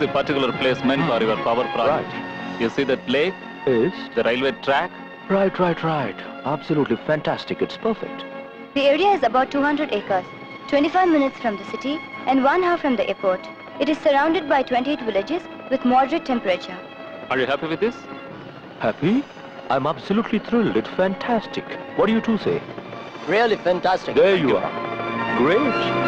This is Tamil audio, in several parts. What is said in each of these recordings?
the particular placement for your power project. Right. You see that lake? Yes. The railway track? Right. Absolutely fantastic. It's perfect. The area is about 200 acres, 25 minutes from the city and 1 hour from the airport. It is surrounded by 28 villages with moderate temperature. Are you happy with this? Happy? I'm absolutely thrilled. It's fantastic. What do you two say? Really fantastic. There you are. Great.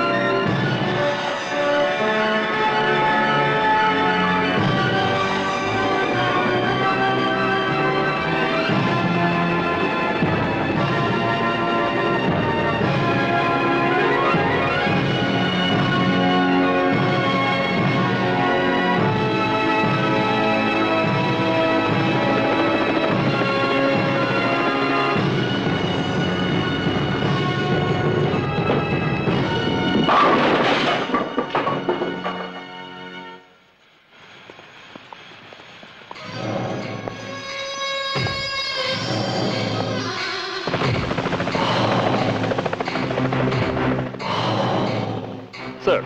Sir,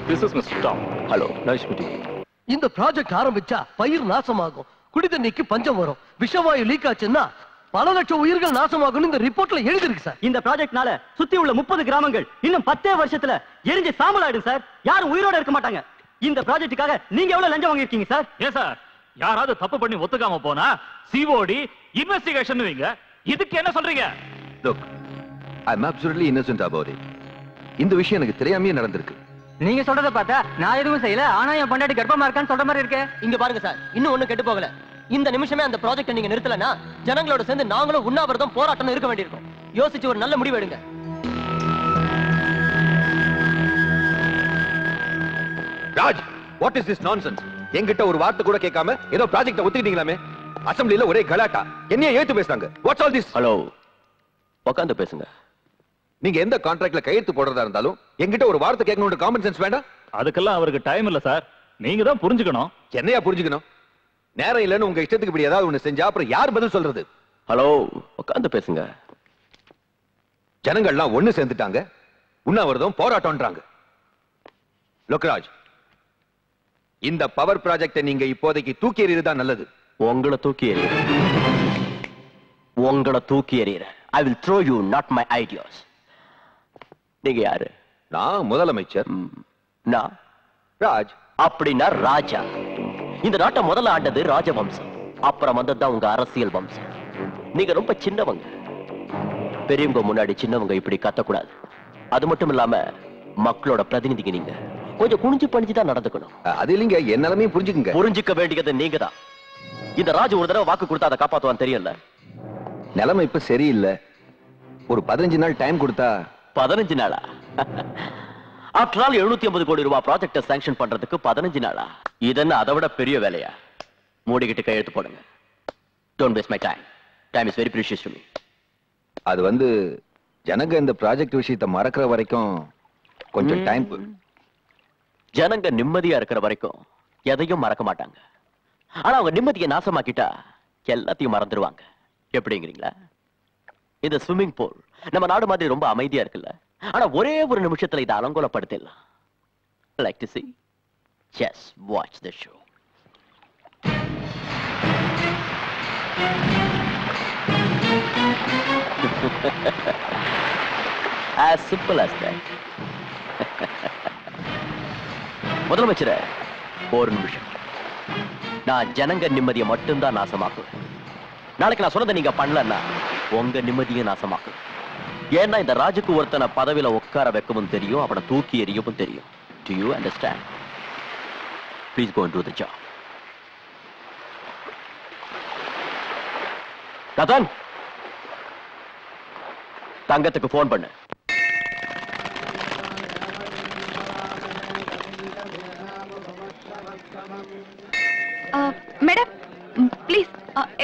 this is Mr. Tom. Hello. Nice meeting you. இந்த ப்ராஜெக்ட் ஆரம்பிச்சா பயிர் நாசமாகும், குடி தண்ணிக்கு பஞ்சம் வரும், விஷவாயு லீக் ஆச்சுன்னா பல லட்சம் உயிர்கள் நாசமாகும்னு இந்த ரிப்போர்ட்ல எழுதி இருக்கு சார். இந்த ப்ராஜெக்ட்னால சுத்தி உள்ள 30 கிராமங்கள் இன்னும் 10 வருஷத்துல எரிஞ்சு சாம்பலாயிடும் சார். யாரும் உயிரோட இருக்க மாட்டாங்க. இந்த ப்ராஜெக்ட்டுக்காக நீங்க எவ்வளவு லஞ்சம் வாங்கிருக்கீங்க சார்? ஏன் சார், யாராவது தப்பு பண்ணி ஒத்துக்காம போனா சிஓடி இன்வெஸ்டிகேஷன் வைங்க. இதுக்கு என்ன சொல்றீங்க? Look, I'm absolutely innocent about it. இந்த விஷயம் எனக்கு தெரியாமயே நடந்திருக்கு. நீங்க சொல்றத பார்த்தா நான் எதுவும் செய்யல, ஆனா என் பொண்டாட்டி கர்ப்பமா இருக்கான்னு சொல்ற மாதிரி இருக்கு. இங்க பாருங்க சார், இன்னும் ஒண்ணு கெட்டு போகல. இந்த நிமிஷமே அந்த ப்ராஜெக்ட்டை நீங்க நிறுத்தலனா ஜனங்களோட சேர்ந்து நாங்களும் உண்ணாவிரதம் போராட்டம் இருக்க வேண்டியிருக்கும். யோசிச்சு ஒரு நல்ல முடிவு எடுங்க. Raj, what is this nonsense? என்கிட்ட ஒரு வார்த்தை கூட கேட்காம ஏதோ ப்ராஜெக்ட்டை ஒத்துக்கிட்டீங்களாமே. அசெம்பிளில ஒரே கலாட்டா. என்னைய ஏத்து பேசுறாங்க. What's all this? ஹலோ. உட்கார்ந்து பேசுங்க. நீங்க எந்த கான்ட்ராக்ட்ல கையெழுத்து போடுறதா இருந்தாலும் என்கிட்ட ஒரு வார்த்தை கேட்கணும்ன்ற காமன் சென்ஸ் வேண்டாம்? அதுக்கெல்லாம் அவருக்கு டைம் இல்ல சார். நீங்க தான் புரிஞ்சுக்கணும். என்னையா புரிஞ்சுக்கணும்? நேரம் இல்லன்னு உங்க இஷ்டத்துக்கு இப்படி ஏதாவது ஒண்ணு செஞ்சா அப்புறம் யார் பதில் சொல்றது? ஹலோ. உட்கார்ந்து பேசுங்க. ஜனங்கள்லாம் ஒண்ணு சேர்ந்துட்டாங்க. உண்ணாவிரதம் போராட்டம்ன்றாங்க. லோக்ராஜ், இந்த பவர் ப்ராஜெக்ட்டை நீங்க இப்போதைக்கு தூக்கி எறியறதா நல்லது. உங்களை தூக்கி எறியற. I will throw you, not my ideas. நீங்க யாரு? நான் முதலமைச்சர். நான் ராஜ். அப்படின்னா ராஜா. இந்த நாட்டை முதல்ல ஆண்டது ராஜவம்சம், அப்புறம் வந்ததுதான் உங்க அரசியல் வம்சம். நீங்க ரொம்ப சின்னவங்க. பெரியவங்க முன்னாடி சின்னவங்க இப்படி கத்தக்கூடாது. அது மட்டும் இல்லாம மக்களோட பிரதிநிதிங்க நீங்க. கொஞ்சம் குனிஞ்சு பணிஞ்சுதான் நடந்துக்கணும். அது இல்லைங்க, என் நிலைமையும் புரிஞ்சுக்குங்க. புரிஞ்சுக்க வேண்டியது நீங்க தான். இந்த ராஜ் ஒரு தடவை வாக்கு கொடுத்தா அதை காப்பாத்துவான்னு தெரியல. நிலைமை இப்ப சரியில்லை. ஒரு 15 நாள் டைம் கொடுத்தா. 15 நாளா? ஆஃப்டர் ஆல் 750 கோடி ரூபாய் ப்ராஜெக்ட்டை சாங்ஷன் பண்றதுக்கு 15 நாளா? இதென்ன அதை விட பெரிய வேலையா? மூடிக்கிட்டு கையெழுத்து போடுங்க. Don't waste my time. Time is very precious to me. அது வந்து ஜனங்க இந்த ப்ராஜெக்ட் விஷயத்தை மறக்கிற வரைக்கும் கொஞ்சம் டைம். ஜனங்க நிம்மதியா இருக்கிற வரைக்கும் எதையும் மறக்க மாட்டாங்க. ஆனா அவங்க நிம்மதியை நாசமாக்கிட்டா எல்லாத்தையும் மறந்துடுவாங்க. எப்படிங்கிறீங்களா? இந்த ஸ்விம்மிங் பூல் நம்ம நாடு மாதிரி ரொம்ப அமைதியா இருக்குல்ல, ஆனா ஒரே ஒரு நிமிஷத்துல இதை அலங்கோலப்படுத்திடலாம். Like to see? Just watch the show. As simple as that. முதலமைச்சரே, ஒரு நிமிஷம். நான் ஜனங்க நிம்மதியை மட்டும்தான் நாசமாக்குவேன். நாளைக்கு நான் சொன்னதை நீங்க பண்ணலன்னா உங்க நிம்மதியை நாசமாக்கும். ஏன்னா இந்த ராஜுக்கு ஒருத்தனை பதவியில உட்கார வைக்கவும் தெரியும், அவனை தூக்கி எறியவும் தெரியும். Do you understand? Please go and do the job. Ratan, தங்கத்துக்கு போன் பண்ணு. Madam, please.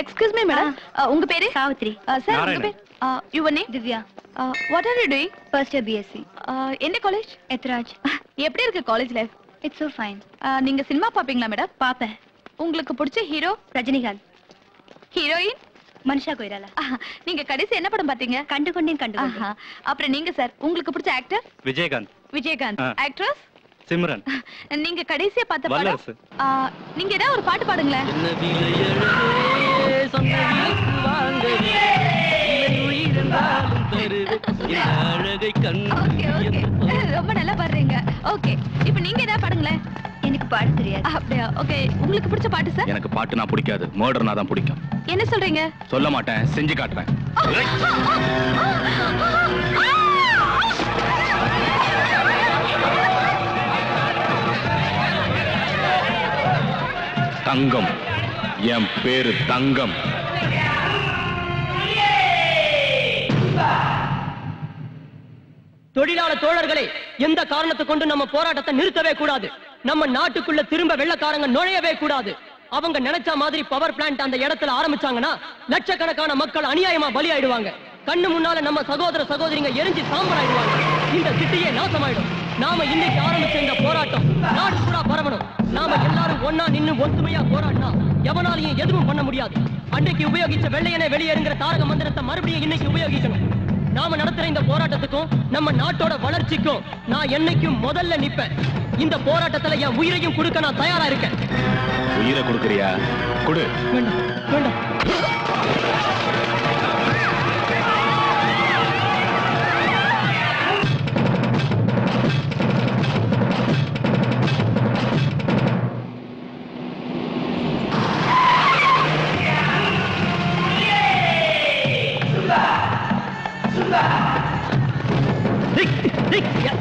Excuse me madam. உங்க பேரு? சாவித்ரி. சார், உங்க பேர்? Your name? Divya. What are you doing? First year BSc. என்ன காலேஜ்? எத்ராஜ். எப்படி இருக்கு college life? It's so fine. நீங்க சினிமா பாப்பீங்களா மேடம்? பாப்பேன். உங்களுக்கு பிடிச்ச ஹீரோ? ரஜினிகாந்த். ஹீரோயின்? மனிஷா கொய்ராலா. நீங்க கடைசி என்ன படம் பாத்தீங்க? கண்டுகொண்டேன். அப்புறம் நீங்க சார், உங்களுக்கு பிடிச்ச ஆக்டர்? விஜயகாந்த். விஜயகாந்த். ஆக்ட்ரஸ்? சிம்ரன். நீங்க கடைசியா பார்த்த படம் வல்லரசு. நீங்க ஏதாவது ஒரு பாட்டு பாடுங்களேன். ரொம்ப நல்லா பாடுறீங்க. ஓகே, இப்போ நீங்க ஏதாவது பாடுங்களேன். எனக்கு பாட தெரியாது. அப்படியா? ஓகே, உங்களுக்கு பிடிச்ச பாட்டு சார்? எனக்கு பாட்டுனா பிடிக்காது, மர்டர்னா தான் பிடிக்கும். என்ன சொல்றீங்க? சொல்ல மாட்டேன், செஞ்சு காட்டுறேன். தங்கம், என் பேரு தங்கம். தொழிலாளர் தோழர்களே, எந்த காரணத்தை கொண்டு நம்ம போராட்டத்தை நிறுத்தவே கூடாது. நம்ம நாட்டுக்குள்ள திரும்ப வெள்ளக்காரங்க நுழையவே கூடாது. அவங்க நினைச்ச மாதிரி பவர் பிளான்ட் அந்த இடத்துல ஆரம்பிச்சாங்கன்னா லட்சக்கணக்கான மக்கள் அநியாயமா பலியாயிடுவாங்க. கண்ணு முன்னால நம்ம சகோதர சகோதரிங்க எரிஞ்சு சாம்பலாயிடுவாங்க. இந்த சிட்டியே நாசமாயிடும். நாம இன்னைக்கு ஆரம்பிச்ச இந்த போராட்டம் நாடு பூரா பரவணும். நாம எல்லாரும் ஒன்னா நின்னு ஒத்துமையா போராடினா எவனாலையும் எதுவும் பண்ண முடியாது. அன்றைக்கு உபயோகிச்ச வெள்ளையனே வெளியேறுங்கிற தாரக மந்திரத்தை மறுபடியும் இன்னைக்கு உபயோகிக்கணும். நாம நடத்துற இந்த போராட்டத்துக்கும் நம்ம நாட்டோட வளர்ச்சிக்கும் நான் என்னைக்கும் முதல்ல நிப்பேன். இந்த போராட்டத்துல என் உயிரையும் கொடுக்க நான் தயாரா இருக்கேன். உயிரை கொடுக்கறியா? கொடு. வேண்டாம் வேண்டாம்.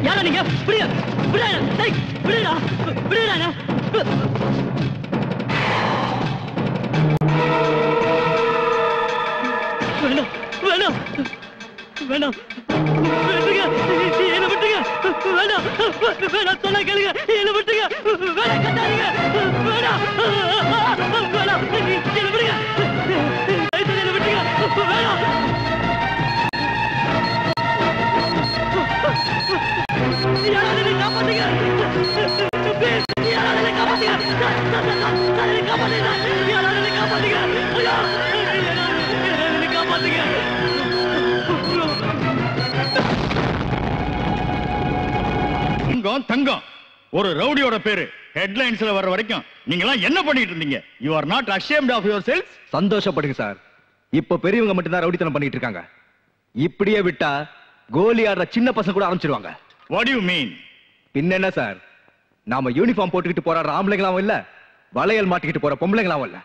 யாரா நீங்க? விடுங்க, விடுடா, விடுடா, விடுடா. வேணாம் வேணாம் வேணாம், விட்டுங்க, என்ன விட்டுங்க. வேணாம் வேணாம், சொன்னா கேளுங்க, என்ன விட்டுங்க. வேணாம், கட்டாதீங்க. வேணாம் வேணாம், என்ன விடுங்க. என்ன விட்டுங்க. வேணாம். யாராவது காப்பாத்துங்க. யாராவது காப்பாத்துங்க. காப்பாத்துங்க. யாராவது காப்பாத்துங்க. காப்பாத்துங்க. தங்கம் தங்கம் ஒரு ரவுடியோட பேரு ஹெட்லைன்ஸ்ல வர வரைக்கும் நீங்க எல்லாம் என்ன பண்ணிட்டு இருந்தீங்க? You are not ashamed of yourselves? சந்தோஷப்படுங்க சார். இப்ப பெரியவங்க மட்டும் தான் ரவுடித்தனம் பண்ணிட்டு இருக்காங்க. இப்படியே விட்டா கோலி ஆடுற சின்ன பசங்க கூட ஆரம்பிச்சிருவாங்க. What do you mean? பின்ன என்ன சார், நாம யூனிஃபார்ம் போட்டுக்கிட்டு போராடுற ஆம்பளைங்களாவும் இல்ல, வளையல் மாட்டிக்கிட்டு போற பொம்பளைங்களாவும் இல்ல,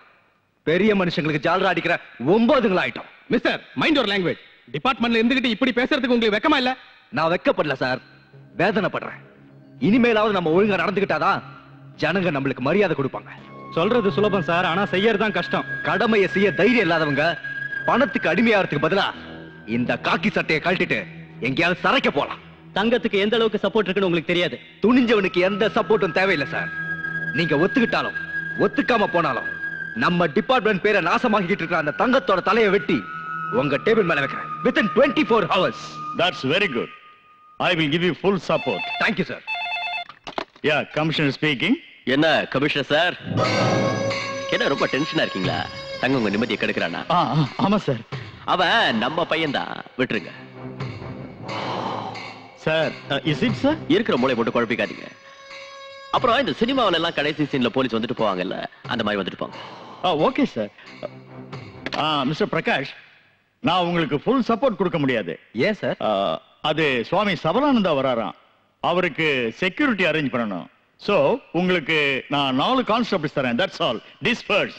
பெரிய மனுஷங்களுக்கு ஜாலரா அடிக்கிற 9ங்களா ஆயிட்டோம். Mister, mind your language. டிபார்ட்மெண்ட்ல இருந்துகிட்டு இப்படி பேசுறதுக்கு உங்களுக்கு வெக்கமா இல்ல? நான் வெக்கப்படல சார், வேதனைப்படுறேன். இனிமேலாவது நம்ம ஒழுங்கா நடந்துகிட்டாதான் ஜனங்க நம்மளுக்கு மரியாதை கொடுப்பாங்க. சொல்றது சுலபம் சார், ஆனா செய்யறதுதான் கஷ்டம். கடமையை செய்ய தைரியம் இல்லாதவங்க பணத்துக்கு அடிமையாகிறதுக்கு பதிலா இந்த காக்கி சட்டையை கழட்டிட்டு எங்கேயாவது சரைக்க போலாம். தங்கத்துக்கு எந்த அளவுக்கு சப்போர்ட் இருக்குன்னு உங்களுக்கு தெரியாது. துணிஞ்சவனுக்கு எந்த சப்போர்ட்டும் தேவையில்லை சார். நீங்க ஒத்துக்கிட்டாலும் ஒத்துக்காம போனாலும் நம்ம டிபார்ட்மெண்ட் பேரை நாசமாக்கிட்டு இருக்கிற அந்த தங்கத்தோட தலையை வெட்டி உங்க டேபிள் மேல வைக்கிறேன். within 24 hours. That's very good. I will give you full support. Thank you sir. Yeah, Commissioner speaking. என்ன கமிஷனர் சார், என்ன ரொம்ப டென்ஷனா இருக்கீங்களா? தங்க உங்க நிம்மதியை கெடுக்கிறானா? ஆமா சார். அவன் நம்ம பையன்தான், விட்டுருங்க சார். Is it sir? இருக்கிற மூளை போட்டு குழப்பிக்காதீங்க. அப்புறம் இந்த சினிமாவில எல்லாம் கடைசி சீன்ல போலீஸ் வந்துட்டு போவாங்கல்ல, அந்த மாதிரி வந்துட்டு போங்க. Okay sir. மிஸ்டர் பிரகாஷ், நான் உங்களுக்கு full support கொடுக்க முடியாது. ஏன் சார்? அது சுவாமி சபலானந்தா வராராம், அவருக்கு செக்யூரிட்டி அரேஞ்ச் பண்ணணும். சோ உங்களுக்கு நான் 4 கான்ஸ்டபிள்ஸ் தரேன். That's all. Disperse.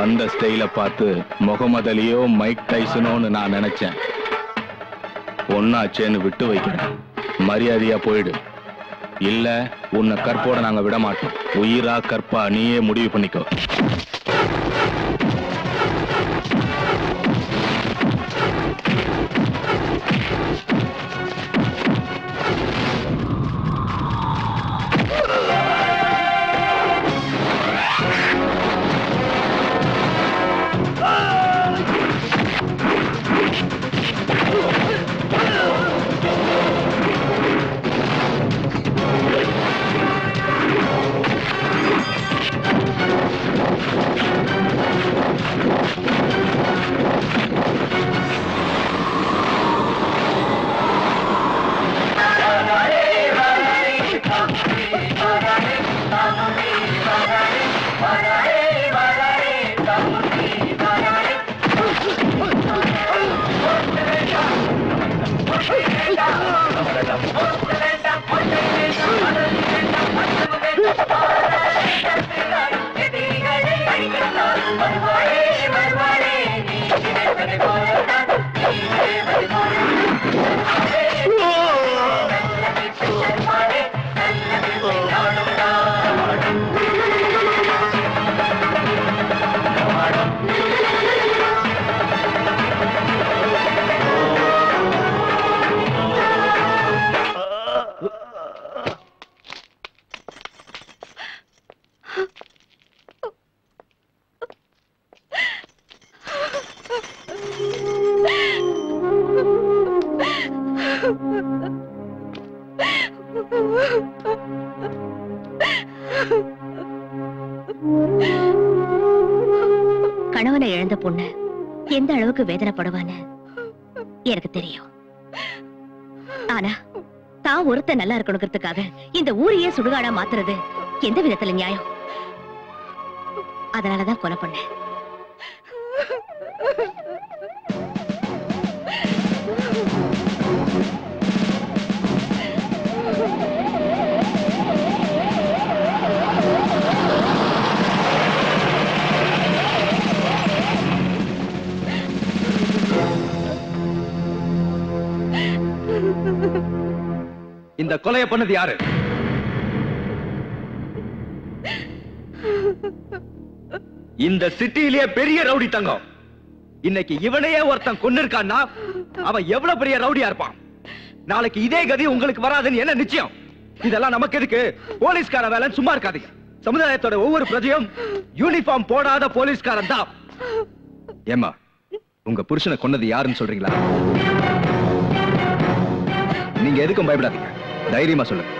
வந்த ஸ்டைல பார்த்து முகமது அலியோ மைக் டைசனோன்னு நான் நினைச்சேன். ஒன்னாச்சேன்னு விட்டு வைக்கிறேன். மரியாதையா போயிடு. இல்ல உன்னை கற்போட நாங்க விட மாட்டோம். உயிரா கற்பா நீயே முடிவு பண்ணிக்கோ. கணவனை இழந்த பொண்ணு எந்த அளவுக்கு வேதனைப்படுவான்னு எனக்கு தெரியும். ஆனா தான் ஒருத்த நல்லா இருக்கணுங்கிறதுக்காக இந்த ஊரையே சுடுகாடா மாத்துறது எந்த விதத்துல நியாயம்? அதனாலதான் கொலை பண்ணேன். இந்த கொலையை பண்ணது யாரு? இந்த சிட்டியிலேயே பெரிய ரவுடி தங்கம். இன்னைக்கு இவனையே ஒருத்தன் கொன்னிருக்கான்னா அவன் எவ்வளவு பெரிய ரவுடியா இருப்பான். நாளைக்கு இதே கதி உங்களுக்கு வராதுன்னு என்ன நிச்சயம்? இதெல்லாம் நமக்கு எதுக்கு? போலீஸ்கார வேலை சும்மா இருக்காதீங்க. சமுதாயத்தோட ஒவ்வொரு பிரஜையும் யூனிஃபார்ம் போடாத போலீஸ்காரன் தான். ஏமா உங்க புருஷனை கொன்னது யாருன்னு சொல்றீங்களா? நீங்க எதுக்கும் பயப்படாதீங்க, தைரியமா சொல்லுங்க.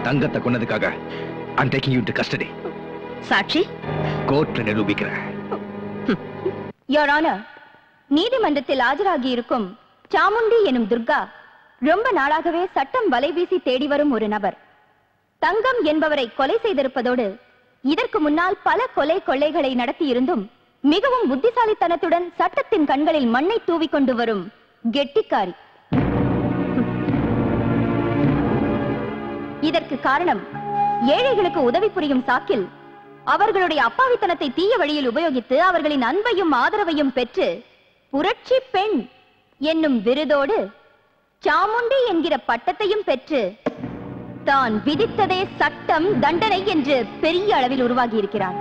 தங்கத்தை கொன்னதுக்காக I'm taking you into custody. சாட்சி கோர்ட்ல நிரூபிக்கிறேன். Your Honor, நீதிமன்றத்தில் ஆஜராகி இருக்கும் சாமுண்டி எனும் துர்கா ரொம்ப நாளாகவே சட்டம் வலைவீசி தேடி வரும் ஒரு நபர். தங்கம் என்பவரை கொலை செய்திருப்பதோடு இதற்கு முன்னால் பல கொலை கொள்ளைகளை நடத்தியிருந்தும் மிகவும் புத்திசாலித்தனத்துடன் சட்டத்தின் கண்களில் மண்ணை தூவிக்கொண்டு வரும் கெட்டிக்காரி. இதற்கு காரணம் ஏழைகளுக்கு உதவி புரியும் சாக்கில் அவர்களுடைய அப்பாவித்தனத்தை தீய வழியில் உபயோகித்து அவர்களின் அன்பையும் ஆதரவையும் பெற்று புரட்சி பெண் என்னும் விருதோடு சாமுண்டி என்கிற பட்டத்தையும் பெற்று தான் விதித்ததே சட்டம் தண்டனை என்று பெரிய அளவில் உருவாகி இருக்கிறார்.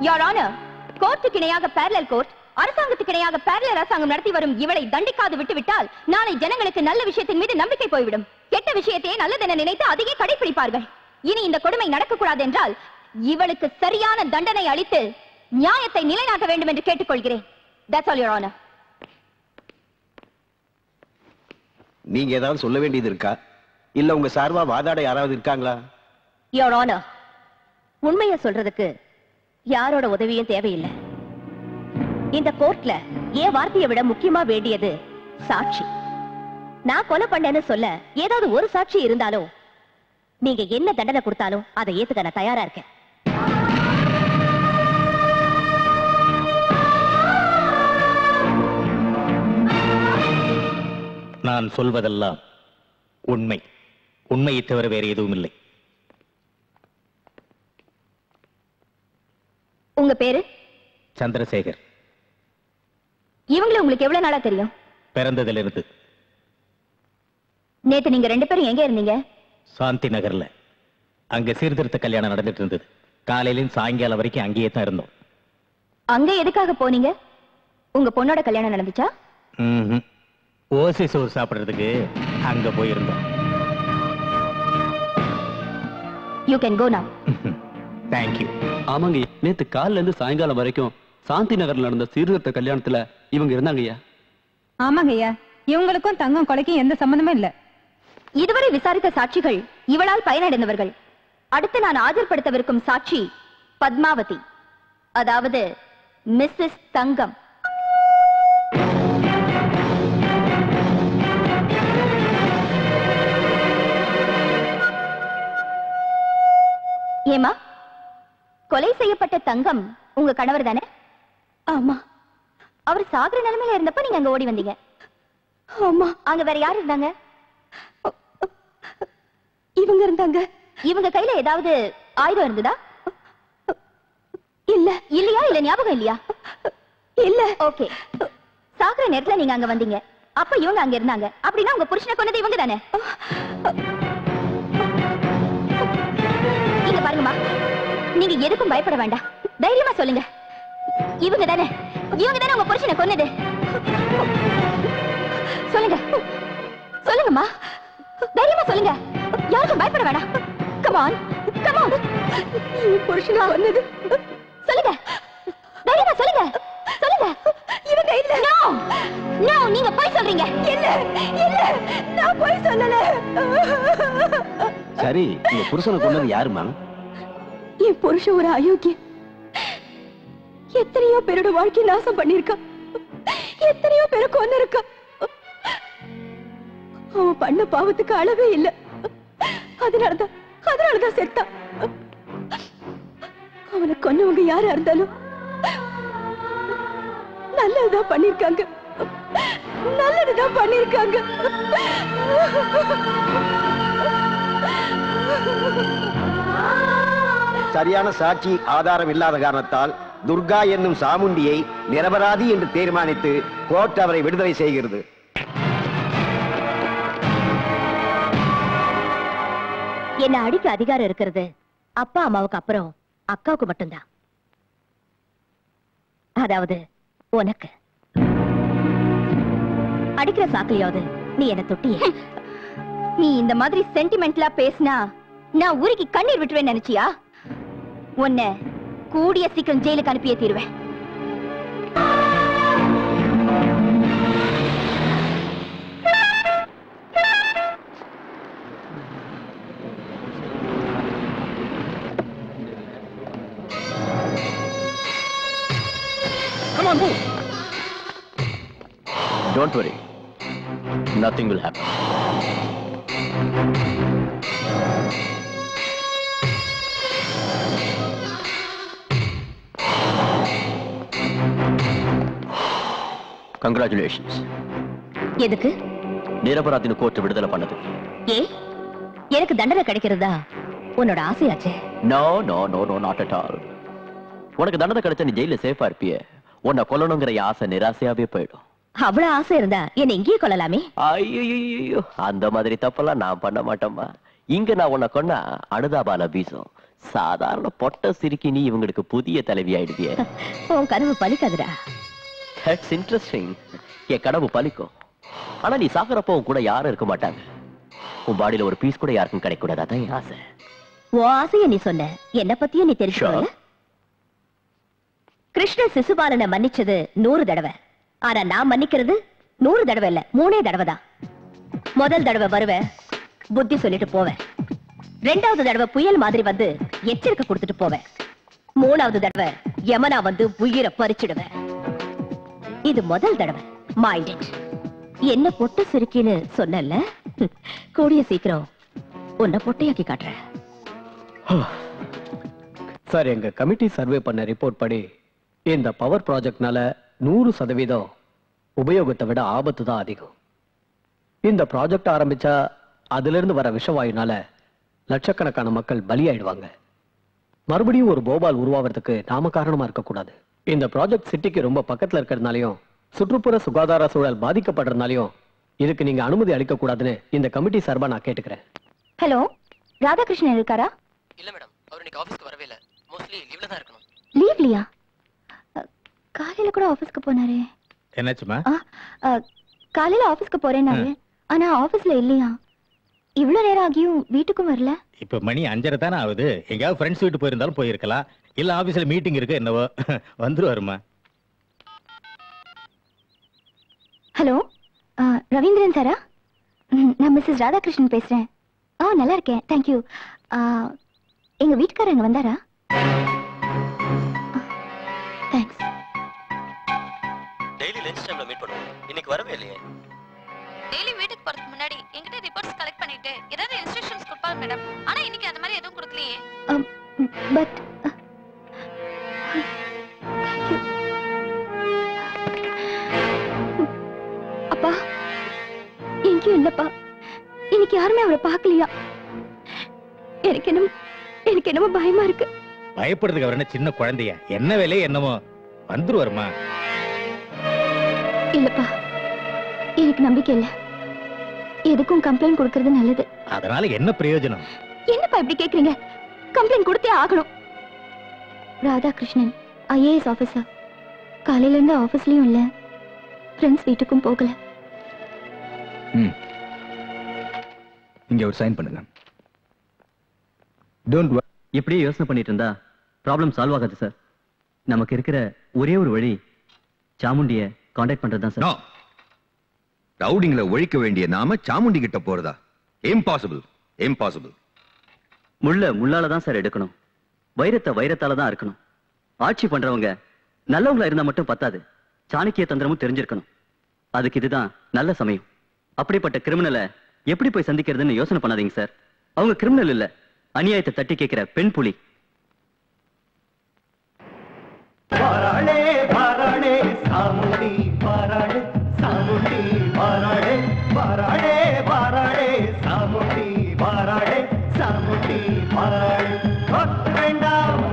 யோர் ஆனர், கோர்ட்டுக்கு இணையாக பேரலல் கோர்ட், அரசாங்கத்துக்கு இணையாக பேரலல் அரசாங்கம் நடத்தி வரும் இவளை தண்டிக்காது விட்டுவிட்டால் நாளை ஜனங்களுக்கு நல்ல விஷயத்தின் மீது நம்பிக்கை போய்விடும். கெட்ட விஷயத்தையே நல்லதென நினைத்து அதையே கடைபிடிப்பார்கள். இனி இந்த கொடுமை நடக்கக்கூடாது என்றால் இவளுக்கு சரியான தண்டனை அளித்து நியாயத்தை நிலைநாட்ட வேண்டும் என்று கேட்டுக்கொள்கிறேன். That's all, Your Honor. நீங்க ஏதாவது சொல்ல வேண்டியது இருக்கா? இல்ல உங்க சார்பா வாதாட யாராவது இருக்காங்களா? Your Honor, உண்மையை சொல்றதுக்கு யாரோட உதவியும் தேவையில்லை. இந்த கோர்ட்ல என் வார்த்தையை விட முக்கியமா வேண்டியது சாட்சி. நான் கொலை பண்ணேன்னு சொல்ல ஏதாவது ஒரு சாட்சி இருந்தாலும் நீங்க என்ன தண்டனை கொடுத்தாலும் அதை ஏத்துக்க நான் தயாரா இருக்கேன். நான் சொல்வதெல்லாம் உண்மை. உண்மையை தவிர வேறு எதுவும் இல்லை. உங்க பேரு? சந்திரசேகர். இவங்களை உங்களுக்கு எவ்வளவு நாளா தெரியும்? பிறந்ததிலிருந்து. நேத்து நீங்க 2 பேரும் எங்க இருந்தீங்க? சாந்தி நகர்ல. அங்க சீர்திருத்த கல்யாணம் நடந்துட்டு இருந்தது. காலையிலும் சாயங்காலம் வரைக்கும் அங்கேயே தான் இருந்தோம். அங்க எதுக்காக போனீங்க? உங்க பொண்ணோட கல்யாணம் நடந்துச்சா? ஓசி சோறு சாப்பிடுறதுக்கு அங்க போயிருந்தோம். யூ கேன் கோ நவ. தேங்க்யூ. ஆமாங்க, நேத்து காலையில இருந்து சாயங்காலம் வரைக்கும் சாந்தி நகர்ல நடந்த சீர்திருத்த கல்யாணத்துல இவங்க இருந்தாங்கய்யா. ஆமாங்கய்யா, இவங்களுக்கும் தங்கம் கொலைக்கும் எந்த சம்பந்தமும் இல்ல. இதுவரை விசாரித்த சாட்சிகள் இவளால் பயனடைந்தவர்கள். அடுத்து நான் ஆஜர்படுத்தவிருக்கும் சாட்சி பத்மாவதி, அதாவது மிஸ்ஸஸ் தங்கம். ஏமா, கொலை செய்யப்பட்ட தங்கம் உங்க கணவர் தானே? ஆமா. அவர் சாகுற நிலைமையில இருந்தப்ப நீங்க அங்க ஓடி வந்தீங்க. ஆமா. அங்க வேற யார் இருந்தாங்க? இவங்க இருந்தாங்க. இவங்க கையில ஏதாவது ஆயுதம் இருந்ததா? இல்ல. இல்லையா? இல்ல ஞாபகம் இல்லையா? இல்ல. ஓகே. சாகுற நேரத்துல நீங்க அங்க வந்தீங்க, அப்ப இவங்க அங்க இருந்தாங்க. அப்படின்னா உங்க புருஷனை கொன்னது இவங்க தானே? இங்க பாருங்கம்மா, நீங்க எதுக்கும் பயப்பட வேண்டாம். தைரியமா சொல்லுங்க, இவங்க தானே உங்க புருஷனை கொன்னது? சொல்லுங்க சொல்லுங்கம்மா, தைரியமா சொல்லுங்க. யாருக்கும் பயப்பட வேண்டாம். Come on come on. புருஷனை கொன்னது சொல்லுங்க, தைரியமா சொல்லுங்க சொல்லுங்க. இவங்க இல்ல. நோ நோ, நீங்க போய் சொல்றீங்க. இல்ல இல்ல, நான் போய் சொல்லல. சரி, உங்க புருஷனை கொன்னது யாருமா? என் புருஷன் ஒரு அயோக்கிய. எத்தனையோ பேரோட வாழ்க்கை நாசம் பண்ணிருக்கா, எத்தனையோ பேரை கொன்னு இருக்கா. அவன் பண்ண பாவத்துக்கு அளவே இல்ல. அதனாலதான் செத்தான். அவனை கொன்னவங்க யாரா இருந்தாலும் நல்லதுதான் பண்ணிருக்காங்க, நல்லதுதான் பண்ணிருக்காங்க. சரியான சாட்சி ஆதாரம் இல்லாத காரணத்தால் துர்கா என்னும் சாமுண்டியை நிரபராதி என்று தீர்மானித்து கோர்ட் அவரை விடுதலை செய்கிறது. என்ன அடிக்க அதிகாரம் இருக்கிறது அப்பா அம்மாவுக்கு அப்புறம் அக்காவுக்கு மட்டும்தான். அதாவது உனக்கு. அடிக்கிற சாக்கிலையாவது நீ என்ன தொட்டிய? நீ இந்த மாதிரி சென்டிமெண்ட்லா பேசினா நான் உருகி கண்ணீர் விட்டுவேன் நினைச்சியா? உன்னை கூடிய சீக்கிரம் ஜெயிலுக்கு அனுப்பியே தீருவேன். Come on, move. Don't worry. Nothing will happen. Congratulations. எதுக்கு? நிரபராதின்னு கோர்ட் விடுதலை பண்ணது. ஏ, எனக்கு தண்டனை கிடைக்கிறதா உன்னோட ஆசையாச்சே? No, no, no, no, not at all. உனக்கு தண்டனை கிடைச்சா நீ ஜெயில சேஃபா இருப்பியே. உன்னை கொல்லணுங்கிற ஆசை நிராசையாவே போயிடும். அவ்வளவு ஆசை இருந்தா என்ன இங்கேயே கொள்ளலாமே? ஐயோ, அந்த மாதிரி தப்பெல்லாம் நான் பண்ண மாட்டேம்மா. இங்க நான் உன்னை கொன்னா அனுதாபால வீசும். சாதாரண பொட்ட சிரிக்கி நீ இவங்களுக்கு புதிய தலைவி ஆயிடுவிய. உன் கனவு பலிக்காதுடா. That's interesting. என் கனவு பலிக்கும். ஆனா நீ சாகுறப்போ உன் கூட யாரும் இருக்க மாட்டாங்க. உன் பாடியில ஒரு பீஸ் கூட யாருக்கும் கிடைக்க கூடாது. அதான் என் ஆசை. உன் ஆசைய நீ சொன்ன, என்ன பத்தியும் நீ தெரிஞ்சுக்கல. கிருஷ்ண சிசுபாலனை மன்னிச்சது 100 தடவை. ஆனா நான் மன்னிக்கிறது 100 தடவை இல்ல, 3 தடவை தான். முதல் தடவை வருவேன், புத்தி சொல்லிட்டு போவேன். 2வது தடவை புயல் மாதிரி வந்து எச்சரிக்கை கொடுத்துட்டு போவேன். 3வது தடவை யமனா வந்து உயிரை பறிச்சிடுவேன். இது முதல் தடவை. Mind it. என்ன பொட்டு சிரிக்கின்னு சொன்னல, கூடிய சீக்கிரம் உன்னை பொட்டையாக்கி காட்டுறேன். சார், எங்க கமிட்டி சர்வே பண்ண ரிப்போர்ட் படி இந்த பவர் ப்ராஜெக்ட்னால 100% உபயோகத்தை விட ஆபத்து தான் அதிகம். இந்த ப்ராஜெக்ட் ஆரம்பிச்சா அதுல இருந்து வர விஷவாயுனால லட்சக்கணக்கான மக்கள் பலியாயிடுவாங்க. மறுபடியும் ஒரு போபால் உருவாவதுக்கு நாம காரணமா இருக்கக்கூடாது. இந்த ப்ராஜெக்ட் சிட்டிக்கு ரொம்ப பக்கத்துல இருக்கிறதுனாலையும் சுற்றுப்புற சுகாதார சூழல் பாதிக்கப்படுறதுனாலையும் இதுக்கு நீங்க அனுமதி அளிக்க கூடாதுன்னு இந்த கமிட்டி சார்பா நான் கேட்டுக்கிறேன். ஹலோ, ராதாகிருஷ்ணன் இருக்காரா? இல்ல மேடம், அவர் இன்னைக்கு ஆபீஸ்க்கு வரவே இல்ல. மோஸ்ட்லி லீவ்ல தான் இருக்கணும். லீவ்லியா? காலையில கூட ஆபீஸ்க்கு போனாரே. என்னாச்சுமா? காலையில ஆபீஸ்க்கு போறேன்னாரு, ஆனா ஆபீஸ்ல இல்லையா. இவ்வளவு நேரம் ஆகியும் வீட்டுக்கும் வரல. இப்ப மணி 5:30 தானே ஆகுது. எங்கயாவது ஃப்ரெண்ட்ஸ் வீட்டு போயிருந்தாலும் போயிருக்கலாம். இல்ல ஆபீஸ்ல மீட்டிங் இருக்கு என்னவோ. வந்துருவாருமா. ஹலோ, ரவீந்திரன் சாரா? நான் மிஸ்ஸஸ் ராதாகிருஷ்ணன் பேசுறேன். நல்லா இருக்கேன், தேங்க்யூ. எங்க வீட்டுக்காரங்க வந்தாரா? தேங்க்ஸ். டெய்லி லஞ்ச் டைம்ல மீட் பண்ணுவோம். இன்னைக்கு வரவே இல்லையே. டெய்லி வீட்டுக்கு போறதுக்கு முன்னாடி என்கிட்ட ரிப்போர்ட்ஸ் கலெக்ட் பண்ணிட்டு ஏதாவது இன்ஸ்ட்ரக்ஷன்ஸ் கொடுப்பாங்க மேடம். ஆனா இன்னைக்கு அந்த மாதிரி எதுவும் கொடுக்கலையே. பட் அப்பா எங்கேயும் இல்லப்பா. இன்னைக்கு யாருமே அவரை பார்க்கலையா? எனக்கு என்னமோ பயமா இருக்கு. பயப்படுறதுக்கு அவர் என்ன சின்ன குழந்தையா? என்ன வேலையே என்னமோ. வந்துருவாருமா. இல்லப்பா, எனக்கு நம்பிக்கை இல்ல. எதுக்கும் கம்ப்ளைண்ட் கொடுக்கிறது நல்லது. அதனால என்ன பிரயோஜனம்? என்னப்பா இப்படி கேக்குறீங்க? கம்ப்ளைண்ட் கொடுத்தே ஆகணும். Radhakrishnan IAS officer. காலையில இருந்து ஆபீஸ்லயும் இல்ல, ஃப்ரெண்ட்ஸ் வீட்டுக்கும் போகல. இங்க ஒரு சைன் பண்ணுங்க. Don't worry. இப்படியே யோசனை பண்ணிட்டு இருந்தா ப்ராப்ளம் சால்வ் ஆகாது சார். நமக்கு இருக்கிற ஒரே ஒரு வழி சாமுண்டிய கான்டாக்ட் பண்றது தான் சார். ரவுடிங்களை ஒழிக்க வேண்டிய நாம சாமுண்டி கிட்ட போறதா? Impossible, impossible. முள்ள முள்ளால தான் சார் எடுக்கணும். வைரத்தை வைரத்தால தான் இருக்கணும். ஆட்சி பண்றவங்க நல்லவங்களா இருந்தா மட்டும் பத்தாது, சாணக்கிய தந்திரமும் தெரிஞ்சிருக்கணும். அதுக்கு இதுதான் நல்ல சமயம். அப்படிப்பட்ட கிரிமினலை எப்படி போய் சந்திக்கிறதுன்னு யோசனை பண்ணாதீங்க சார். அவங்க கிரிமினல் இல்ல, அநியாயத்தை தட்டி கேட்கிற பெண் புலி. பாராளே பாராளே சாமுண்டி பாராளே சாமுண்டி பாராளே பாராளே பாராளே சாமுண்டி பாராளே சாமுண்டி பாராளே. கொட்டு வேண்டாம்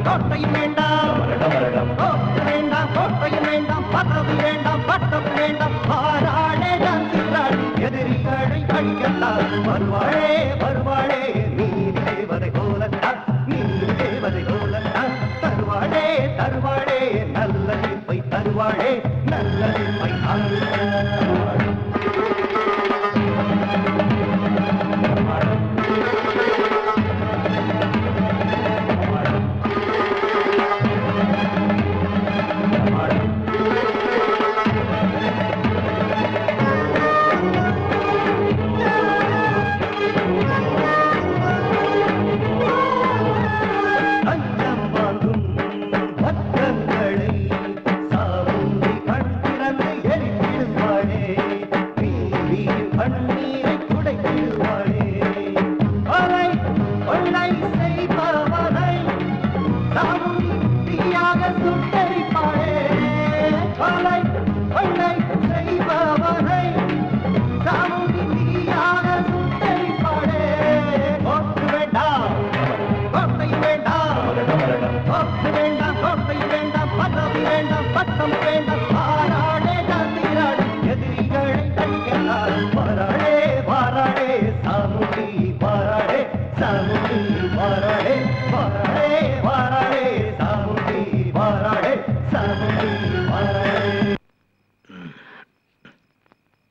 கொட்டையும் வேண்டாம், கொட்டு வேண்டாம் கொட்டையும் வேண்டாம், பதவி வேண்டாம் பட்டம் வேண்டாம். பாராளே நந்திராள் எதிரிகளை அழிக்கத்தான் வருவாளே வருவாளே. நீதி தேவதை போலத்தான், நீதி தேவதை போலத்தான். தருவாளே தருவாளே நல்ல தீர்ப்பை தருவாளே, நல்ல தீர்ப்பை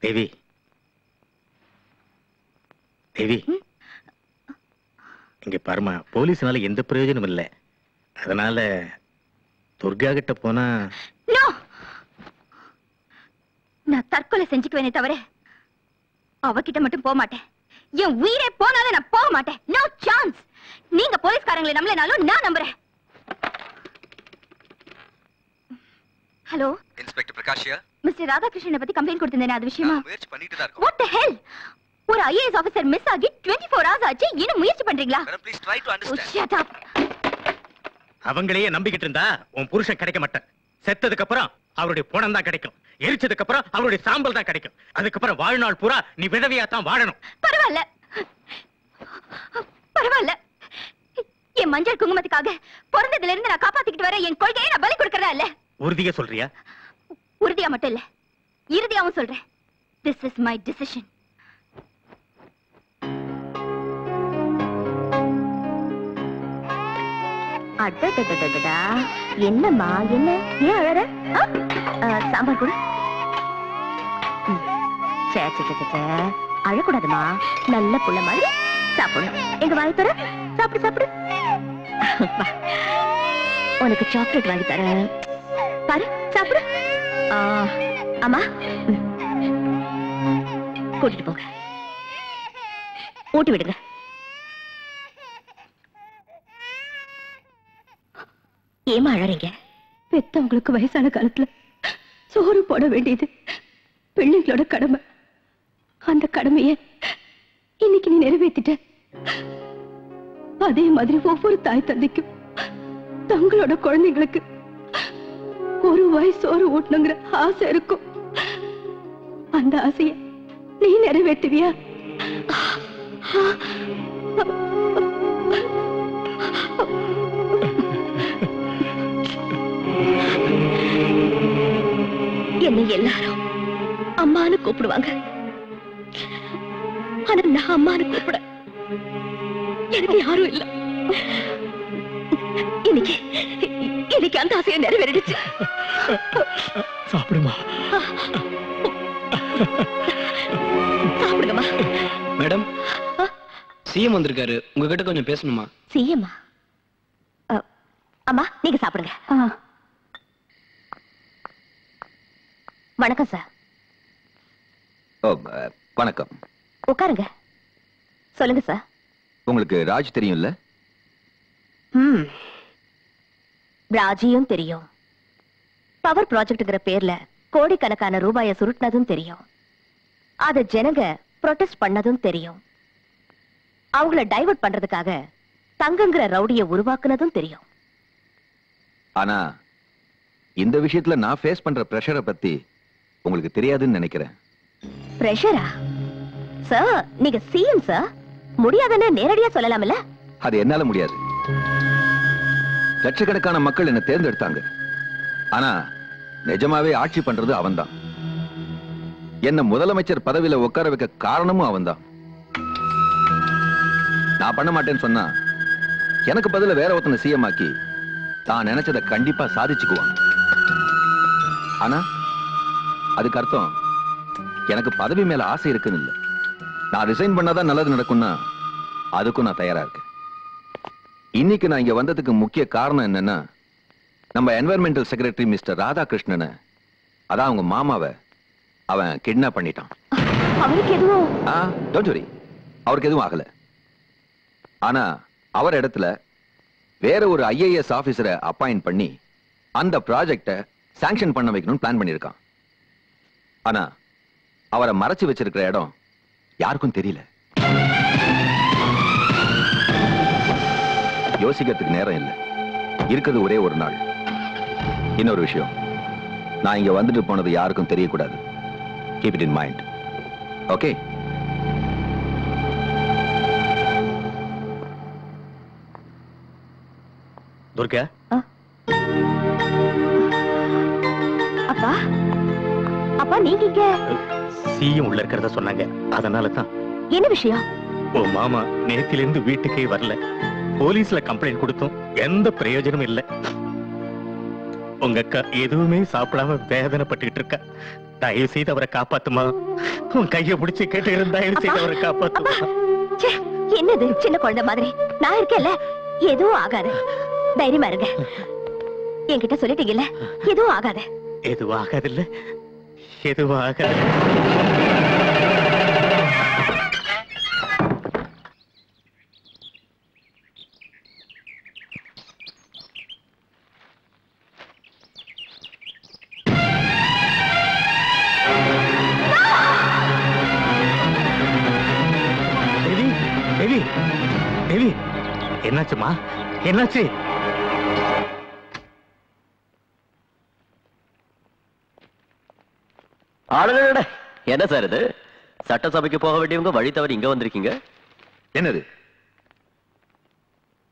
தேவி தேவி இங்க பாருமா, போலீஸ்னால எந்த பிரயோஜனம் இல்லை. அதனால துர்கா கிட்ட போனா நான் தற்கொலை செஞ்சுக்குவேனே தவிர அவகிட்ட மட்டும் போக மாட்டேன். என் உயிரே போனாலும் நான் போக மாட்டேன். No chance. நீங்க போலீஸ்காரங்களை நம்பலனாலும் நான் நம்புறேன். ஹலோ இன்ஸ்பெக்டர் பிரகாஷியா? மிஸ்டர் ராதாகிருஷ்ணனை பத்தி கம்ப்ளைண்ட் கொடுத்திருந்தேனே, அது விஷயமா? முயற்சி பண்ணிட்டு தான் இருக்கோம். What the hell? ஒரு IAS ஆபீசர் மிஸ் ஆகி 24 hours ஆச்சு, இன்னும் முயற்சி பண்றீங்களா? Madam, please try to understand. Shut up. அவங்களையே நம்பிக்கிட்டு இருந்தா உன் புருஷன் கிடைக்க மாட்டான். செத்ததுக்கு அப்புறம் அவருடைய பணம் தான் கிடைக்கும். எரிச்சதுக்கு அப்புறம் அவளுடைய சாம்பல் தான் கிடைக்கும். அதுக்கப்புறம் வாழ்நாள் பூரா நீ விதவையா தான் வாழணும். பரவாயில்ல பரவாயில்ல, என் மஞ்சள் குங்குமத்துக்காக பிறந்ததுல இருந்து நான் காப்பாத்திக்கிட்டு வர என் கொள்கையை நான் பலி கொடுக்கறதா இல்ல. உறுதியா சொல்றியா? உறுதியா மட்டும் இல்ல, இறுதியாவும் சொல்றேன். This is my decision. அடடடடடா, என்னம்மா என்ன, ஏன் அழற? சாம்பார் கூட அழக்கூடாதுமா, நல்ல புள்ள மாதிரி சாப்பிடணும். எங்க வாங்கி தர, சாப்பிடு சாப்பிடு. உனக்கு சாக்லேட் வாங்கி தரேன், பாரு சாப்பிடு. அம்மா கூட்டிட்டு போங்க, ஊட்டி விடுங்க. ஏமா அழறீங்க? பெத்தவங்களுக்கு வயசான காலத்துல சோறு போட வேண்டியது பிள்ளைங்களோட கடமை. அந்த கடமையை இன்னைக்கு நீ நிறைவேற்றிட்ட. அதே மாதிரி ஒவ்வொரு தாய் தந்தைக்கும் தங்களோட குழந்தைங்களுக்கு ஒரு வாய் சோறு ஊட்டணுங்கிற ஆசை இருக்கும். அந்த ஆசையை நீ நிறைவேற்றுவியா? என்னை எல்லாரும் அம்மானு கூப்பிடுவாங்க. ஆனா நான் அம்மானு கூப்பிட எனக்கு யாரும் இல்ல. இன்னைக்கு அந்த ஆசையை நிறைவேறிடுச்சு. சாப்பிடுமா? சாப்பிடுங்கம்மா. மேடம், சிஎம் வந்திருக்காரு, உங்ககிட்ட கொஞ்சம் பேசணுமா? சிஎம்மா? அம்மா நீங்க சாப்பிடுங்க. வணக்கம் சார். வணக்கம். உட்காருங்க. சொல்லுங்க சார். உங்களுக்கு ராஜ் தெரியும்ல? ராஜியும் தெரியும். பவர் ப்ராஜெக்ட்ங்கிற பேர்ல கோடிக்கணக்கான ரூபாயை சுருட்டினதும் தெரியும். அத ஜனங்க ப்ரொடெஸ்ட் பண்ணதும் தெரியும். அவங்கள டைவர்ட் பண்றதுக்காக தங்கங்கிற ரவுடியை உருவாக்குனதும் தெரியும். ஆனா இந்த விஷயத்துல நான் ஃபேஸ் பண்ற பிரஷரை பத்தி உங்களுக்கு தெரியாதுன்னு நினைக்கிறேன். பிரஷரா? சார் நீங்க சிஎம் சார், முடியாதுன்னு நேரடியா சொல்லலாம்ல? அது என்னால முடியாது. லட்சக்கணக்கான மக்கள் என்ன தேர்ந்தெடுத்தாங்க. ஆனா நிஜமாவே ஆட்சி பண்றது அவன்தான். என்ன முதலமைச்சர் பதவியில உட்கார வைக்க காரணமும் அவன்தான். நான் பண்ண மாட்டேன்னு சொன்னா எனக்கு பதில வேற ஒருத்தனை சிஎம் ஆக்கி தான் நினைச்சதை கண்டிப்பா சாதிச்சுக்குவான். ஆனா அதுக்கு அர்த்தம் எனக்கு பதவி மேல ஆசை இருக்குன்னு இல்ல. நான் ரிசைன் பண்ணாதான் நல்லது நடக்கும்னா அதுக்கும் நான் தயாரா இருக்கேன். இன்னைக்கு நான் இங்க வந்ததுக்கு முக்கிய காரணம் என்னன்னா, நம்ம என்வைரன்மெண்டல் செக்ரட்டரி மிஸ்டர் ராதாகிருஷ்ணனை, அதான் அவங்க மாமாவை அவன் கிட்னாப் பண்ணிட்டான். அவருக்கு எதுவும்? டோன்ட் வரி, அவருக்கு எதுவும் ஆகல. ஆனா அவர் இடத்துல வேற ஒரு ஐஏஎஸ் ஆபீசரை அப்பாயிண்ட் பண்ணி அந்த ப்ராஜெக்ட சாங்ஷன் பண்ண வைக்கணும்னு பிளான் பண்ணிருக்கான். ஆனா அவரை மறைச்சு வச்சிருக்கிற இடம் யாருக்கும் தெரியல. யோசிக்கிறதுக்கு நேரம் இல்லை. இருக்கிறது ஒரே ஒரு நாள். இன்னொரு விஷயம், நான் இங்க வந்துட்டு போனது யாருக்கும் தெரியக்கூடாது. Keep it in mind. Okay? Durga, அப்பா அப்பா நீங்க இங்க? சிஎம் உள்ள இருக்கிறத சொன்னாங்க, அதனால தான். என்ன விஷயம்? ஓ மாமா நேத்திலிருந்து வீட்டுக்கே வரல. போலீஸ்ல கம்ப்ளைண்ட் கொடுத்தோம், எந்த பிரயோஜனமும் இல்ல. உங்க அக்கா எதுவுமே சாப்பிடாம வேதனைப்பட்டுக்கிட்டு இருக்கா. தயவு செய்து அவரை காப்பாத்துமா. உன் கைய பிடிச்சு கேட்டு தயவு செய்து அவரை காப்பாத்துமா. என்னது சின்ன குழந்தை மாதிரி? நான் இருக்கேன்ல, எதுவும் ஆகாது. தைரியமா இருங்க. என்கிட்ட சொல்லிட்டீங்கல்ல, எதுவும் ஆகாது. எதுவும் ஆகாது இல்ல? எதுவும் ஆகாது. தேவி, என்னாச்சுமா? என்னாச்சு? ஆளுநர் என்ன சார் இது? சட்டசபைக்கு போக வேண்டியவங்க வழி தவறி இங்க வந்திருக்கீங்க. என்னது?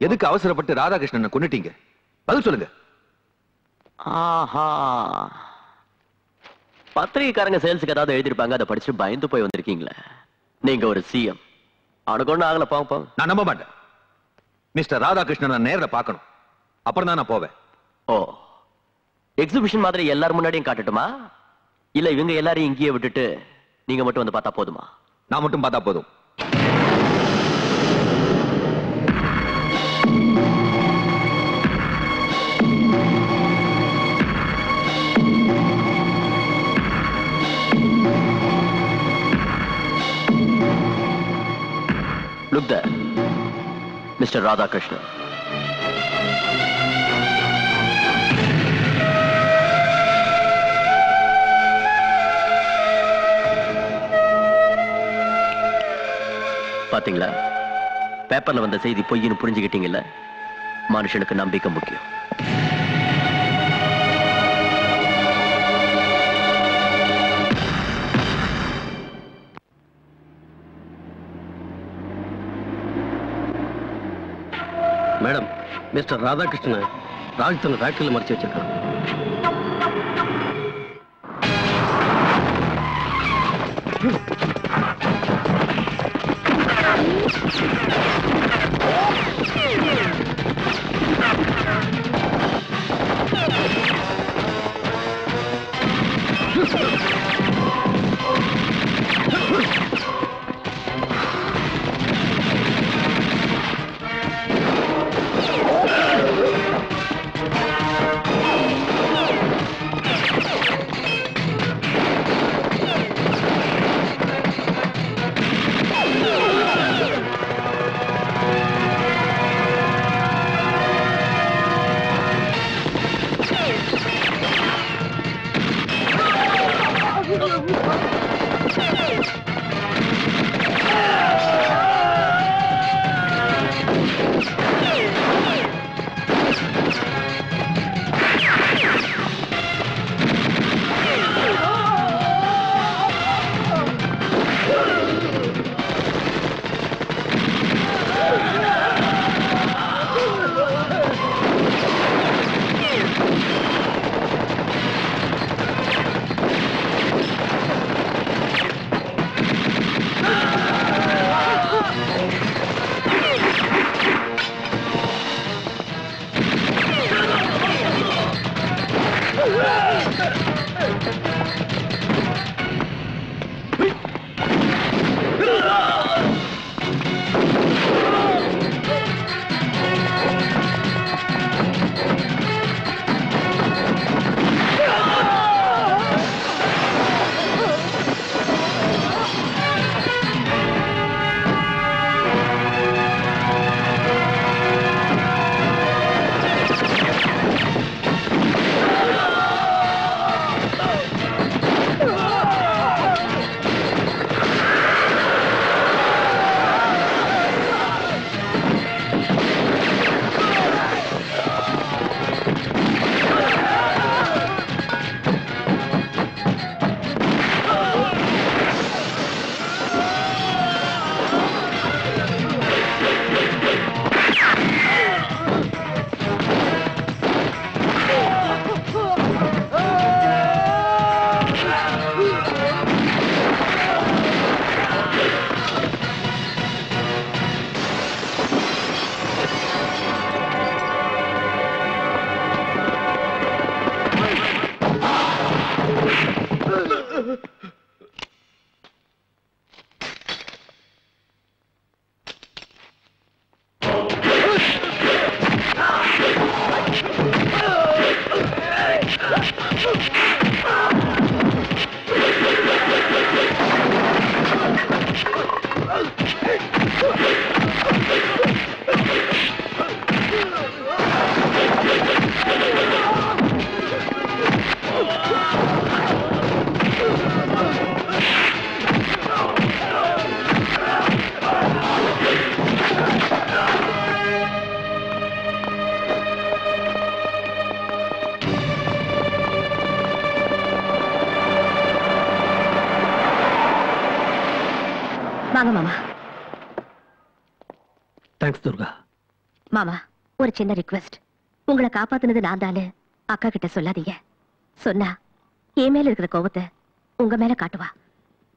எதுக்கு அவசரப்பட்டு ராதாகிருஷ்ணனை கொன்னுட்டீங்க? பதில் சொல்லுங்க. ஆஹா, பத்திரிகைக்காரங்க சேல்ஸுக்கு ஏதாவது எழுதிருப்பாங்க, அதை படிச்சு பயந்து போய் வந்திருக்கீங்களே. நீங்க ஒரு சிஎம். அவனுக்கு ஒண்ணு ஆகல, பாப்போம். நான் நம்ப மாட்டேன். மிஸ்டர் ராதாகிருஷ்ணன் நான் நேரில் பார்க்கணும், அப்புறம் தான் நான் போவேன். ஓ, எக்ஸிபிஷன் மாதிரி எல்லாரும் முன்னாடியும் காட்டட்டுமா, இல்ல இவங்க எல்லாரையும் இங்கேயே விட்டுட்டு நீங்க மட்டும் வந்து பார்த்தா போதுமா? நான் மட்டும் பார்த்தா போதும். Look there, Mr. Radhakrishnan. பாத்தீங்களா, பேப்பர்ல வந்த செய்தி பொய்ன்னு புரிஞ்சுக்கிட்டீங்கல்ல? மனுஷனுக்கு நம்பிக்கை முக்கியம். மேடம், மிஸ்டர் ராதாகிருஷ்ணன் ராஜ்தன் ஃபேக்டரியில் மறைச்சு வச்சிருக்கான். வாங்க மாமா. தேங்க்ஸ் துர்கா. மாமா, ஒரு சின்ன ரிக்வெஸ்ட். உங்களை காப்பாத்துனது நான் தானு அக்கா கிட்ட சொல்லாதீங்க. சொன்னா என் மேல இருக்கிற கோபத்தை உங்க மேல காட்டுவா.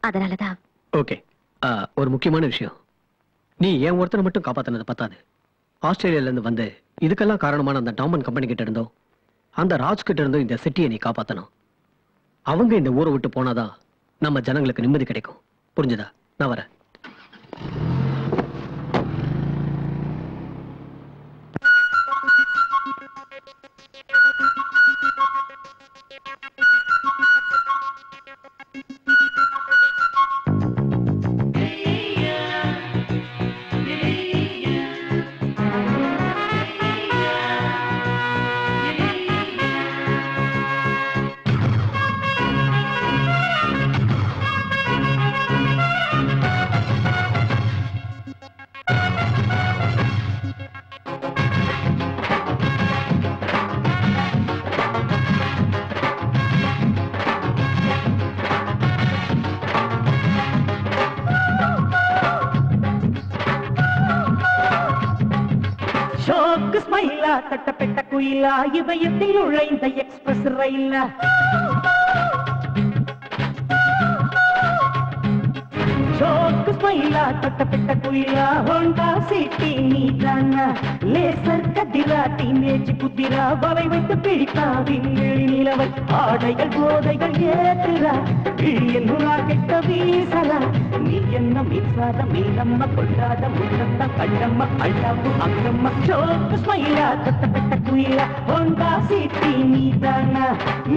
அதனாலதான். ஓகே, ஒரு முக்கியமான விஷயம். நீ என் ஒருத்தனை மட்டும் காப்பாத்தினது பத்தாது. ஆஸ்திரேலியால இருந்து வந்து இதுக்கெல்லாம் காரணமான அந்த டாமன் கம்பெனி கிட்ட இருந்தோம், அந்த ராஜ் கிட்ட இருந்தும் இந்த சிட்டியை நீ காப்பாத்தணும். அவங்க இந்த ஊரை விட்டு போனாதான் நம்ம ஜனங்களுக்கு நிம்மதி கிடைக்கும். புரிஞ்சுதா? நான் வரேன். கட்டப்பட்ட குயிலா இதயத்தில் நுழைந்த எக்ஸ்பிரஸ் ரயிலா ஷோக்கு ஸ்மைலா கட்டப்பட்ட குயிலா ஹோண்டா சிட்டி நீதானா லேசர் கதிரா டீனேஜ் குதிரா வலை வைத்து பிடித்தா விண்வெளி நிலவை ஆடைகள் போதைகள் ஏத்துறா விழியன் கெட்ட வீசலா நீ என்ன மின்சாரம் மீனம்மா கொண்டாத முன்னத்த கண்ணம்மா அள்ளாப்பு அங்கம்மா ஷோக்கு ஸ்மைலா கட்டப்பட்ட குயிலா ஹோண்டா சிட்டி நீதானா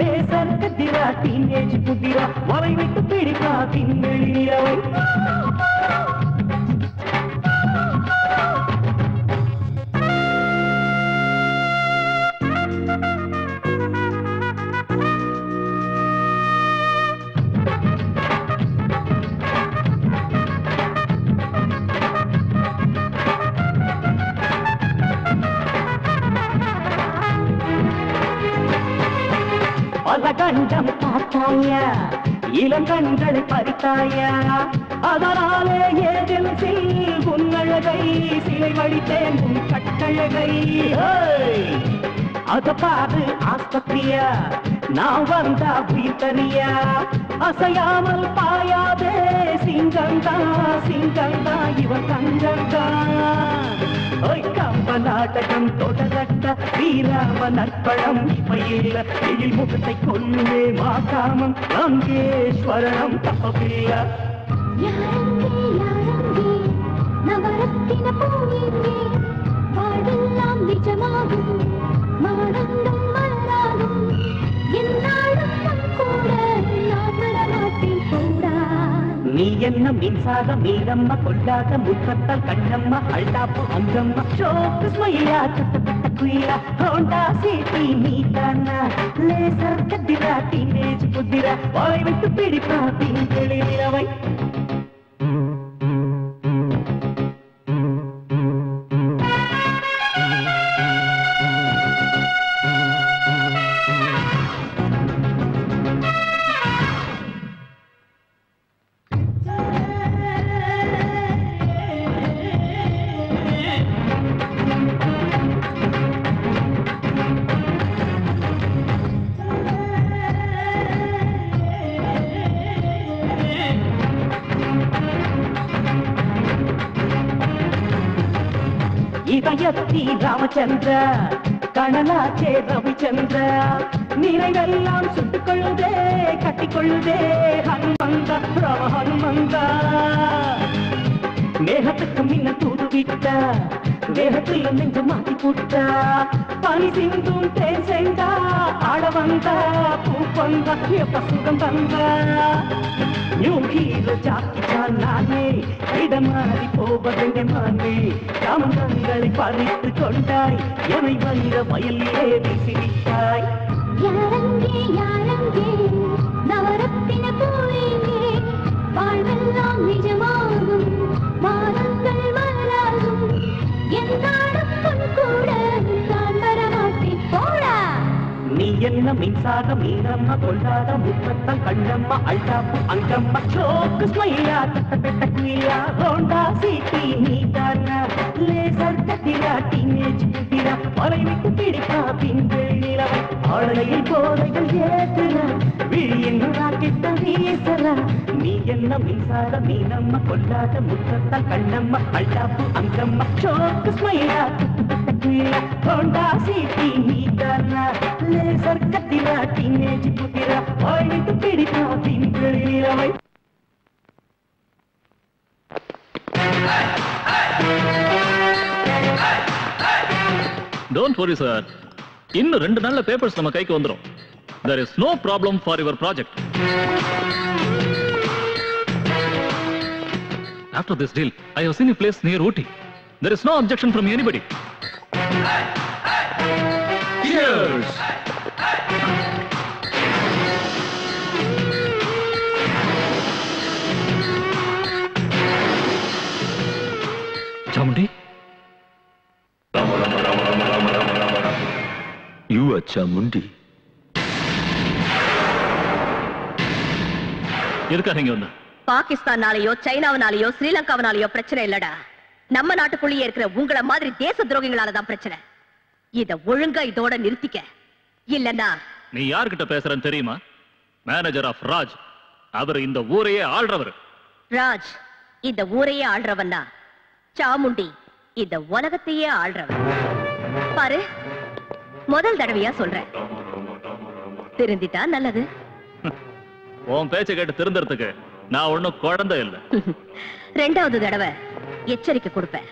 லேசர் கதிரா டீனேஜ் குதிரா வலை வைத்து பிடித்தா விண்வெளி நிலவை கண்டம் பார்த்தாயா இளங்கண்களை பறித்தாயா அதனாலே ஏஜென்சில் உன்னழகை சிலை வடித்தேன் உன் கட்டழகை அத பாரு ஆஸ்பத்திரியா நான் வந்தா வீட்டறியா அசையாமல் பாயாதே சிங்கந்தா சிங்கந்தா இவன் கங்கந்தா கம்ப நாடகம் தொடரட்ட ஸ்ரீராம நற்பழம் இப்பையில்ல எழில் முகத்தை கொல்லுவே மாகாமம் அங்கேஸ்வரணம் தப்பவில்லை நவரத்தின பூவிங்கே பாடெல்லாம் நிஜமாகும் மானந்தம் மலராகும் என்னாலும் கூட நான் வரமாட்டேன் போடா நீ என்ன மின்சாரம் மீனம்மா கொண்டாத முத்தத்தால் கண்ணம்மா அள்ளாப்பு அங்கம்மா ஷோக்கு ஸ்மைலா கட்டப்பட்ட குயிலா ஹோண்டா சிட்டி நீதானா லேசர் கதிரா டீனேஜ் புதிரா வாய் விட்டு பிடிப்பா திங்களி நிலவை இதயத்தி ராமச்சந்திர கணலாச்சே ரவிச்சந்திர நிறைவெல்லாம் சுட்டுக்கொள்ளுதே கட்டிக்கொள்ளுதே ஹனுமந்தா ராம ஹனுமந்தா மேகத்துக்கு முன்ன தூது விட்ட வேகத்தில் நெஞ்ச மாத்தி போட்டா பனி சிந்தும் தேன் செண்டா ஆட வந்தா பூ வந்தா எப்ப சுகம் தந்தா நியூ ஹீரோ ஜாக்கிச்சான் நானே இடமாறி போவதெங்க மானே காமங்களை பறித்து கொண்டாய் எவை வந்த வயலிலே வீசிவிட்டாய் யாரங்கே யாரங்கே நவரத்தின பூவிங்கே வாழ்வெல்லாம் நிஜமாகும் மானங்கள் மலராகும் என்னாலும் பொன் கூட நான் வரமாட்டேன் போடா நீ என்ன மின் மின்சார மீனம்மா கொள்ளாத முத்தத்தம் கண்ணம்மா அல்டாப்பு அங்கம்மா சோக்கு ஸ்மைலா தட்டப்பட்ட குயிலா ஹோண்டா சிட்டி நீதானா லேசர் கத்திரா டீனேஜ் புத்திரா வலை விட்டு பிடிப்பா பின்கள் நிலவை ஆடலையில் போதைகள் ஏத்துறா விழியின் ராக்கெட்ட வீசறா நீ என்ன மின்சார மீனம்மா கொள்ளாத முத்தத்தம் கண்ணம்மா அல்டாப்பு அங்கம்மா சோக்கு ஸ்மைலா தட்டப்பட்ட குயிலா ஹோண்டா சிட்டி நீதானா லேசர் கத்திரா டீனேஜ் புத்திரா வலை விட்டு பிடிப்பா பின்கள் நிலவை Don't worry, sir. இன்னும் 2 நாள்ல பேப்பர்ஸ் நம்ம கைக்கு வந்துரும். There is no problem for your project. After this deal, I have seen a place near Ooty. There is no objection from anybody. Cheers! Chamundi? You are Chamundi. எதுக்காக இங்க வந்த? பாகிஸ்தானாலேயோ சைனாவினாலேயோ ஸ்ரீலங்காவினாலேயோ பிரச்சனை இல்லடா. நம்ம நாட்டுக்குள்ளேயே இருக்கிற உங்களை மாதிரி தேச துரோகிகளால தான் பிரச்சனை. இத ஒழுங்கா இதோட நிறுத்திக்க. இல்லன்னா நீ யார்கிட்ட பேசுறன்னு தெரியுமா? Manager of Raj. அவர் இந்த ஊரையே ஆள்றவர். ராஜ் இந்த ஊரையே ஆள்றவன்னா சாமுண்டி இந்த உலகத்தையே ஆள்றவன். பாரு, முதல் தடவையா சொல்றேன், திருந்திட்டா நல்லது. உன் பேச்சை கேட்டு திருந்தறதுக்கு நான் ஒண்ணும் குழந்தை இல்ல. 2வது தடவை எச்சரிக்கை கொடுப்பேன்.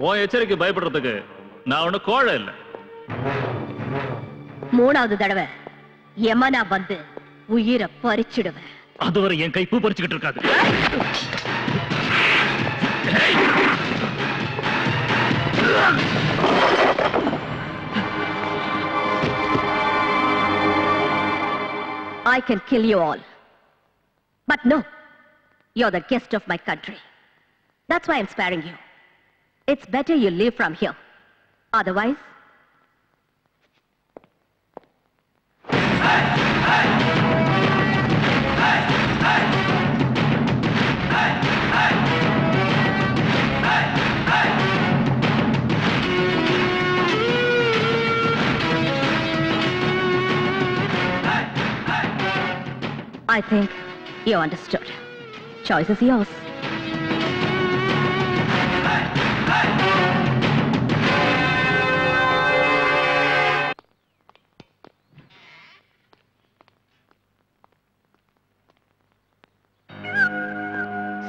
உன் எச்சரிக்கை பயப்படுறதுக்கு நான் ஒண்ணும் கோழை இல்ல. 3வது தடவை யமனா வந்து உயிரை பறிச்சிடுவேன். அதுவரை என் கை பூ பறிச்சுக்கிட்டு இருக்காது. I can kill you all. But no, you're the guest of my country. That's why I'm sparing you. It's better you leave from here. Otherwise... I think you understood. Choice is yours.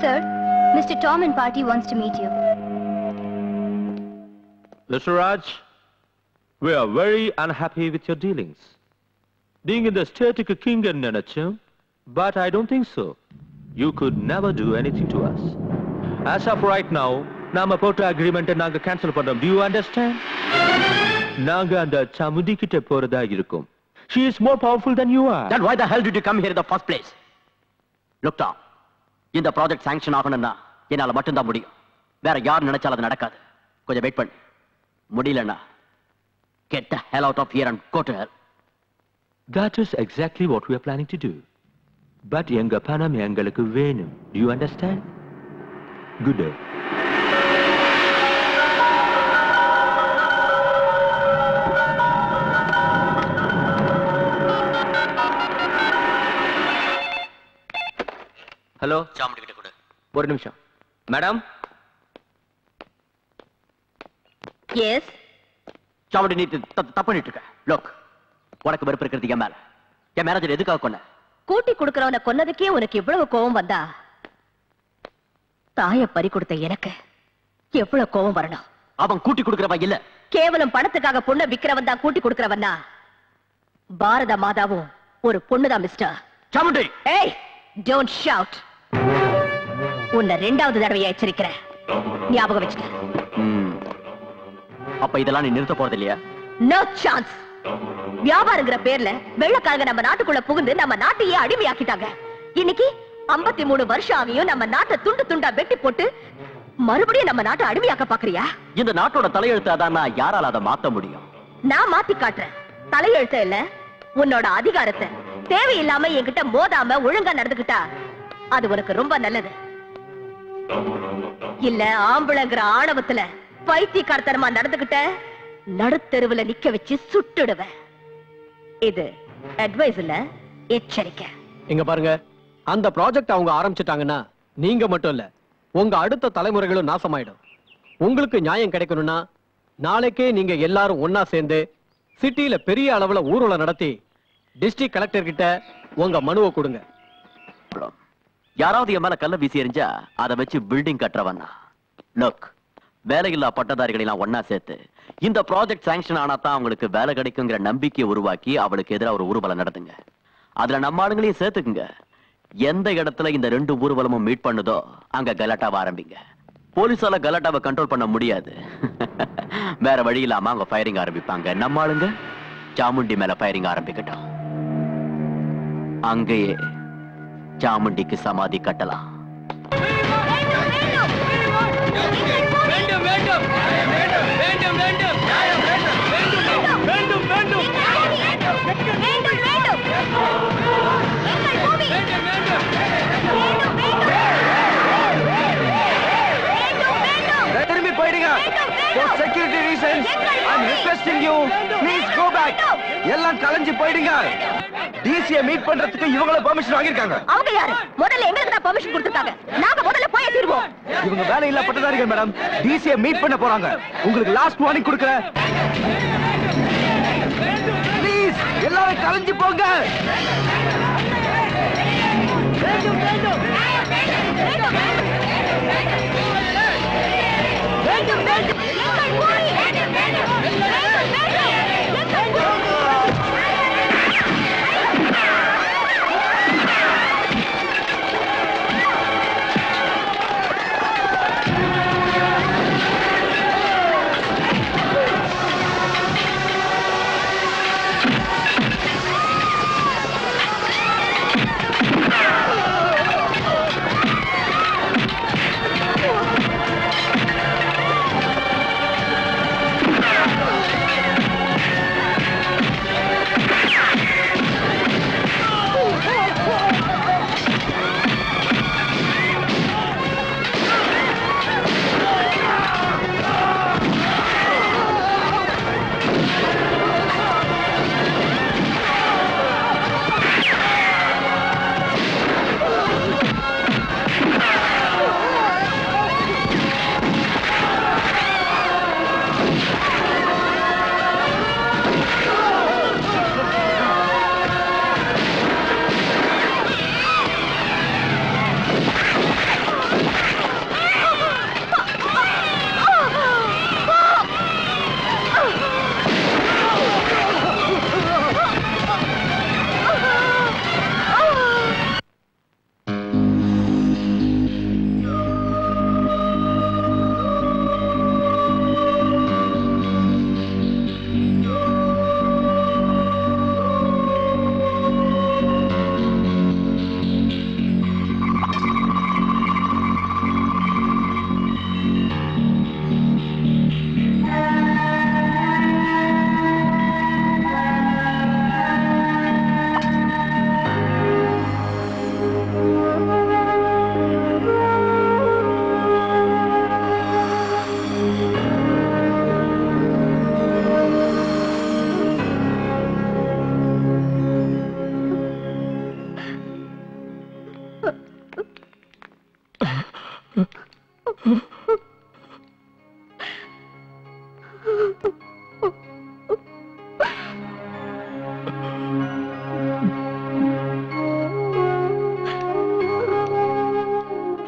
Sir, Mr. Tom and party wants to meet you. Mr. Raj, we are very unhappy with your dealings. Being in the static king and Nanachum, but I don't think so. You could never do anything to us. As of right now, Nama Pota agreement and Naga cancel pandam. Do you understand? Naga and the Chamundi kitte porada irukum. She is more powerful than you are. Then why the hell did you come here in the first place? Look, Tom. இந்த ப்ராஜெக்ட் சாங்ஷன் ஆகணும்னா என்னால மட்டும்தான் முடியும். வேற யார் நினைச்சாலும் அது நடக்காது. கொஞ்சம் வெயிட் பண்ணு. முடியலன்னா get the hell out of here and go to hell. That is exactly what we are planning to do. But எங்க பணம் எங்களுக்கு வேணும். Do you understand? Good day. Hello, Chamundi கிட்ட கொடு. ஒரு நிமிஷம். மேடம். எஸ். சாமுண்டி நீ தப்பு பண்ணிட்டு இருக்க. லுக், உனக்கு வெறுப்பு இருக்கிறது என் மேல. என் மேனேஜர் எதுக்காக கொன்ன? கூட்டி கொடுக்கறவனை கொன்னதுக்கே உனக்கு இவ்வளவு கோபம் வந்தா தாய பறி கொடுத்த எனக்கு எவ்வளவு கோபம் வரணும்? அவன் கூட்டி கொடுக்கறவன் இல்ல. கேவலம் பணத்துக்காக பொண்ணை விக்கிறவன் தான் கூட்டி கொடுக்கறவன்னா பாரத மாதாவும் ஒரு பொண்ணுதான் மிஸ்டர். சாமுண்டி. ஏய், டோன்ட் ஷவுட். உன்னை 2வது தடவையா எச்சரிக்கிறேன். ஞாபகம் வச்சுக்க. அப்ப இதெல்லாம் நீ நிறுத்த போறது இல்லையா? No chance. வியாபாரங்கிற பேர்ல வெள்ளக்காரங்க நம்ம நாட்டுக்குள்ள புகுந்து நம்ம நாட்டையே அடிமையாக்கிட்டாங்க. இன்னைக்கு 53 வருஷம் ஆகியும் நம்ம நாட்டை துண்டு துண்டா வெட்டி போட்டு மறுபடியும் நம்ம நாட்டை அடிமையாக்க பாக்குறியா? இந்த நாட்டோட தலையெழுத்து அதான், யாரால அதை மாத்த முடியும்? நான் மாத்தி காட்டுறேன். தலையெழுத்த இல்ல, உன்னோட அதிகாரத்தை தேவையில்லாம என்கிட்ட மோதாம ஒழுங்கா நடந்துக்கிட்டா அது உனக்கு ரொம்ப நல்லது. இல்ல ஆம்பளைங்கிற ஆணவத்துல பைத்தியக்காரத்தனமா நடந்துகிட்ட நடுத்தெருவுல நிக்க வச்சு சுட்டுடுவேன். இது அட்வைஸ் இல்ல, எச்சரிக்கை. இங்க பாருங்க, அந்த ப்ராஜெக்ட் அவங்க ஆரம்பிச்சிட்டாங்கன்னா நீங்க மட்டும் இல்ல, உங்க அடுத்த தலைமுறைகளும் நாசமாயிடும். உங்களுக்கு நியாயம் கிடைக்கணும்னா நாளைக்கே நீங்க எல்லாரும் ஒன்னா சேர்ந்து சிட்டியில பெரிய அளவுல ஊர்வலம் நடத்தி டிஸ்ட்ரிக்ட் கலெக்டர் கிட்ட உங்க மனுவை கொடுங்க. யாராவது என் மேல கல்ல வீசி எறிஞ்சா அதை வச்சு பில்டிங் கட்டுறவன்னா லுக், வேலையில்லா பட்டதாரிகளை எல்லாம் ஒன்னா சேர்த்து இந்த ப்ராஜெக்ட் சாங்ஷன் ஆனா தான் அவங்களுக்கு வேலை கிடைக்குங்கிற நம்பிக்கையை உருவாக்கி அவளுக்கு எதிராக ஒரு ஊர்வலம் நடத்துங்க. அதுல நம்ம ஆளுங்களையும் சேர்த்துக்குங்க. எந்த இடத்துல இந்த 2 ஊர்வலமும் மீட் பண்ணுதோ அங்க கலாட்டாவை ஆரம்பிங்க. போலீஸால கலாட்டாவை கண்ட்ரோல் பண்ண முடியாது. வேற வழி இல்லாம அவங்க ஃபயரிங் ஆரம்பிப்பாங்க. நம்ம ஆளுங்க சாமுண்டி மேல ஃபயரிங் ஆரம்பிக்கட்டும். அங்கேயே சாமுண்டிக்கு சமாதி கட்டலாம். திரும்பி போயிடுங்க. For security reasons, I'm requesting you, please go back. எல்லாம் கலைஞ்சு போயிடுங்க. டிசியை மீட் பண்றதுக்கு இவங்கள பெர்மிஷன் வாங்கிருக்காங்க. அவங்க யாரு? முதல்ல எங்களுக்கு தான் பெர்மிஷன் கொடுத்திருக்காங்க. நாங்க முதல்ல போய் தீர்வோம். இவங்க வேலை இல்ல பட்டதாரிகள் மேடம். டிசியை மீட் பண்ண போறாங்க. உங்களுக்கு லாஸ்ட் வார்னிங் கொடுக்கிறேன். ப்ளீஸ் எல்லாரும் கலைஞ்சு போங்க. வேண்டும் வேண்டும் வேண்டும் வேண்டும் வேண்டும்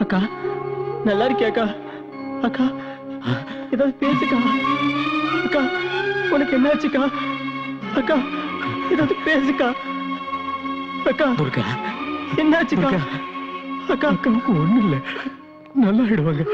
அக்கா நல்லா இருக்கியாக்கா? அக்கா ஏதாவது பேசுக்கா. அக்கா உனக்கு என்னாச்சுக்கா? அக்கா ஏதாவது பேசுக்கா. அக்கா துர்கா என்னாச்சுக்கா? அக்கா அக்காவுக்கு ஒண்ணு இல்ல, நல்லா ஆயிடுவாங்க.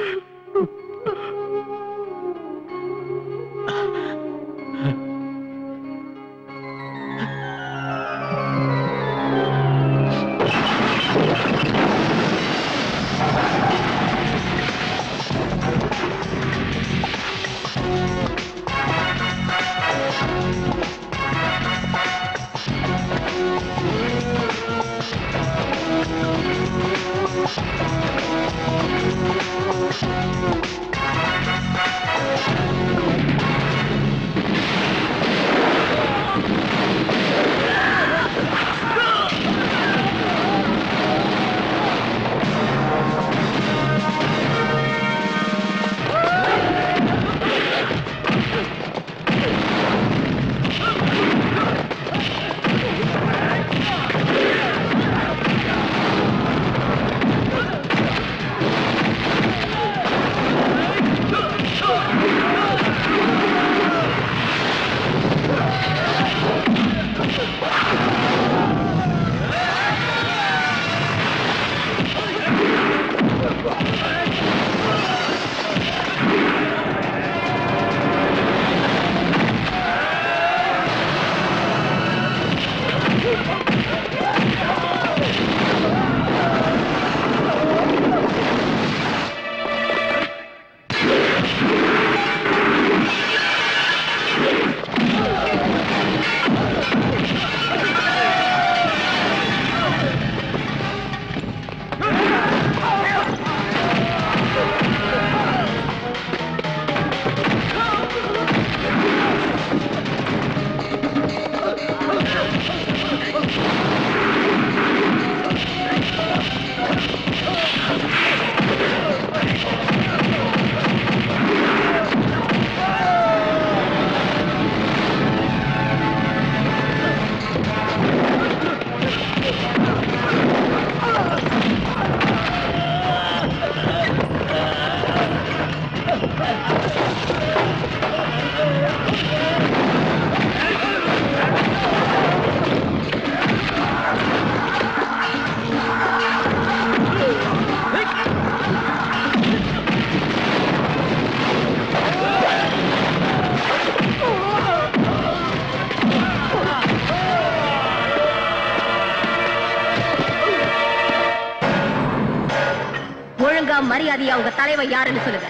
மரியாதையா உங்க தலைவர் யாருன்னு சொல்லுங்க.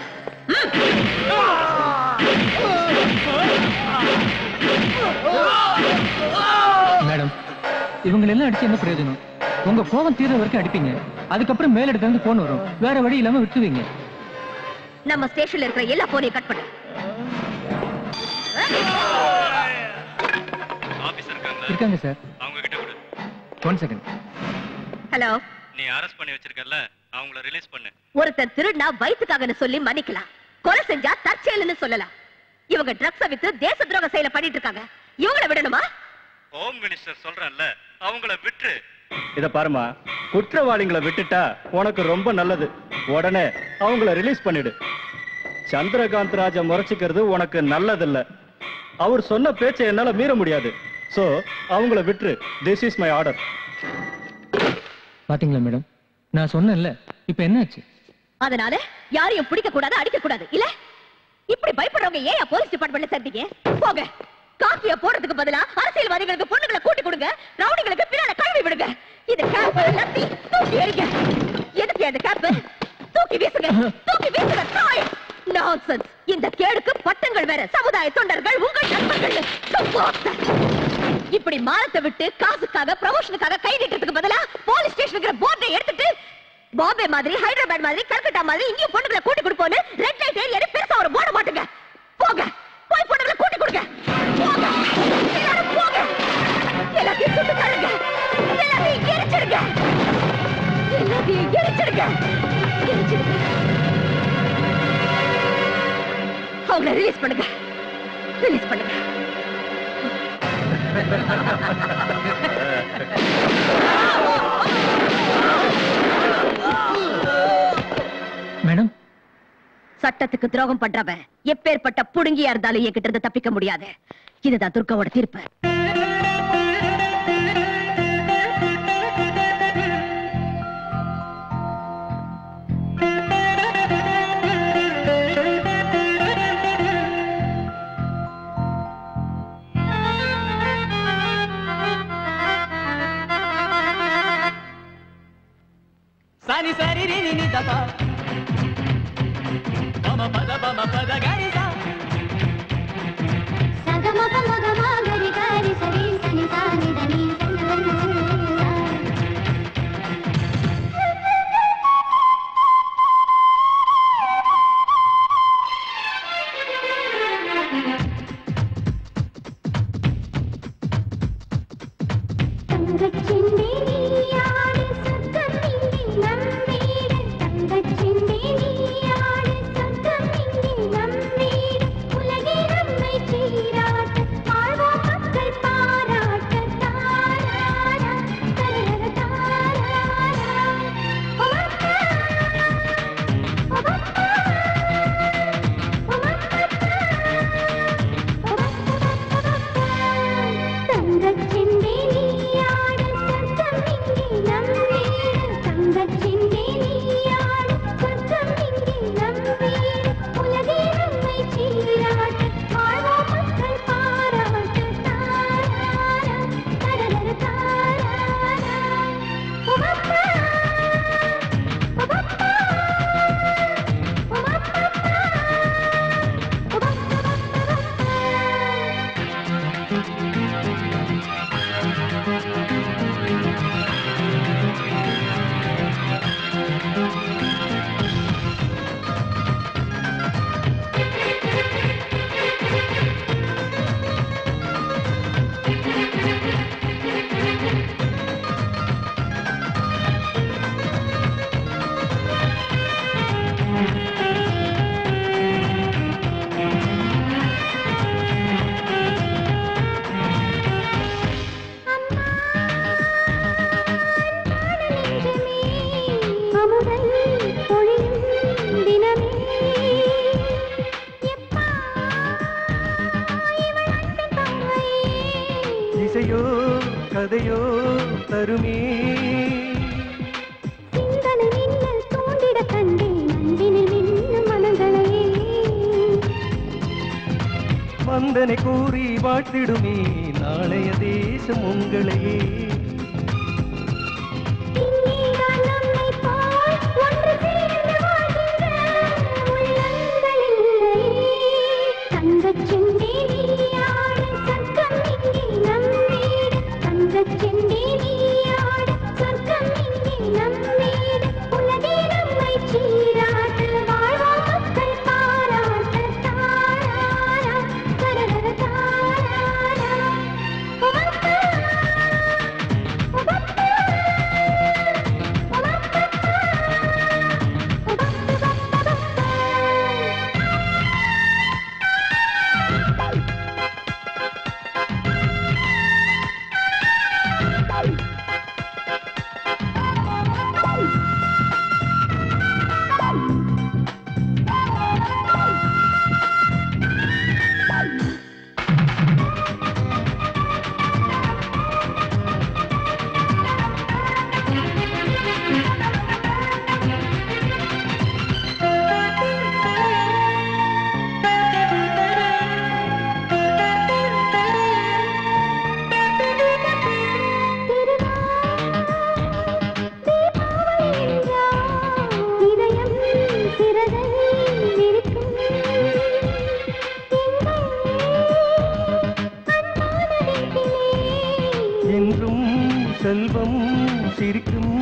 மேடம், இவங்க எல்லாம் அடிச்சு என்ன பிரயோஜனம்? உங்க கோபம் தீர வரைக்கும் அடிப்பீங்க, அதுக்கப்புறம் மேலிடத்துல இருந்து போன் வரும், வேற வழி இல்லாம விட்டுவீங்க. நம்ம ஸ்டேஷன்ல இருக்கிற எல்லா போனையும் கட் பண்ணு. இருக்காங்க சார். அவங்க கிட்ட கொடு. 1 செகண்ட். ஹலோ. நீ அரெஸ்ட் பண்ணி வச்சிருக்கல, அவங்கள ரிலீஸ் பண்ணு. ஒருத்தன் திருடனா வயித்துக்காகன்னு சொல்லி மன்னிக்கலாம், கொலை செஞ்சா தற்செயல்னு சொல்லலாம். இவங்க ட்ரக்ஸ் வித்து தேச துரோக செயலை பண்ணிட்டு இருக்காங்க. இவங்கள விடணுமா? ஹோம் மினிஸ்டர் சொல்றேன்ல, அவங்கள விட்டுரு. இத பாருமா, குற்றவாளிகளை விட்டுட்டா உனக்கு ரொம்ப நல்லது. உடனே அவங்கள ரிலீஸ் பண்ணிடு. சந்திரகாந்த் ராஜா முறைச்சிக்கிறது உனக்கு நல்லதில்ல. அவர் சொன்ன பேச்சை என்னால மீற முடியாது. சோ அவங்கள விட்டுரு. This is my order. பாத்தீங்களா மேடம், நான் சொன்னேன்ல, இப்ப என்னாச்சு? அதனால யாரையும் பிடிக்க கூடாது, அடிக்க கூடாது இல்ல? இப்படி பயப்படுறவங்க ஏன் போலீஸ் டிபார்ட்மெண்ட்ல சேர்த்தீங்க? போங்க. காக்கிய போடுறதுக்கு பதிலா அரசியல்வாதிகளுக்கு பொண்ணுங்களை கூட்டி கொடுங்க, ரவுடிகளுக்கு பின்னால கழுவி விடுங்க. இது கேப் லத்தி தூக்கி எறிங்க. எதுக்கு இந்த கேப்? தூக்கி வீசுங்க, தூக்கி வீசுங்க. TRAI nonsense. இந்த கேடுக்கு பட்டங்கள் வேற, சமுதாய தொண்டர்கள் உங்கள் நண்பர்கள். இப்படி மானத்தை விட்டு காசுக்காக ப்ரமோஷனுக்காக கை நீட்டுறதுக்கு பதிலா போலீஸ் ஸ்டேஷனுக்கு போர்டை எடுத்துட்டு பாம்பே மாதிரி, ஹைதராபாத் மாதிரி, கல்கட்டா மாதிரி இங்கேயும் பொண்ணுங்களை கூட்டி கொடுப்போன்னு ரெட் லைட் ஏரியா பெருசா ஒரு போட மாட்டுங்க. போங்க, போய் பொண்ணுங்களை கூட்டி கொடுங்க. போங்க, எல்லாரும் போங்க. எல்லாத்தையும் சுட்டு தள்ளுங்க, எல்லாத்தையும் எரிச்சிடுங்க, எல்லாத்தையும் எரிச்சிடுங்க, எரிச்சிடுங்க. அவங்களை ரிலீஸ் பண்ணுங்க, ரிலீஸ் பண்ணுங்க. மேடம், சட்டத்துக்கு துரோகம் பண்றவன் எப்பேற்பட்ட புடுங்கியா இருந்தாலும் என்கிட்ட இருந்து தப்பிக்க முடியாது. இதுதான் துர்காவோட தீர்ப்பு. Sani sari ri ni da pa Mama pada gari sa Saga ma pa ma ga ma gari gari sari sani sani da ni வருமே சிந்தனை மின்னல் தூண்டிட கண்டேன் அன்பினில் மின்னும் மனங்களையே வந்தனை கூறி வாழ்த்திடுமே நாளைய தேசம் உங்களையே இங்கேதான் நம்மை போல் ஒன்று சேர்ந்து வாழ்கின்ற உள்ளங்கள் இல்லையே தங்கச் செண்டே நீயாடு சொர்க்கம் இங்கே நம் வீடு தங்கச் செண்டே நீயாடு சொர்க்கம் இங்கே நம் வீடு உலகே நம்மை சீராட்டு வாழ்வோம் மக்கள் பாராட்ட தாராரா தரரர தாராரா உமப்பா உமப்பா இதயம் சிறகை விரிக்கும் என்றும் செல்வம் சிரிக்கும்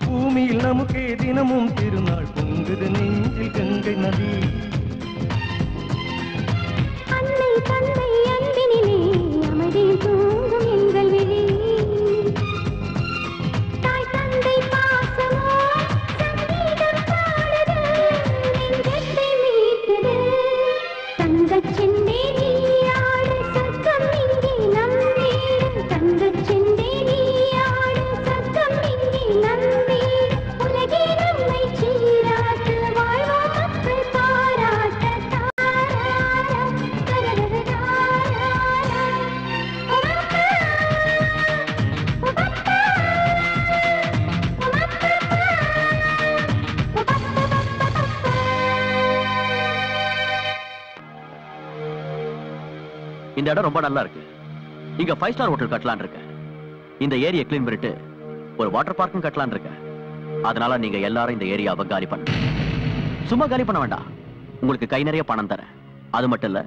பூமியில் நமக்கே தினமும் திருநாள் பொங்குது நெஞ்சில் கங்கை நதி அன்னை தந்தை அன்பினிலே அமைதியில் தூங்கும் எங்கள் விழி தாய் தந்தை பாசமோ சங்கீதம் பாடுது நெஞ்சத்தை மீட்டது தங்கச் செண்டே நீயாடு சொர்க்கம் இங்கே நம் வீடு தங்கச் செண்டே நீயாடு சொர்க்கம் இங்கே நம் வீடு உலகே நம்மை சீராட்டு வாழ்வோம் மக்கள் பாராட்ட தாராரா தரரர தாராரா உமப்பா உமப்பா இந்த இடம் ரொம்ப நல்லா இருக்கு. இங்க 5 ஸ்டார் ஹோட்டல் கட்டலாம்னு இருக்கேன். இந்த ஏரியா க்ளீன் பண்ணிட்டு ஒரு வாட்டர் பார்க்கும் கட்டலாம்னு இருக்கேன். அதனால நீங்க எல்லாரும் இந்த ஏரியாவை காலி பண்ணுங்க. சும்மா காலி பண்ண வேண்டாம், உங்களுக்கு கை நிறைய பணம் தரேன். அது மட்டும் இல்ல,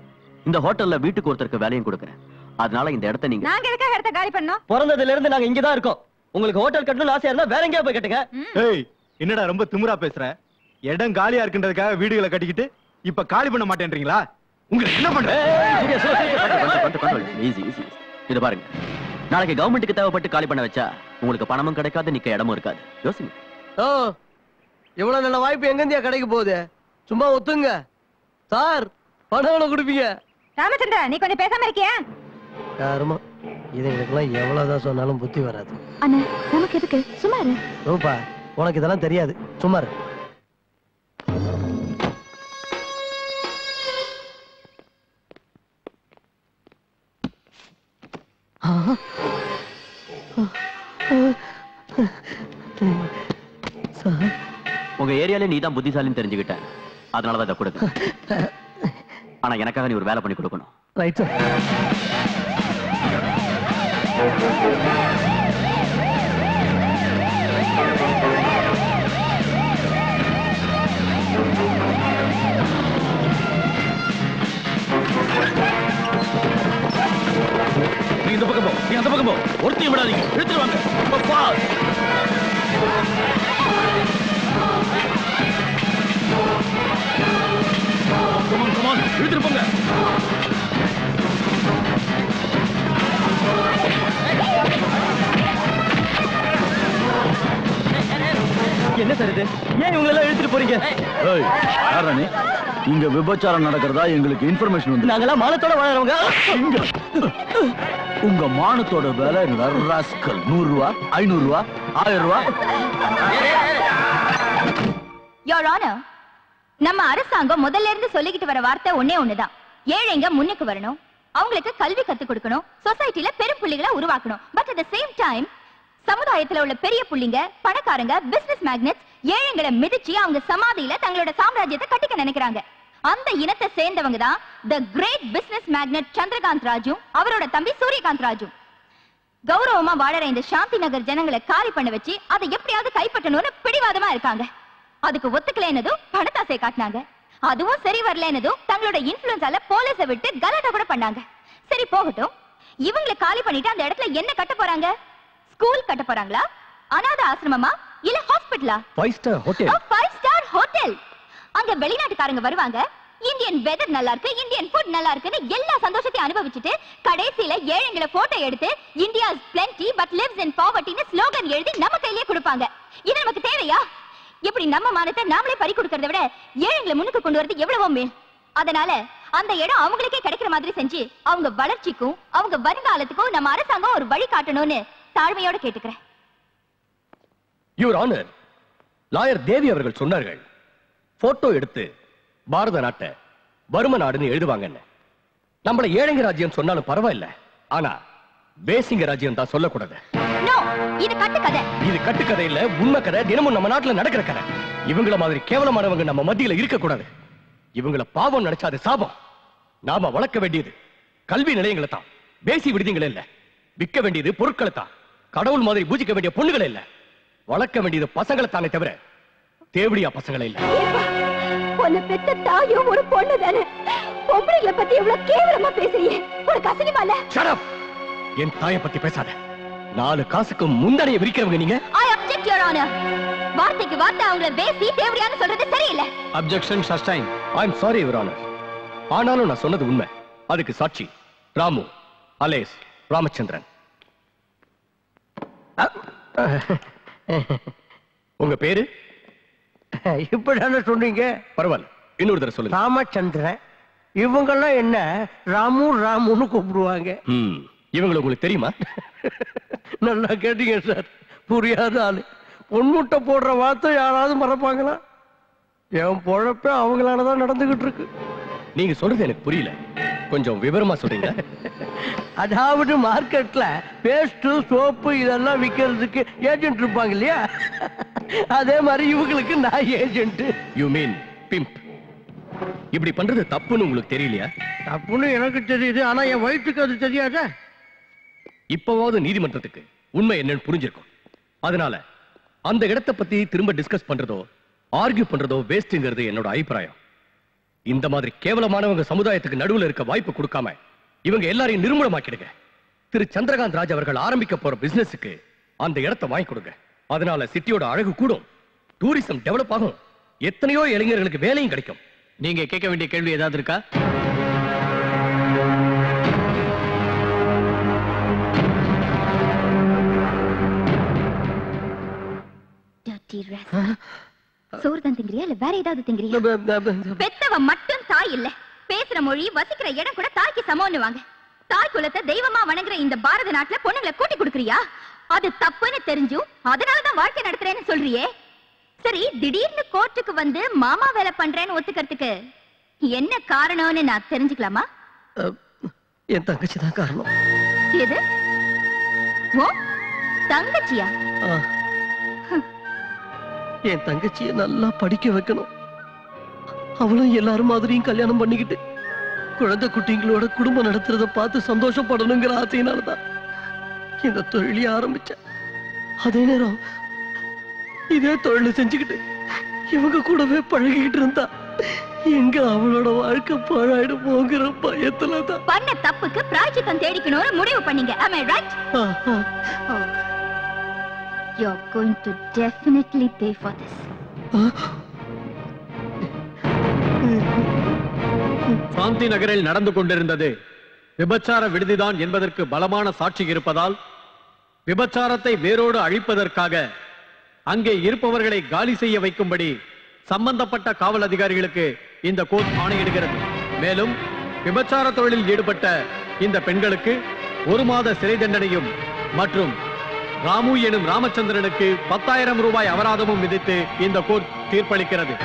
இந்த ஹோட்டல்ல வீட்டுக்கு ஒருத்தருக்கு வேலையும் கொடுக்கறேன். அதனால இந்த இடத்தை நீங்க நாங்க எதுக்காக இடத்த காலி பண்ணோம்? பிறந்ததுல இருந்து நாங்க இங்க தான் இருக்கோம். உங்களுக்கு ஹோட்டல் கட்டணும்னு ஆசையா இருந்தா வேற எங்கேயா போய் கட்டுங்க. ஏய், என்னடா ரொம்ப திமிரா பேசுற? இடம் காலியா இருக்குன்றதுக்காக வீடுகளை கட்டிக்கிட்டு இப்ப காலி பண்ண மாட்டேன்றீங்களா? உங்களுக்கு என்ன பண்ற? இது பாருங்க, நாளைக்கு கவர்மெண்ட்டுக்கு தேவைப்பட்டு காலி பண்ண வச்சா உங்களுக்கு பணமும் கிடைக்காது, நிக்க இடமும் இருக்காது. யோசிங்க. ஓ, இவ்வளவு நல்ல வாய்ப்பு எங்க இந்தியா கிடைக்க போகுது? சும்மா ஒத்துங்க சார். பணம் எவ்வளவு கொடுப்பீங்க? ராமச்சந்திரா, நீ கொஞ்சம் பேசாம இருக்கியா? யாருமா இதுங்களுக்கெல்லாம் எவ்வளவுதான் சொன்னாலும் புத்தி வராது. அண்ணா, நமக்கு எதுக்கு? சும்மா இரு. ரூபா, உனக்கு இதெல்லாம் தெரியாது, சும்மா இரு. உங்க ஏரியால நீ தான் புத்திசாலின்னு தெரிஞ்சுக்கிட்ட, அதனாலதான் இதை கொடுக்க. ஆனா எனக்காக நீ ஒரு வேலை பண்ணி கொடுக்கணும். Right sir. நீ இந்த பக்கம் போ, நீ அந்த பக்கம் போ. ஒருத்தையும் விடாதீங்க, இழுத்துருவாங்க. இழுத்துட்டு போங்க. என்ன சார் இது? ஏன் இவங்க எல்லாம் இழுத்துட்டு போறீங்க? யாரானே? இங்க விபச்சாரம் நடக்கிறதா எங்களுக்கு இன்ஃபர்மேஷன் வந்து. நாங்கெல்லாம் மானத்தோட வாழறவங்க. உங்க மானத்தோட விலை ராஸ்கல் 100 ரூபா, 500 ரூபா, 1000 ரூபா. யோர் ஆனர், நம்ம அரசாங்கம் முதல்ல இருந்து சொல்லிக்கிட்டு வர வார்த்தை ஒண்ணே ஒண்ணுதான். ஏழைங்க முன்னுக்கு வரணும், அவங்களுக்கு கல்வி கத்து கொடுக்கணும், சொசைட்டில பெரும் புள்ளிகளை உருவாக்கணும். But at the same time சமுதாயத்துல உள்ள பெரிய புள்ளிங்க, பணக்காரங்க, பிசினஸ் மேக்னெட்ஸ் ஏழைங்களை மிதிச்சு அவங்க சமாதியில தங்களோட சாம்ராஜ்யத்தை கட்டிக்க நினைக்கிறாங்க. அந்த இனத்தை சேர்ந்தவங்க தான் the great business magnate Chandrakant Raju, அவரோட தம்பி சூரியகாந்த் ராஜு. கௌரவமா வாழற இந்த சாந்தி நகர் ஜனங்களை காலி பண்ண வச்சு அதை எப்படியாவது கைப்பற்றணும்னு பிடிவாதமா இருக்காங்க. அதுக்கு ஒத்துக்கலைன்னதும் பணத்தாசை காட்டினாங்க. அதுவும் சரி வரலன்னதும் தங்களோட இன்ஃப்ளூயன்ஸால போலீஸை விட்டு கலாட்டா கூட பண்ணாங்க. சரி போகட்டும், இவங்களை காலி பண்ணிட்டு அந்த இடத்துல என்ன கட்ட போறாங்க? ஸ்கூல் கட்ட போறாங்களா, அநாத ஆசிரமமா, இல்ல ஹாஸ்பிடலா? 5 ஸ்டார் ஹோட்டல். 5 star hotel. அங்க வெளிநாட்டுக்காரங்க வருவாங்க, இந்தியன் வெதர் நல்லா இருக்கு, இந்தியன் ஃபுட் நல்லா இருக்குன்னு எல்லா சந்தோஷத்தையும் அனுபவிச்சுட்டு கடைசியில ஏழைங்களை போட்டோ எடுத்து India is plenty but lives in poverty ன்னு ஸ்லோகன் எழுதி நம்ம கையிலேயே கொடுப்பாங்க. இது நமக்கு தேவையா? இப்படி நம்ம மானத்தை நாமளே பறி கொடுக்கறத விட ஏழைங்களை முன்னுக்கு கொண்டு வரது எவ்வளவோ மேல். அதனால அந்த இடம் அவங்களுக்கே கிடைக்கிற மாதிரி செஞ்சு அவங்க வளர்ச்சிக்கும் அவங்க வருங்காலத்துக்கும் நம்ம அரசாங்கம் ஒரு வழி காட்டணும்னு தாழ்மையோட கேட்டுக்கிறேன். யுவர் ஆனர், லாயர் தேவி அவர்கள் சொன்னார்கள், போட்டோ எடுத்து பாரத நாட்டை வறும நாடுன்னு எழுதுவாங்கன்னு. நம்மள ஏழைங்க ராஜ்யம் சொன்னாலும் பரவாயில்ல, ஆனா பேசிங்க ராஜ்யம் தான் சொல்லக்கூடாது. இது கட்டுக்கதை. இது கட்டுக்கதை இல்ல, உண்மை கதை. தினமும் நம்ம நாட்டுல நடக்கிற கதை. இவங்கள மாதிரி கேவலமானவங்க நம்ம மத்தியில இருக்க கூடாது. இவங்கள பாவம் நினைச்சா அது சாபம். நாம வளர்க்க வேண்டியது கல்வி நிலையங்களை தான், பேசி விடுதிகளை இல்ல. விற்க வேண்டியது பொருட்களை தான், கடவுள் மாதிரி பூஜிக்க வேண்டிய பொண்ணுகளை இல்ல. வளர்க்க வேண்டியது பசங்களை தானே தவிர தேவடியா பசங்களை இல்ல. உன்னை பெத்த தாயும் ஒரு பொண்ணு தானே, பொம்பளைங்களை பத்தி எவ்வளவு கேவலமா பேசுறீங்க, உனக்கு அசிங்கமா இல்ல? Shut up! என் தாயை பத்தி பேசாத. 4 காசுக்கு முந்தனைய விரிக்கிறவங்க நீங்க. I object your honor. வார்த்தைக்கு வார்த்தை அவங்கள பேசி தேவடியான்னு சொல்றது சரியில்லை. Objection sustained. I am sorry your honor. ஆனாலும் நான் சொன்னது உண்மை. அதுக்கு சாட்சி ராமு அலேஸ் ராமச்சந்திரன். உங்க பேரு? இப்பதானே சொன்னீங்க. பரவாயில்ல, இன்னொரு தடவை சொல்லுங்க. ராமச்சந்திரன். இவங்கெல்லாம் என்ன ராமு ராமுன்னு கூப்பிடுவாங்க. இவங்களை உங்களுக்கு தெரியுமா? நல்லா கேட்டீங்க சார். புரியாத ஆளு. பொன்முட்டை போடுற வார்த்தை யாராவது மறப்பாங்களா? என் பொழப்ப அவங்களாலதான் நடந்துகிட்டு இருக்கு. நீங்க சொல்றது எனக்கு புரியல, கொஞ்சம் விவரமா சொல்றீங்க. அதாவது மார்க்கெட்ல பேஸ்ட் சோப்பு இதெல்லாம் விக்கிறதுக்கு ஏஜென்ட் இருப்பாங்க இல்லையா, அதே மாதிரி இவங்களுக்கு நான் ஏஜென்ட். You mean pimp. இப்படி பண்றது தப்புன்னு உங்களுக்கு தெரியலையா? தப்புன்னு எனக்கு தெரியுது, ஆனா என் வயிற்றுக்கு அது தெரியாத. இப்பவாவது நீதிமன்றத்துக்கு உண்மை என்னன்னு புரிஞ்சிருக்கும். அதனால அந்த இடத்தை பத்தி திரும்ப டிஸ்கஸ் பண்றதோ ஆர்கியூ பண்றதோ வேஸ்ட்ங்கிறது என்னோட அபிப்பிராயம். இந்த மாதிரி கேவலமானவங்க சமுதாயத்துக்கு நடுவுல இருக்க வாய்ப்பு கொடுக்காம இவங்க எல்லாரையும் நிர்மூலமாக்கிடுங்க. திரு சந்திரகாந்த் ராஜ் அவர்கள் ஆரம்பிக்க போற பிசினஸுக்கு அந்த இடத்தை வாங்கி கொடுங்க. அதனால சிட்டியோட அழகு கூடும், டூரிசம் டெவலப் ஆகும், எத்தனையோ இளைஞர்களுக்கு வேலையும் கிடைக்கும். நீங்க கேட்க வேண்டிய கேள்வி ஏதாவது இருக்கா? சோறு தான் திங்கிறியா இல்ல வேற ஏதாவது திங்கிறியா? பெத்தவ மட்டும் தாய் இல்ல, பேசுற மொழி வசிக்கிற இடம் கூட தாய்க்கு சமம்னுவாங்க. தாய் குலத்தை தெய்வமா வணங்குற இந்த பாரத நாட்டுல பொண்ணுங்களை கூட்டி கொடுக்கறியா? அது தப்புன்னு தெரிஞ்சும் அதனாலதான் வாழ்க்கை நடத்துறேன்னு சொல்றியே. சரி, திடீர்னு கோர்ட்டுக்கு வந்து மாமா வேலை பண்றேன்னு ஒத்துக்கிறதுக்கு என்ன காரணம்னு நான் தெரிஞ்சுக்கலாமா? என் தங்கச்சி தான் காரணம். எது? ஓ தங்கச்சியா? என் தங்கச்சியை நல்லா படிக்க வைக்கணும். அவளும் எல்லாரும் மாதிரியும் கல்யாணம் பண்ணிக்கிட்டு குழந்தை குட்டிங்களோட குடும்பம் நடத்துறத பார்த்து சந்தோஷப்படணுங்கிற ஆசையினாலதான் இந்த தொழிலை ஆரம்பிச்சேன். அதே நேரம் இதே தொழிலை செஞ்சுக்கிட்டு இவங்க கூடவே பழகிக்கிட்டு இருந்தா எங்க அவளோட வாழ்க்கை பாழாயிடு போங்கிற பயத்துலதான் பண்ண தப்புக்கு பிராயச்சித்தம் தேடிக்கணும்னு முடிவு பண்ணீங்க. Am I right? You're going to definitely pay for this. சாந்தி நகரில் நடந்து கொண்டிருந்தது விபச்சார விடுதிதான் என்பதற்கு பலமான சாட்சி இருப்பதால் விபச்சாரத்தை வேரோடு அழிப்பதற்காக அங்கே இருப்பவர்களை காலி செய்ய வைக்கும்படி சம்பந்தப்பட்ட காவல் அதிகாரிகளுக்கு இந்த கோர்ட் ஆணையிடுகிறது. மேலும் விபச்சார தொழிலில் ஈடுபட்ட இந்த பெண்களுக்கு 1 மாத சிறை தண்டனையும் மற்றும் ராமு எனும் ராமச்சந்திரனுக்கு 10,000 ரூபாய் அபராதமும் விதித்து இந்த கோர்ட் தீர்ப்பளிக்கிறது.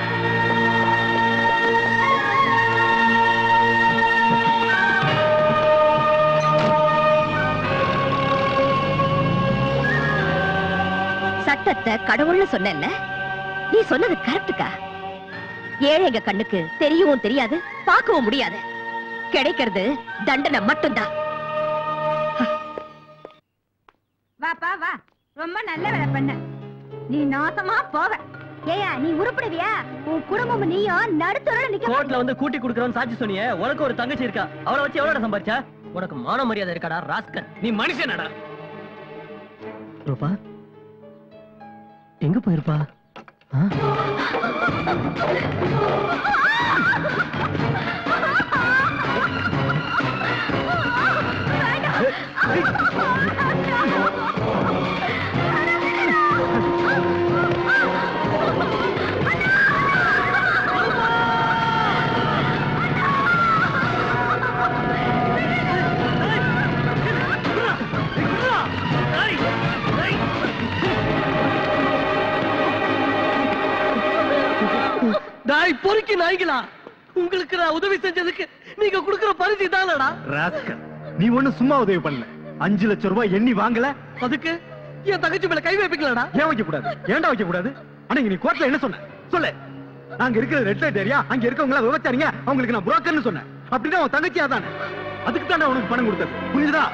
சட்டத்தை கடவுள்னு சொன்னேன்ல, நீ சொன்னது கரெக்டுக்கா. ஏழைங்க கண்ணுக்கு தெரியவும் தெரியாது, பார்க்கவும் முடியாது. கிடைக்கிறது தண்டனை மட்டும்தான். வாப்பா வா, ரொம்ப நல்ல வேலை பண்ண. நீ நாசமா போவ. ஏயா நீ உருப்படுவியா? உன் குடும்பம் நீயும் நடுத்தரோட நிக்க. கோர்ட்ல வந்து கூட்டி குடுக்கறவன் சாட்சி சொன்னியே, உனக்கு ஒரு தங்கச்சி இருக்கா, அவளை வச்சு எவ்வளவு சம்பாரிச்சா? உனக்கு மான மரியாதை இருக்காடா ராஸ்கல்? நீ மனுஷனடா. ரூபா எங்க போயிருப்பா? நாய் பொறுக்கி நாய்களா, உங்களுக்கு நான் உதவி செஞ்சதுக்கு நீங்க கொடுக்கிற பரிசு தானடா. ராஸ்கல், நீ ஒண்ணு சும்மா உதவி பண்ணல. 5 லட்சம் ரூபாய் எண்ணி வாங்கல, அதுக்கு என் தங்கச்சி மேல கை வைப்பீங்களாடா? ஏன் வைக்க கூடாது? ஏன்டா வைக்க கூடாது? ஆனா நீ கோர்ட்ல என்ன சொன்ன சொல்லு. நாங்க இருக்கிற ரெட் லைட் ஏரியா, அங்க இருக்கவங்க எல்லாம் விவசாரிங்க, அவங்களுக்கு நான் புரோக்கர்னு சொன்னேன். அப்படின்னா உன் தங்கச்சியா தானே, அதுக்கு தானே உனக்கு பணம் கொடுத்தது. புரியுதா?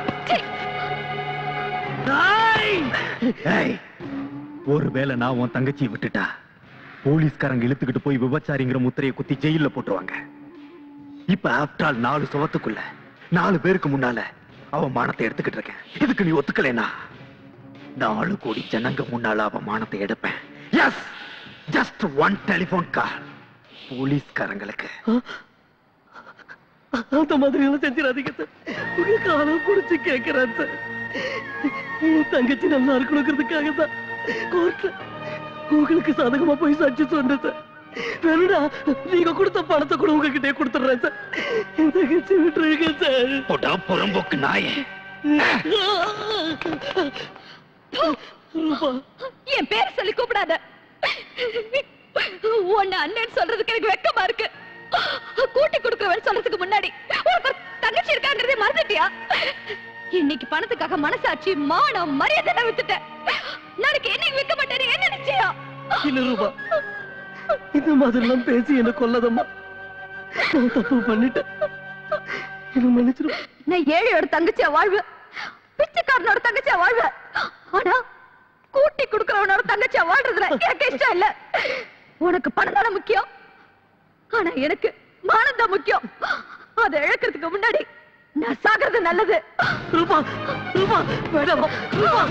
ஒருவேளை நான் உன் தங்கச்சியை விட்டுட்டா போலீஸ்காரங்க இழுத்துக்கிட்டு போய் விபச்சாரிங்கிற முத்திரையை குத்தி ஜெயில போட்டுருவாங்க. இப்ப ஆஃப்டர் ஆல் 4 சுவத்துக்குள்ள 4 பேருக்கு முன்னால அவ மானத்தை எடுத்துக்கிட்டு இருக்கேன். இதுக்கு நீ ஒத்துக்கலைனா 4 கோடி ஜனங்க முன்னால அவ மானத்தை எடுப்பேன். எஸ், ஜஸ்ட் 1 டெலிபோன் கால் போலீஸ்காரங்களுக்கு. அந்த மாதிரி எல்லாம் செஞ்சிடாதீங்க சார். உங்க காலம் குடிச்சு கேட்கிறேன் சார். என் தங்கச்சி நல்லா இருக்கணுங்கிறதுக்காக தான் கோர்ட்ல உங்களுக்கு சாதகமா போய் சாட்சி சொன்னேன் சார். வேணுடா நீங்க கொடுத்த பணத்தை கூட உங்ககிட்டே கொடுத்துடுறேன் சார். என் தங்கச்சி விட்டுருங்க சார். போட்டா புறம்போக்கு நாயே. என் பேர் சொல்லி கூப்பிடாத. உன்னை அண்ணன் சொல்றதுக்கு எனக்கு வெக்கமா இருக்கு. கூட்டி கொடுக்கறவன் சொல்றதுக்கு முன்னாடி உனக்கு தங்கச்சி இருக்காங்கிறதே மறந்துட்டியா? இன்னைக்கு பணத்துக்காக மனசாட்சி மானம் மரியாதை வித்துட்டேன். நாளைக்கு என்னைக்கு வைக்க மாட்டேன். என்ன நிச்சயம்? இல்ல ரூபா, இந்த மாதிரி எல்லாம் பேசி என்ன கொல்லதம்மா. நான் தப்பு பண்ணிட்டேன், என்ன மன்னிச்சிரு. நான் ஏழையோட தங்கச்சியா வாழ்வேன், பிச்சைக்காரனோட தங்கச்சியா வாழ்வேன். ஆனா கூட்டி கொடுக்கறவனோட தங்கச்சியா வாழ்றதுல எனக்கு இஷ்டம் இல்ல. உனக்கு பணம் தானே முக்கியம், ஆனா எனக்கு மானம் தான் முக்கியம். அதை இழக்கிறதுக்கு முன்னாடி நான் சாகிறது நல்லது. ரூபா ரூபா வேண்டாம் ரூபா.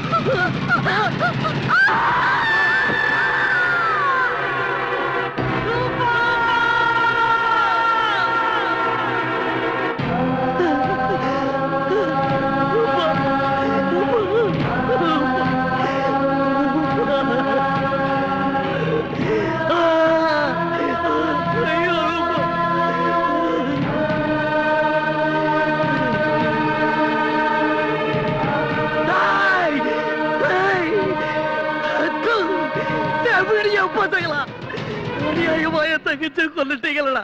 கொல்லிட்டீங்களா?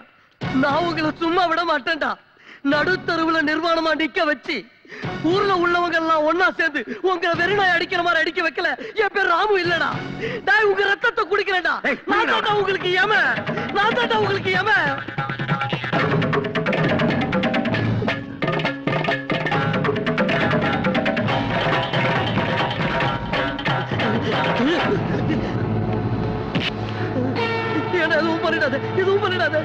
நான் உங்களை சும்மா விட மாட்டேன்டா. நடுத்தருவுல நிர்வாணமா நிக்க வச்சு ஊர்ல உள்ளவங்க எல்லாம் ஒன்னா சேர்ந்து உங்களை வெறிநாய் அடிக்கிற மாதிரி அடிக்க வைக்கல. என் பேர் ராமு இல்லடா. நான் உங்க ரத்தத்தை குடிக்கிறேன்டா. நான் தாண்டா உங்களுக்கு ஏம, நான் தாண்டா உங்களுக்கு ஏம. எதுவும் பண்ணிடாத, எதுவும் பண்ணிடாத,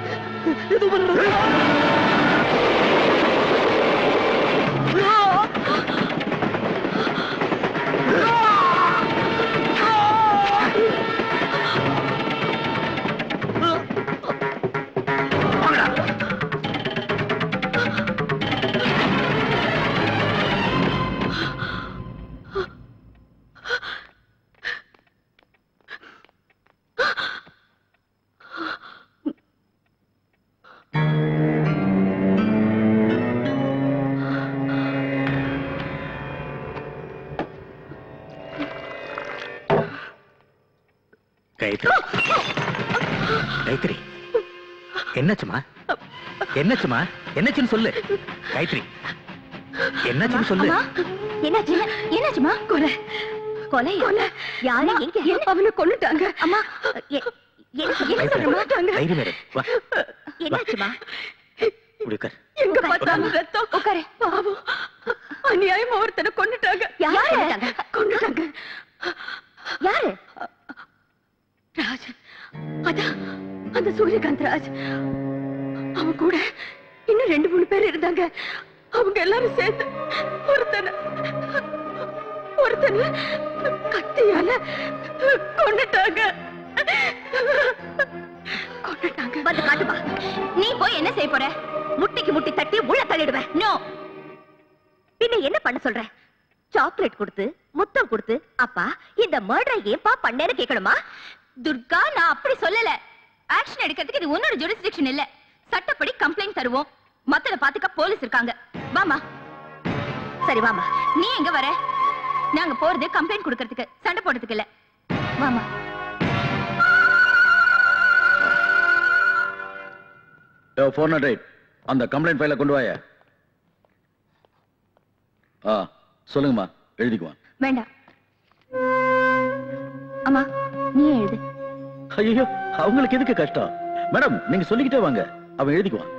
எதுவும் பண்ணிடாத. காயத்ரி, என்னாச்சுமா? என்னாச்சுமா? என்னாச்சுன்னு சொல்லு காயத்ரி. என்னாச்சுன்னு சொல்லு. என்னாச்சு? என்னாச்சுமா? கொலை கொலை கொலை யாரு எங்க அவனை கொன்னுட்டாங்க. அம்மா என்ன சொல்றாங்க? என்னாச்சுமா? எங்க பார்த்தாலும் ரத்தம். உட்காரு. பாவம், அநியாயமா ஒருத்தனை கொன்னுட்டாங்க. யாரு கொன்னுட்டாங்க? யாரு? ராஜ். அதான் அந்த சூரியகாந்த் ராஜ். அவன் கூட இன்னும் 2-3 பேர் இருந்தாங்க. அவங்க எல்லாரும் சேர்ந்து ஒருத்தனை கத்தியால கொன்னுட்டாங்க. வந்து காட்டுமா. நீ போய் என்ன செய்ய போற? முட்டிக்கு முட்டி தட்டி உள்ள தள்ளிடுவேன். நோ. பின்ன என்ன பண்ண சொல்ற? சாக்லேட் கொடுத்து முத்தம் கொடுத்து அப்பா இந்த மர்டரை ஏன்பா பண்ணேன்னு கேட்கணுமா? துர்கா, நான் அப்படி சொல்லல. ஆக்ஷன் எடுக்கிறதுக்கு இது உன்னோட ஜுரிஸ்டிக்ஷன் இல்ல. சட்டப்படி கம்ப்ளைண்ட் தருவோம். மத்தத பாத்துக்க போலீஸ் இருக்காங்க. வாமா. சரி வாமா. நீ எங்க வர? நாங்க போறது கம்ப்ளைண்ட் கொடுக்கிறதுக்கு, சண்டை போடுறதுக்கு இல்ல. வாமா. யோ 408 அந்த கம்ப்ளைண்ட் ஃபைலை கொண்டு வாயா. சொல்லுங்கம்மா, எழுதிக்குவான். வேண்டாம். அம்மா நீ எழுது. ஐயோ, அவங்களுக்கு எதுக்கு கஷ்டம்? மேடம், நீங்க சொல்லிக்கிட்டே வாங்க, அவன் எழுதிக்குவான்.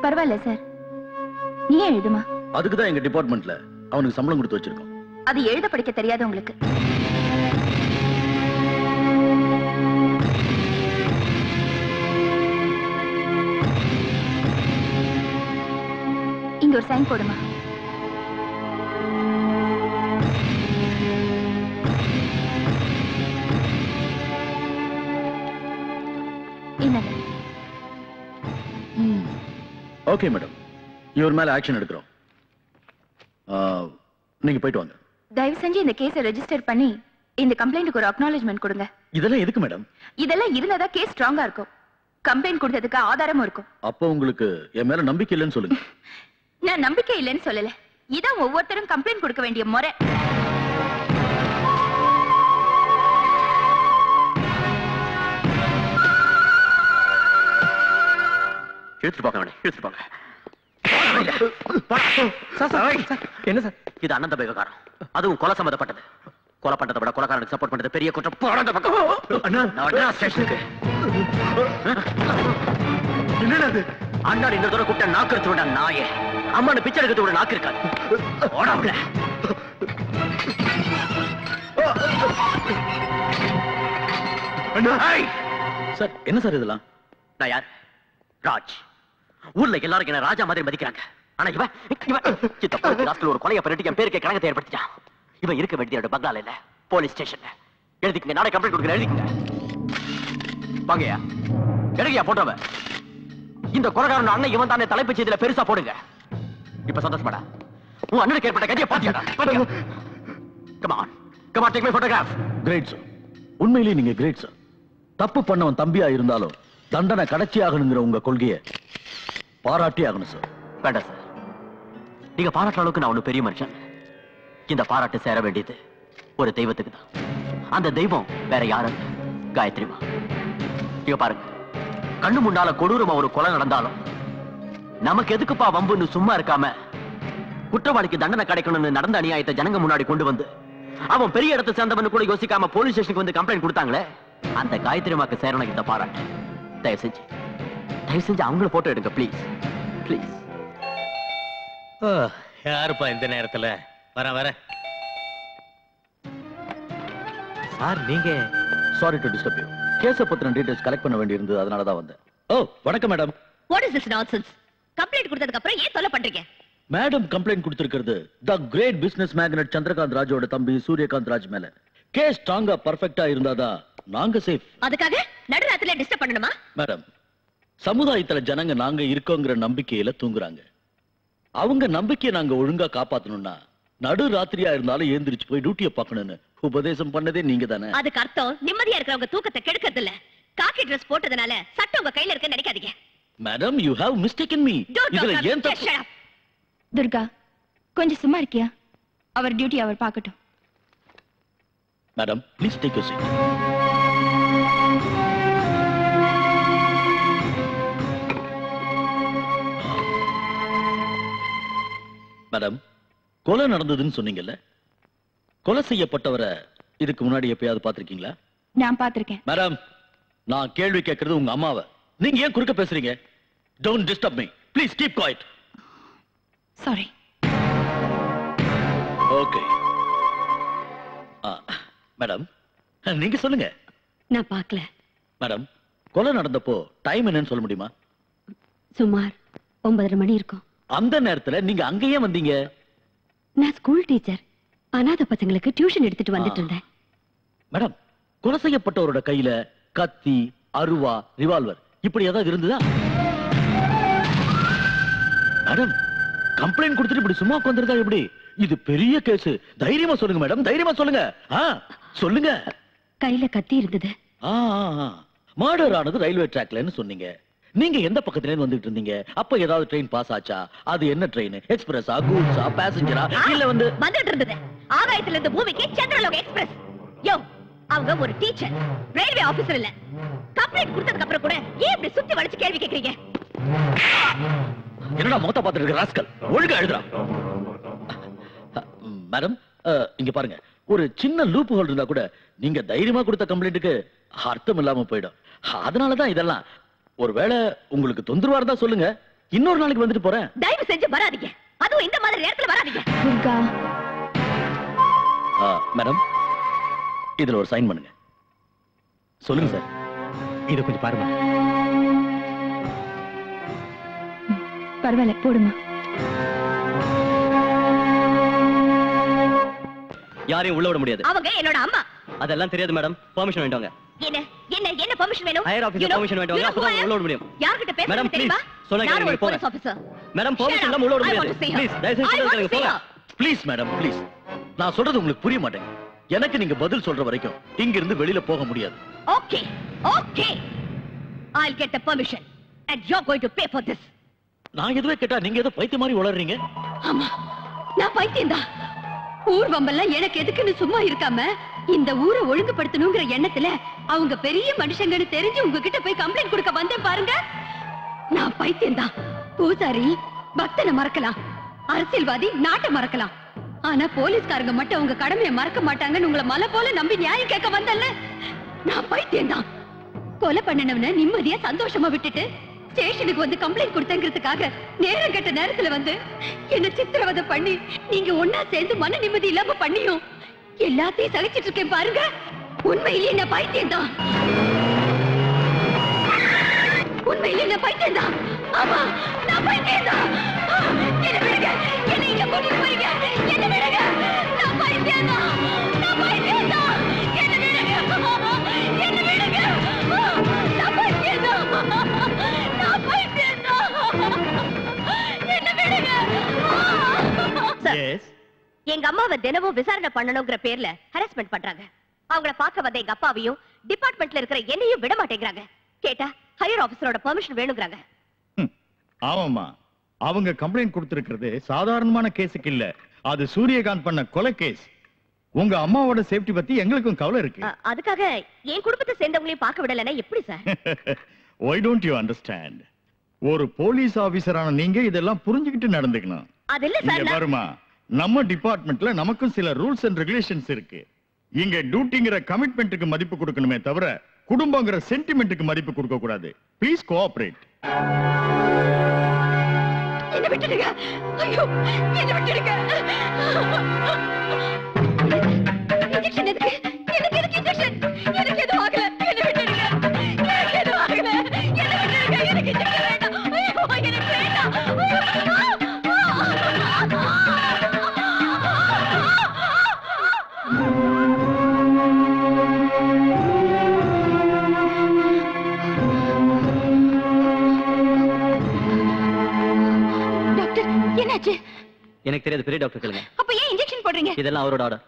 பரவாயில்ல சார், நீ எழுதுமா. அதுக்கு தான் எங்க டிபார்ட்மெண்ட்ல அவனுக்கு சம்பளம் கொடுத்து வச்சிருக்கோம். அது எழுத படிக்க தெரியாது உங்களுக்கு. இங்க ஒரு சைன் போடுமா. ஓகே மேடம், இவர் மேல ஆக்ஷன் எடுக்கிறோம். நீங்க போயிட்டு வாங்க. தயவு செஞ்சு இந்த கேஸை ரெஜிஸ்டர் பண்ணி இந்த கம்ப்ளைண்ட்டுக்கு ஒரு அக்னாலஜ்மெண்ட் கொடுங்க. இதெல்லாம் எதுக்கு மேடம்? இதெல்லாம் இருந்தா கேஸ் ஸ்ட்ராங்கா இருக்கும். கம்ப்ளைண்ட் கொடுத்ததுக்கு ஆதாரமும் இருக்கும். அப்போ உங்களுக்கு என் மேல நம்பிக்கை இல்லைன்னு சொல்லுங்க. நான் நம்பிக்கை இல்லைன்னு சொல்லல. இதான் ஒவ்வொருத்தரும் கம்ப்ளைண்ட் கொடுக்க வேண்டிய முறை. இழுத்துட்டு போங்க, இழுத்துட்டு போங்க. என்ன சார் இது அண்ணன் தம்பி விவகாரம். அதுவும் கொலை சம்பந்தப்பட்டது. கொலை பண்றதை விட கொலைக்காரனுக்கு சப்போர்ட் பண்றது பெரிய குற்றம். போறாங்க பக்கம் ஸ்டேஷனுக்கு. என்னது அண்ணா இந்த தூரம் கூட்ட நாக்கு எடுத்து விட நாயே. அம்மானு பிச்சை எடுத்து விட நாக்கு இருக்காது. ஓடாமல சார். என்ன சார் இதெல்லாம்? நான் யார்? ராஜ். ஊர்ல எல்லாரும் என்ன ராஜா மாதிரி மதிக்கிறாங்க. ஆனா இவன் ஒரு கொலையை பண்ணிட்டு என் பேருக்கு கலங்கத்தை ஏற்படுத்திட்டான். இவன் இருக்க வேண்டிய பங்களால இல்ல, போலீஸ் ஸ்டேஷன்ல. எழுதிக்கங்க, நானே கம்ப்ளைண்ட் கொடுக்குறேன். எழுதிக்கங்க. வாங்கயா, எடுங்கயா போட்டோவ. இந்த கொலைகாரன் அண்ணன் இவன் தானே தலைப்பு செய்தியில பெருசா போடுங்க. இப்ப சந்தோஷமாடா? உன் அண்ணனுக்கு ஏற்பட்ட கதையை பாத்தியாடா? Come on, come on, take my photograph. Great sir, உண்மையிலேயே நீங்க கிரேட் சார். தப்பு பண்ணவன் தம்பியா இருந்தாலும் தண்டனை கடைச்சி ஆகணுங்கிற உங்க கொள்கையை பாராட்டி ஆகணும் சார். வேண்டாம் சார், நீங்க பாராட்டுற அளவுக்கு நான் ஒண்ணு பெரிய மனுஷன். இந்த பாராட்டு சேர வேண்டியது ஒரு தெய்வத்துக்கு தான். அந்த தெய்வம் வேற யாரும் காயத்ரிமா. இங்க பாருங்க, கண்ணு முன்னால கொடூரமா ஒரு கொலை நடந்தாலும் நமக்கு எதுக்குப்பா வம்புன்னு சும்மா இருக்காம குற்றவாளிக்கு தண்டனை கிடைக்கணும்னு நடந்த அநியாயத்தை ஜனங்க முன்னாடி கொண்டு வந்து அவன் பெரிய இடத்தை சேர்ந்தவனு கூட யோசிக்காம போலீஸ் ஸ்டேஷனுக்கு வந்து கம்ப்ளைண்ட் கொடுத்தாங்களே, அந்த காயத்ரிமாக்கு சேரணும் இந்த பாராட்டு. தயவு செஞ்சு அவங்கள போட்டோ எடுங்க ப்ளீஸ், ப்ளீஸ். யாருப்பா இந்த நேரத்துல? வர சார், நீங்க சாரி டு டிஸ்டர்ப் யூ. கேஸ பத்தின டீடைல்ஸ் கலெக்ட் பண்ண வேண்டியிருந்தது, அதனால தான் வந்தேன். ஓ, வணக்கம் madam. What is this nonsense? Complaint கொடுத்ததுக்கு அப்புறம் ஏன் தொல்லை பண்றீங்க? மேடம் கம்ப்ளைண்ட் கொடுத்திருக்கிறது தி கிரேட் பிசினஸ் மேக்னட் சந்திரகாந்த் ராஜோட தம்பி சூரியகாந்த் ராஜ் மேல. கேஸ் ஸ்ட்ராங்கா பர்ஃபெக்ட்டா இருந்தாதான் நாங்க சேஃப். அதுக்காக நடுராத்திரில டிஸ்டர்ப் பண்ணணுமா? மேடம், சமுதாயத்துல ஜனங்க நாங்க இருக்கோங்கிற நம்பிக்கையில தூங்குறாங்க. அவங்க நம்பிக்கையை நாங்க ஒழுங்கா காப்பாத்தணும்னா நடு ராத்திரியா இருந்தாலும் எழுந்திரிச்சு போய் டியூட்டியை பார்க்கணும்னு உபதேசம் பண்ணதே நீங்க தானே. அதுக்கு அர்த்தம் நிம்மதியா இருக்கிறவங்க தூக்கத்தை கெடுக்கிறது இல்ல. காக்கி ட்ரெஸ் போட்டதுனால சட்டம் உங்க கையில இருக்குன்னு நினைக்காதீங்க. Madam, you have mistaken me. இதுல ஏன் தப்பு? துர்கா, கொஞ்சம் சும்மா இருக்கியா? அவர் டியூட்டி அவர் பார்க்கட்டும். Madam, please take your seat. Madam, கொலை நடந்ததுன்னு சொன்னீங்கல்ல, கொலை செய்யப்பட்டவரை இதுக்கு முன்னாடி எப்பயாவது பாத்திருக்கீங்களா? நான் பாத்திருக்கேன். மேடம், நான் கேள்வி கேட்கறது உங்க அம்மாவை. நீங்க ஏன் குறுக்க பேசுறீங்க? Don't disturb me. Please keep quiet. Sorry. Okay. Madam, நீங்க சொல்லுங்க. நான் பார்க்கல. மேடம், கொலை நடந்தப்போ டைம் என்னன்னு சொல்ல முடியுமா? சுமார் 9:30 மணி இருக்கும். அந்த நேரத்துல நீங்க அங்கேயே வந்தீங்க? நான் ஸ்கூல் டீச்சர். அனாதை பசங்களுக்கு டியூஷன் எடுத்துட்டு வந்துட்டு இருந்தேன். மேடம், கொலை செய்யப்பட்டவரோட கையில கத்தி, அருவா, ரிவால்வர் இப்படி ஏதாவது இருந்ததா? மேடம், கம்ப்ளைண்ட் கொடுத்துட்டு இப்படி சும்மா உட்கார்ந்திருந்தா எப்படி? இது பெரிய கேஸ். தைரியமா சொல்லுங்க மேடம், தைரியமா சொல்லுங்க. சொல்லுங்க. கையில கத்தி இருந்தது. மர்டர் ஆனது ரயில்வே ட்ராக்லன்னு சொன்னீங்க. நீங்க எந்த பக்கத்துல இருந்து வந்துட்டு இருந்தீங்க? அப்ப ஏதாவது ட்ரெயின் பாஸ் ஆச்சா? அது என்ன ட்ரெயின்? எக்ஸ்பிரஸா, கூட்ஸா, பேசஞ்சரா இல்ல வந்துட்டு இருந்தது ஆகாயத்துல இருந்து பூமிக்கு சந்திரலோக எக்ஸ்பிரஸ். யோ, அவங்க ஒரு டீச்சர், ரயில்வே ஆபீசர் இல்ல. கம்ப்ளைண்ட் கொடுத்ததுக்கு அப்புறம் கூட ஏன் இப்படி சுத்தி வளைச்சு கேள்வி கேக்குறீங்க? என்னடா மொத்த பாத்துட்டு இருக்க ராஸ்கல், ஒழுங்கா எழுதுறா. மேடம், இங்க பாருங்க, ஒரு சின்ன லூப் ஹோல் இருந்தா கூட நீங்க தைரியமா கொடுத்த கம்ப்ளைண்ட்டுக்கு அர்த்தம் இல்லாம போயிடும். அதனாலதான் இதெல்லாம். ஒருவேளை உங்களுக்கு தொந்தரவா இருந்தா சொல்லுங்க, இன்னொரு நாளைக்கு வந்துட்டு போறேன். தயவு செஞ்சு வராதீங்க, அதுவும் இந்த மாதிரி நேரத்துல வராதீங்க. மேடம், இதுல ஒரு சைன் பண்ணுங்க. சொல்லுங்க சார். இத கொஞ்சம் பாருங்க. பரவாயில்ல, போடுமா. யாரையும் உள்ள விட முடியாது. அவங்க என்னோட அம்மா. அதெல்லாம் தெரியாது மேடம். பெர்மிஷன் வேண்டாங்க. என்ன என்ன என்ன பெர்மிஷன் வேணும்? ஹையர் ஆபீசர் பெர்மிஷன் வேண்டாங்க. அப்பதான் உள்ள விட முடியும். யார்கிட்ட பேசுறீங்க தெரியுமா? சொல்லுங்க, நீங்க போங்க. மேடம், பெர்மிஷன் இல்லாம உள்ள விட முடியாது. ப்ளீஸ் தயவு செஞ்சு சொல்லுங்க, போங்க. Please madam, please. நான் சொல்றது உங்களுக்கு புரிய மாட்டேங்குது. எனக்கு நீங்க பதில் சொல்ற வரைக்கும் இங்க இருந்து வெளியில போக முடியாது. Okay okay, I'll get the permission and you're going to pay for this. நான் எதுவே கேட்டா நீங்க ஏதோ பைத்திய மாதிரி உளறீங்க. ஆமா, நான் பைத்தியம்தான். ஊர் வம்பெல்லாம் எனக்கு எதுக்குன்னு சும்மா இருக்காம இந்த ஊரை ஒழுங்குபடுத்தணுங்கிற எண்ணத்துல அவங்க பெரிய மனுஷங்கன்னு தெரிஞ்சு உங்ககிட்ட போய் கம்ப்ளைண்ட் கொடுக்க வந்தேன் பாருங்க. நான் பைத்தியம்தான். பூசாரி பக்தனை மறக்கலாம், அரசியல்வாதி நாட்டை மறக்கலாம், ஆனா போலீஸ்காரங்க மட்டும் உங்க கடமையை மறக்க மாட்டாங்கன்னு உங்களை மலை போல நம்பி நியாயம் கேட்க வந்தல்ல. நான் பைத்தியம்தான். கொலை பண்ணனவன நிம்மதியா சந்தோஷமா விட்டுட்டு ஸ்டேஷனுக்கு வந்து கம்ப்ளைண்ட் கொடுத்தங்கிறதுக்காக நேரம் கெட்ட நேரத்துல வந்து என்ன சித்திரவதை பண்ணி நீங்க ஒன்னா சேர்ந்து மன நிம்மதி இல்லாம பண்ணியும் எல்லாத்தையும் சகிச்சிட்டு இருக்கேன் பாருங்க. உண்மையிலேயே நான் பைத்தியம்தான். உண்மையிலேயே நான் பைத்தியம்தான். ஆமா, நான் பைத்தியம்தான். என்ன விடுங்க, என்ன இங்க கூட்டிட்டு போறீங்க? என்ன விடுங்க, நான் பைத்தியம்தான். நான் பைத்தியம்தான். என்ன விடுங்க, என்ன விடுங்க, நான் பைத்தியம்தான். நான் பைத்தியம்தான். என்ன விடுங்க. எங்க அம்மாவை தினமும் விசாரணை பண்ணணுங்கிற பேர்ல ஹராஸ்மெண்ட் பண்றாங்க. அவங்கள பார்க்க வந்த எங்க அப்பாவையும் டிபார்ட்மெண்ட்ல இருக்கிற என்னையும் விட மாட்டேங்கிறாங்க. கேட்டா ஹையர் ஆபீசரோட பெர்மிஷன் வேணும்ங்கறாங்க. ஆமாமா, அவங்க கம்ப்ளைண்ட் கொடுத்திருக்கிறது சாதாரணமான கேஸுக்கு இல்ல, அது சூரியகாந்த் பண்ண கொலை கேஸ். உங்க அம்மாவோட சேஃப்டி பத்தி எங்களுக்கும் கவலை இருக்கு. அதுக்காக என் குடும்பத்தை சேர்ந்தவங்களையும் பார்க்க விடலன்னா எப்படி sir? Why don't you understand? ஒரு போலீஸ் ஆபீசரான நீங்க இதெல்லாம் புரிஞ்சுக்கிட்டு நடந்துக்கணும். அது இல்ல சார். இங்க பாருமா, நம்ம டிபார்ட்மெண்ட்ல நமக்கும் சில ரூல்ஸ் அண்ட் ரெகுலேஷன்ஸ் இருக்கு. இங்க டியூட்டிங்கிற கமிட்மெண்ட்டுக்கு மதிப்பு கொடுக்கணுமே தவிர குடும்பங்கிற சென்டிமெண்ட்டுக்கு மதிப்பு கொடுக்க கூடாது. Please cooperate. என்ன விட்டுடுங்க. ஐயோ, என்ன விட்டுடுங்க. இன்ஜெக்ஷன் எதுக்கு? எனக்கு இன்ஜெக்ஷன். எனக்கு எதுவும் ஆகல. என்ன விட்டுடுங்க. எனக்கு எதுவும் ஆகல. என்ன விட்டுடுங்க. எனக்கு இன்ஜெக்ஷன் வேண்டாம். ஐயோ, எனக்கு வேண்டாம். டாக்டர், என்னாச்சு? எனக்கு தெரியாது, பெரிய டாக்டர் கேளுங்க. அப்ப ஏன் இன்ஜெக்ஷன் போடுறீங்க? இதெல்லாம் அவரோட ஆர்டர்.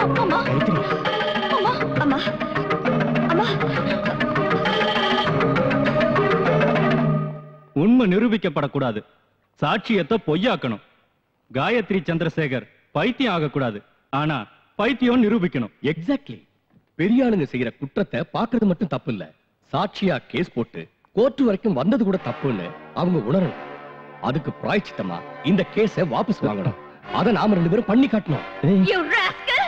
அம்மா அம்மா அம்மா அம்மா. உண்மை நிரூபிக்கப்படக்கூடாது, சாட்சியத்தை பொய்யாக்கணும். காயத்ரி சந்திரசேகர் பைத்தியம் ஆகக்கூடாது, ஆனா பைத்தியம் நிரூபிக்கணும். எக்ஸாக்ட்லி. பெரிய ஆளுங்க செய்யற குற்றத்தை பாக்குறது மட்டும் தப்பு இல்ல, சாட்சியா கேஸ் போட்டு கோர்ட் வரைக்கும் வந்தது கூட தப்புன்னு அவங்க உணரணும். அதுக்கு பிராயச்சித்தமா இந்த கேஸை வாபஸ் வாங்கணும். அதை நாம 2 பேரும் பண்ணி காட்டணும். You rascal!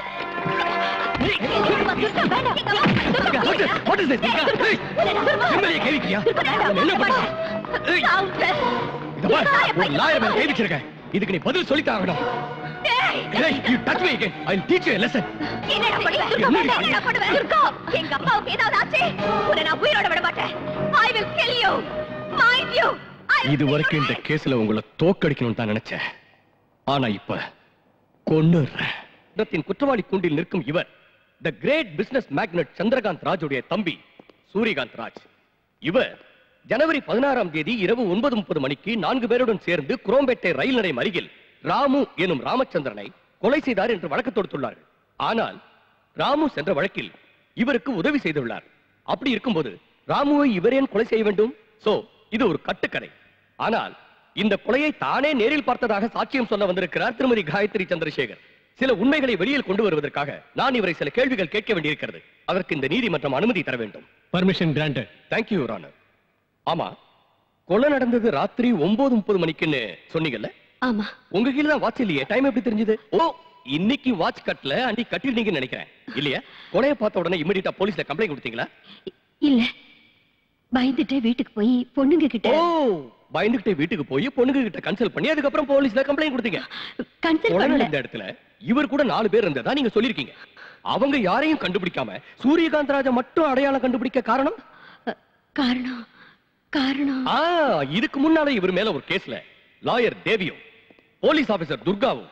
இதுக்கு நீ பதில் சொல்லித்தாகணும். You touch me again, I'll teach you a lesson. என்னடா பண்ணுவ? துர்கா, எங்க அப்பாவுக்கு ஏதாவது ஆச்சு உன்னை நான் உயிரோட விட மாட்டேன். I will kill you. Mind you. இது வரைக்கும் இந்த கேஸ்ல உங்களை தோக்கடிக்கணும்னு தான் நினைச்சேன். ஆனா இப்ப கொன்னுறேன். குற்றவாளி கூண்டில் நிற்கும் இவர் the great business magnate Chandrakant ராஜுடைய தம்பி சூரியகாந்த் ராஜ். இவர் ஜனவரி 16ஆம் தேதி இரவு 9:30 மணிக்கு 4 பேருடன் சேர்ந்து குரோம்பேட்டை ரயில் நிலையம் அருகில் ராமு எனும் ராமச்சந்திரனை கொலை செய்தார் என்று வழக்கு தொடுத்துள்ளார்கள். ஆனால் ராமு சென்ற வழக்கில் இவருக்கு உதவி செய்துள்ளார். அப்படி இருக்கும்போது ராமுவை இவரேன் கொலை செய்ய வேண்டும்? சோ இது ஒரு கட்டுக்கதை. ஆனால் இந்த கொலையை தானே நேரில் பார்த்ததாக சாட்சியம் சொல்ல வந்திருக்கிறார் திருமதி காயத்ரி சந்திரசேகர். சில உண்மைகளை வெளியில் கொண்டு வருவதற்காக நான் இவரை சில கேள்விகள் கேட்க வேண்டியிருக்கிறது. அதற்கு இந்த நீதிமன்றம் அனுமதி தர வேண்டும். Permission granted. Thank you your honour. ஆமா, கொலை நடந்தது ராத்திரி 9:30 மணிக்குன்னு சொன்னீங்கல்ல? ஆமா. உங்க கீழ தான் வாட்ச் இல்லையே, டைம் எப்படி தெரிஞ்சது? ஓ, இன்னைக்கு வாட்ச் கட்டல, அன்னைக்கு கட்டிருந்தீங்கன்னு நினைக்கிறேன். இல்லையா? கொலையை பார்த்த உடனே இமிடியேட்டா போலீஸ்ல கம்ப்ளைண்ட் கொடுத்தீங்களா? இல்ல, பயந்துட்டே வீட்டுக்கு போய் பொண்ணுங்க கிட்ட. ஓ, பயந்துட்டே வீட்டுக்கு போய் பொண்ணுங்க கிட்ட கன்சல்ட் பண்ணி அதுக்கு அப்புறம் போலீஸ்ல கம்ப்ளைண்ட் கொடுத்தீங்க. கன்சல்ட் பண்ணல. இந்த இடத்துல இவர் கூட 4 பேர் இருந்ததா நீங்க சொல்லிருக்கீங்க. அவங்க யாரையும் கண்டுபிடிக்காம சூரியகாந்த் ராஜா மட்டும் அடையாளம் கண்டுபிடிக்க காரணம்? காரணம் இதுக்கு முன்னால இவர் மேல ஒரு கேஸ்ல லாயர் தேவியும் போலீஸ் ஆபீசர் துர்காவும்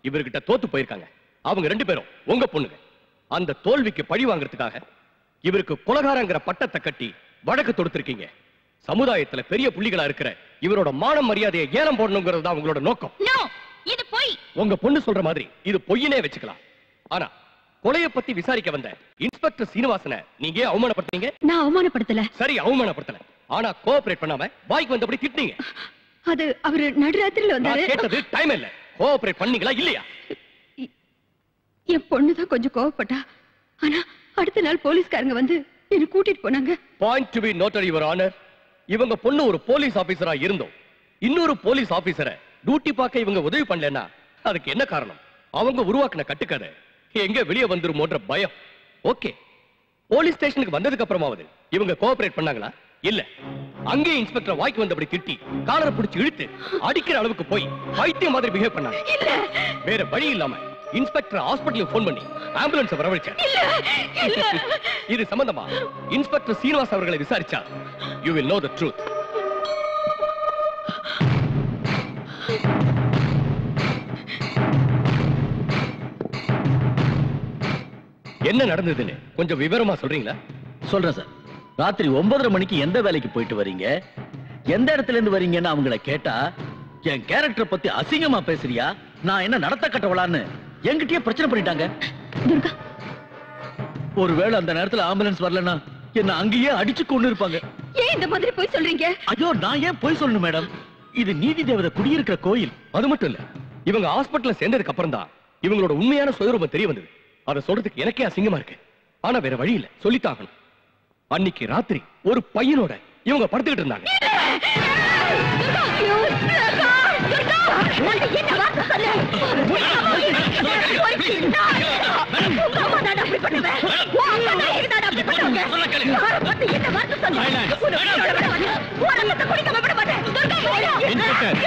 இவர்கிட்ட தோத்து போயிருக்காங்க. அவங்க 2 பேரும் உங்க பொண்ணுங்க. அந்த தோல்விக்கு பழி வாங்குறதுக்காக இவருக்கு கொலைகாரங்கிற பட்டத்தை கட்டி வழக்கு தொடுத்திருக்கீங்க. சமுதாயத்துல பெரிய புள்ளிகளா இருக்கிற இவரோட மான மரியாதையை ஏலம் போடணுங்கிறது தான் உங்களோட நோக்கம். இது பொய். உங்க பொண்ணு சொல்ற மாதிரி இது பொய்யினே வச்சுக்கலாம். ஆனா கொலையை பத்தி விசாரிக்க வந்த இன்ஸ்பெக்டர் சீனிவாசனை நீங்க அவமானப்படுத்தீங்க. நான் அவமானப்படுத்தல. சரி, அவமானப்படுத்தல. ஆனா கோஆபரேட் பண்ணாம வாய்க்கு வந்தபடி திட்டினீங்க. அது அவரு நடுராத்திரில வந்தாரு. நான் கேட்டது டைம் இல்ல, கோஆபரேட் பண்ணீங்களா இல்லையா? என் பொண்ணுதான் கொஞ்சம் கோவப்பட்டா. ஆனா அடுத்த நாள் போலீஸ்காரங்க வந்து என்ன கூட்டிட்டு போனாங்க. Point to be noted your honour. இவங்க பொண்ணு ஒரு போலீஸ் ஆபீசரா இருந்தோம் இன்னொரு போலீஸ் ஆபீசரை டியூட்டி பார்க்க இவங்க உதவி பண்ணலன்னா அதுக்கு என்ன காரணம்? அவங்க உருவாக்கின கட்டுக்கதை எங்க வெளியே வந்துருமோன்ற பயம். ஓகே, போலீஸ் ஸ்டேஷனுக்கு வந்ததுக்கு அப்புறமாவது இவங்க கோஆபரேட் பண்ணாங்களா? இல்ல, அங்கே இன்ஸ்பெக்டர் வாய்க்கு வந்தபடி திட்டி காலரை பிடிச்சு இழுத்து அடிக்கிற அளவுக்கு போய் பைத்தியம் மாதிரி பிஹேவ் பண்ணாங்க. வேற வழி இல்லாம இன்ஸ்பெக்டர் ஹாஸ்பிடலுக்கு போன் பண்ணி ஆம்புலன்ஸ் வரவழைச்சார். இது சம்பந்தமா இன்ஸ்பெக்டர் சீனிவாஸ் அவர்களை விசாரிச்சா you will know the truth. என்ன நடந்ததுன்னு கொஞ்சம் விவரமா சொல்றீங்களா? சொல்றேன் சார். ராத்திரி 9:30 மணிக்கு எந்த வேலைக்கு போயிட்டு வரீங்க, எந்த இடத்துல இருந்து வரீங்கன்னு அவங்கள கேட்டா என் கேரக்டர் பத்தி அசிங்கமா பேசுறியா, நான் என்ன நடத்த கட்டவளான்னு என்கிட்டயே பிரச்சனை பண்ணிட்டாங்க. ஒருவேளை அந்த நேரத்துல ஆம்புலன்ஸ் வரலன்னா என்ன அங்கேயே அடிச்சு கொண்டு இருப்பாங்க. ஏன் இந்த மாதிரி போய் சொல்றீங்க? ஐயோ, நான் ஏன் போய் சொல்லணும் மேடம்? இது நீதி தேவதை குடியிருக்கிற கோயில். அது மட்டும் இல்ல, இவங்க ஹாஸ்பிடல்ல சேர்ந்ததுக்கு அப்புறம் தான் இவங்களோட உண்மையான சுயரூபம் தெரிய வந்தது. அதை சொல்றதுக்கு எனக்கே அசிங்கமா இருக்கு. ஆனா வேற வழி இல்ல, சொல்லித்தாகணும். அன்னைக்கு ராத்திரி ஒரு பையனோட இவங்க படுத்துக்கிட்டு இருந்தாங்க.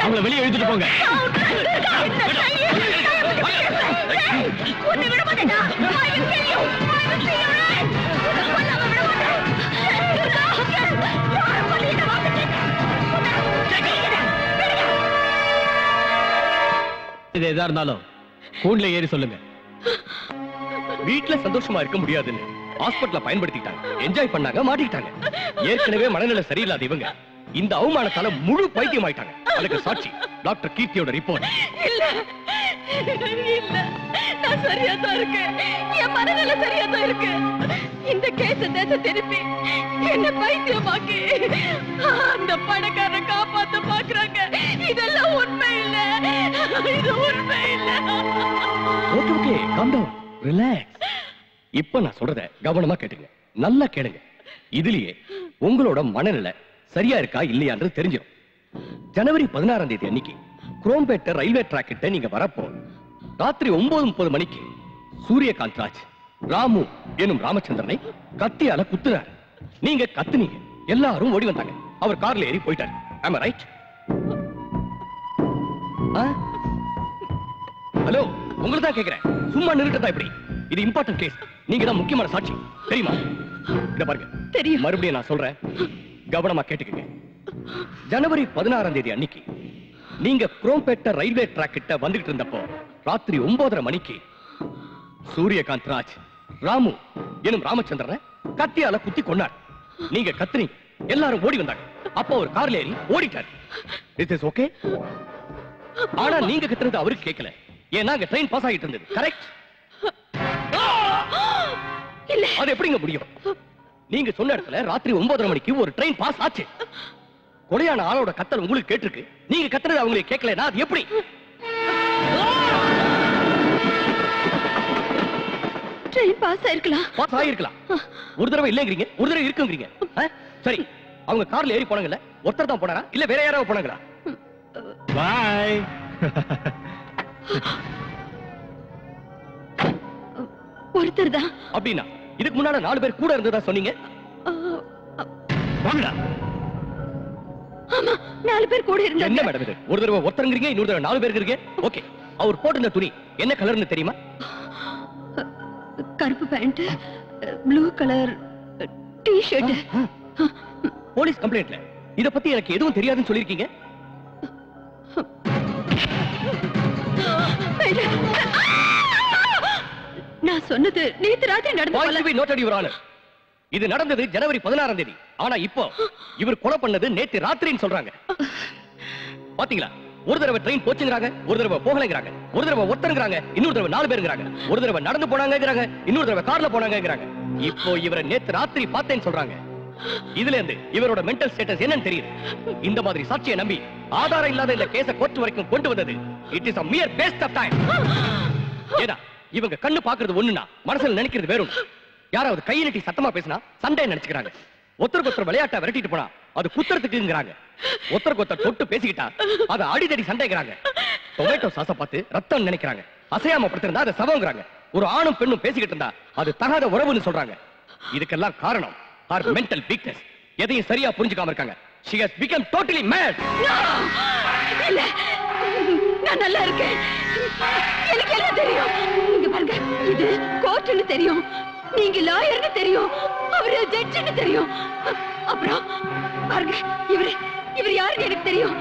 அவங்களை வெளியே எழுதிட்டு போங்க. இது எதா இருந்தாலும் கூண்டுல ஏறி சொல்லுங்க. வீட்டுல சந்தோஷமா இருக்க முடியாதுன்னு ஹாஸ்பிடல்ல பயன்படுத்திட்டாங்க, என்ஜாய் பண்ணாங்க, மாட்டிக்கிட்டாங்க. ஏற்கனவே மனநிலை சரியில்லாத இவங்க இந்த அவமானத்தால முழு பைத்தியம் ஆயிட்டாங்க. அதுக்கு சாட்சி டாக்டர் கீர்த்தியோட ரிப்போர்ட். இல்ல இல்ல, நான் சரியா தான் இருக்கேன். என் மனநிலை சரியா தான் இருக்கு. இந்த கேஸ தேச திருப்பி என்ன பைத்தியமாக்கி அந்த பணக்காரரை காப்பாத்த பாக்குறாங்க. இதெல்லாம் உண்மை இல்ல, இது உண்மை இல்ல. Okay okay, calm down, relax. இப்ப நான் சொல்றத கவனமா கேட்டுங்க, நல்லா கேளுங்க. இதுலயே உங்களோட மனநிலை சரியா இருக்கா இல்லையான்றது தெரிஞ்சிடும். ஜனவரி 16ஆம் தேதி அன்னைக்கு குரோம்பேட்டை ரயில்வே டிராக் கிட்ட நீங்க வரப்போ ராத்திரி 9:30 மணிக்கு சூரியகாந்த் ராஜ் ராமு எனும் ராமச்சந்திரனை கத்தியால குத்துறார். நீங்க கத்துனீங்க, எல்லாரும் ஓடி வந்தாங்க. அவர் கார்ல ஏறி போயிட்டார். Am I right? ஹலோ, உங்களுக்கு தான் கேக்குறேன். சும்மா நிறுத்ததா இப்படி? இது இம்பார்ட்டன்ட் கேஸ். நீங்க தான் முக்கியமான சாட்சி, தெரியுமா? இத பாருங்க, தெரியும். மறுபடியும் நான் சொல்றேன், கவனமா கேட்டுக்கங்க. ஜனவரி 16ஆம் தேதி அன்னைக்கு நீங்க குரோம்பேட்டை ரயில்வே ட்ராக் கிட்ட வந்துட்டு இருந்தப்போ ராத்திரி 9:30 மணிக்கு சூரியகாந்த் ராஜ் ராமு எனும் ராமச்சந்திரனை கத்தியால குத்தி கொன்னார். நீங்க கத்துனீங்க, எல்லாரும் ஓடி வந்தாங்க. அப்போ ஒரு கார்ல ஏறி ஓடிட்டார். It is okay. ஆனா நீங்க கத்துறது அவருக்கு கேட்கல, ஏன்னா அங்க ட்ரெயின் பாஸ் ஆகிட்டு இருந்தது. கரெக்ட்? அது எப்படிங்க முடியும்? நீங்க சொன்ன இடத்துல ராத்திரி 9:30 மணிக்கு ஒரு ட்ரெயின் பாஸ் ஆச்சு. கொலையான ஆளோட கத்தல் உங்களுக்கு கேட்டிருக்கு, நீங்க கத்துறது அவங்களுக்கு கேட்கலனா அது எப்படி? ட்ரெயின் பாஸ் ஆயிருக்கலாம். பாஸ் ஆயிருக்கலாம். ஒரு தடவை இல்லங்கறீங்க, ஒரு தடவை இருக்குங்கறீங்க. சரி, அவங்க கார்ல ஏறி போனாங்கல்ல, ஒருத்தர் தான் போனாரா இல்ல வேற யாராவது போனாங்களா? பை. ஒருத்தர் தான். அப்படினா இதுக்கு முன்னால 4 பேர் கூட இருந்ததா சொன்னீங்க. வாங்கடா. ஆமா, 4 பேர் கூட இருந்தாங்க. என்ன மேடம் இது? ஒரு தடவை ஒருத்தருங்கறீங்க, இன்னொரு தடவை 4 பேர் இருக்கீங்க. ஓகே, அவர் போட்டிருந்த துணி என்ன கலர்னு தெரியுமா? கருப்பு pant, blue colour T-shirt. Police கம்ப்ளைண்ட்ல இத பத்தி எனக்கு எதுவும் தெரியாதுன்னு சொல்லிருக்கீங்க. நான் சொன்னது நேத்து ராத்திரி நடந்தது. இது நடந்தது ஜனவரி 16ஆம் தேதி. ஆனா இப்போ இவர் கொலை பண்ணது நேத்து ராத்திரின்னு சொல்றாங்க. பாத்தீங்களா? ஒரு தடவை ட்ரெயின் போச்சுங்கறாங்க, ஒரு தடவை போகலங்கறாங்க, ஒரு தடவை ஒருத்தருங்கறாங்க, இன்னொரு தடவை 4 பேருங்கறாங்க, ஒரு தடவை நடந்து போனாங்கங்கறாங்க, இன்னொரு தடவை கார்ல போனாங்கங்கறாங்க. இப்போ இவரை நேத்து ராத்திரி பார்த்தேன்னு சொல்றாங்க. இதுல இருந்து இவரோட மென்டல் ஸ்டேட்டஸ் என்னன்னு தெரியுது. இந்த மாதிரி சாட்சியை நம்பி ஆதாரம் இல்லாத இந்த கேஸை கோர்ட் வரைக்கும் கொண்டு வந்தது it is a mere waste of time. ஏனா இவங்க கண்ணு பாக்குறது ஒண்ணுனா மனசுல நினைக்கிறது வேற ஒண்ணு. யாராவது கையை நீட்டி சத்தமா பேசினா சண்டை நினைச்சுக்கிறாங்க. ஒருத்தருக்கு ஒருத்தர் விளையாட்டை விரட்டிட்டு போனா அது குத்துறதுக்குங்கிறாங்க. ஒருத்தருக்கு ஒருத்தர் தொட்டு பேசிக்கிட்டா அது அடிதடி சண்டைங்கிறாங்க. டொமேட்டோ சாஸை பார்த்து ரத்தம் நினைக்கிறாங்க. அசையாம படுத்திருந்தா அதை சவங்கிறாங்க. ஒரு ஆணும் பெண்ணும் பேசிக்கிட்டு இருந்தா அது தகாத உறவுன்னு சொல்றாங்க. இதுக்கெல்லாம் காரணம் her mental weakness. எதையும் சரியா புரிஞ்சுக்காம இருக்காங்க. She has become totally mad. இல்ல, நான் நல்லா இருக்கேன். எனக்கு எல்லாம் தெரியும். இங்க பாருங்க, இது கோர்ட்னு தெரியும், நீங்க லாயர்னு தெரியும், அவரு ஜட்ஜ்னு தெரியும். அப்புறம் பாருங்க, இவர் யாருன்னு எனக்கு தெரியும்,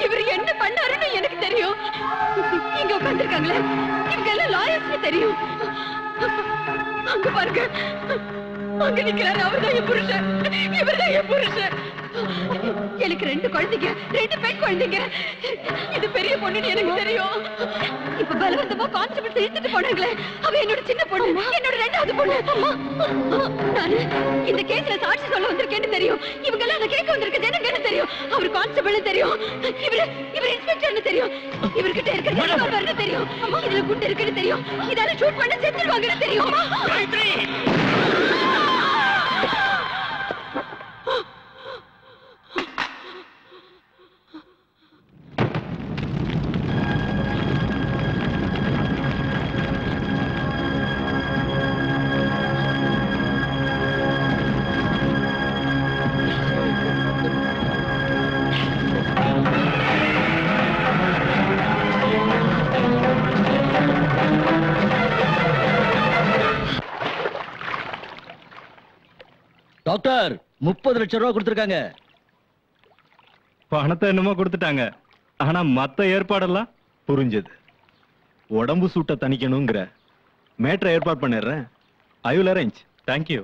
இவர் என்ன பண்ணாருன்னு எனக்கு தெரியும். இங்க உட்கார்ந்திருக்காங்களே, இவங்க எல்லாம் லாயர்ஸ்னு தெரியும். அங்க பாருங்க, அங்க நிக்கிறாரு, அவர்தான் என் புருஷன், இவர்தான் என் புருஷன். எனக்கு 2 குழந்தைங்க, 2 பெண் குழந்தைங்க. இது பெரிய பொண்ணுன்னு எனக்கு தெரியும். இப்ப பலவந்தமா கான்ஸ்டபிள் இழுத்துட்டு போனாங்களே, அவ என்னோட சின்ன பொண்ணு, என்னோட 2வது பொண்ணு. நானு இந்த கேஸ்ல சாட்சி சொல்ல வந்திருக்கேன்னு தெரியும். இவங்க எல்லாம் அதை கேட்க வந்திருக்க ஜனங்கன்னு தெரியும். அவர் கான்ஸ்டபிள்னு தெரியும், இவர் இன்ஸ்பெக்டர்னு தெரியும், இவர்கிட்ட இருக்கிறது தெரியும், இதுல குண்டு இருக்குன்னு தெரியும், இதால ஷூட் பண்ண செத்துருவாங்கன்னு தெரியும். டாக்டர் 30 லட்சம் ரூபாய் கொடுத்திருக்காங்க. பணத்தை என்னமோ கொடுத்துட்டாங்க, ஆனா மத்த ஏற்பாடெல்லாம் புரிஞ்சது. உடம்பு சூட்டை தணிக்கணுங்கிற மேட்டரை ஏற்பாடு பண்ணிடுறேன். I will arrange. தேங்க்யூ.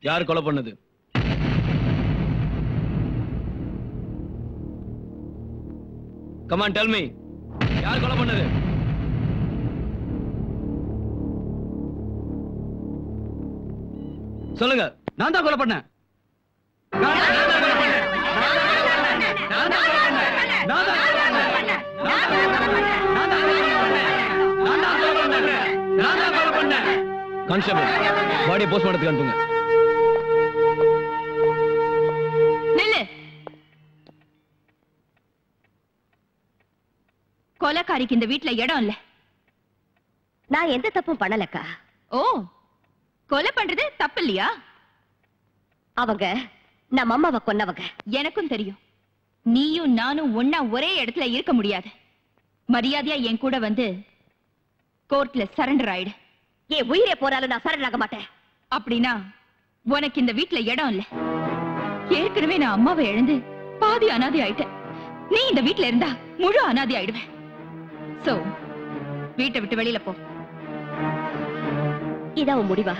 யார் கொலை பண்ணது? Come on, tell me. யார் கொலை பண்ணது? சொல்லுங்க. நான் தான் கொலை பண்ணேன். கான்ஸ்டபிள் பாடியை போஸ்ட்மார்ட்டத்துக்கு அனுப்புங்க. நில்லு. கொலைக்காரிக்கு இந்த வீட்ல இடம் இல்ல. நான் எந்த தப்பும் பண்ணலக்கா. ஓ, கொலை பண்றது தப்பு இல்லையா? அவங்க நம்ம அம்மாவை கொன்னவங்க. எனக்கும் தெரியும். நீயும் நானும் ஒன்னா ஒரே இடத்துல இருக்க முடியாது. மரியாதையா என் கூட வந்து கோர்ட்ல சரண்டர் ஆயிடு. என் உயிரே போறாலும் நான் சரண்டர் ஆக மாட்டேன். அப்படின்னா உனக்கு இந்த வீட்ல இடம் இல்ல. ஏற்கனவே நான் அம்மாவை இழந்து பாதி அனாதை ஆயிட்டேன். நீ இந்த வீட்ல இருந்தா முழு அனாதை ஆயிடுவேன். சோ வீட்டை விட்டு வெளியில போ. இதான் முடிவா?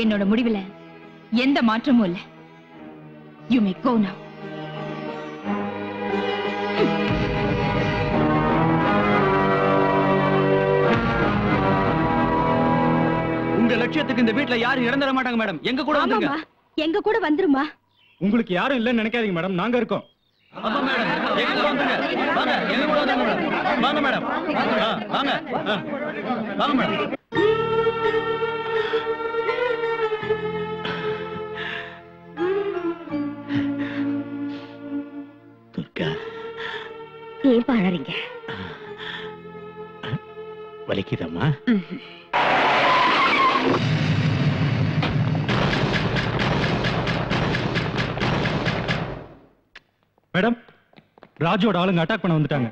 என்னோட முடிவுல எந்த மாற்றமும் இல்ல. You may go now. உங்க லட்சியத்துக்கு இந்த வீட்ல யாரும் இறந்துட மாட்டாங்க மேடம். எங்க கூட வந்துருங்க. எங்க கூட வந்துருமா? உங்களுக்கு யாரும் இல்லைன்னு நினைக்காதீங்க மேடம், நாங்க இருக்கோம். ஆமா மேடம், எங்க கூட வந்துருங்க. வாங்க, எங்க கூட வந்துருங்க மேடம். வாங்க மேடம். வாங்க. வாங்க மேடம். ஏன் பாழறீங்க? வலிக்குதம்மா? மேடம், ராஜோட ஆளுங்க அட்டாக் பண்ண வந்துட்டாங்க.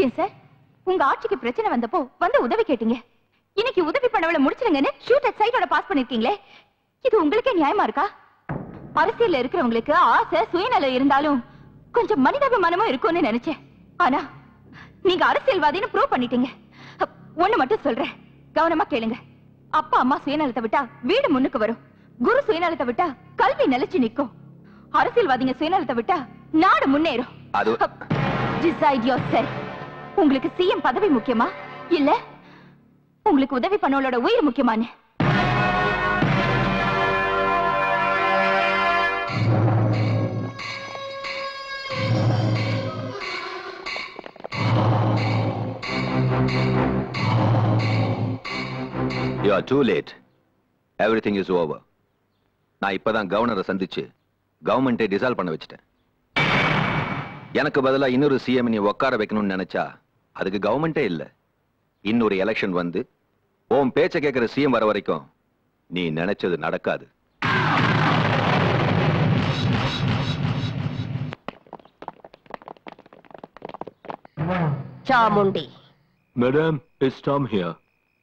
ஏன் சார், உங்க ஆட்சிக்கு பிரச்சனை வந்தப்போ வந்து உதவி கேட்டீங்க. இன்னைக்கு உதவி பண்ணவள முடிச்சிருங்கன்னு ஷூட் அட் சைட்டோட பாஸ் பண்ணிருக்கீங்களே, இது உங்களுக்கே நியாயமா இருக்கா? அரசியல்ல இருக்கிறவங்களுக்கு ஆசை சுயநலம் இருந்தாலும் கொஞ்சம் மனிதாபிமானமும் இருக்கும்னு நினைச்சேன். ஆனா நீங்க அரசியல்வாதின்னு ப்ரூவ் பண்ணிட்டீங்க. ஒண்ணு மட்டும் சொல்றேன், கவனமா கேளுங்க. அப்பா அம்மா சுயநலத்தை விட்டா வீடு முன்னுக்கு வரும். குரு சுயநலத்தை விட்டா கல்வி நிலைச்சு நிக்கும். அரசியல்வாதிங்க சுயநலத்தை விட்டா நாடு முன்னேறும். Decide yourself. உங்களுக்கு சிஎம் பதவி முக்கியமா இல்ல உங்களுக்கு உதவி பண்ணவளோட உயிர் முக்கியமானு? You are too late. Everything is over. நான் இப்பதான் கவர்னரை சந்திச்சு கவர்மெண்ட்டை டிசால்வ் பண்ண வச்சிட்டேன். எனக்கு பதிலா இன்னொரு சிஎம் நீ உட்கார வைக்கணும்னு நினைச்சா அதுக்கு கவர்மெண்டே இல்ல. இன்னொரு எலெக்ஷன் வந்து உன் பேச்ச கேட்கிற சிஎம் வர வரைக்கும் நீ நினைச்சது நடக்காது. Chamundi. Madam, it's Tom here.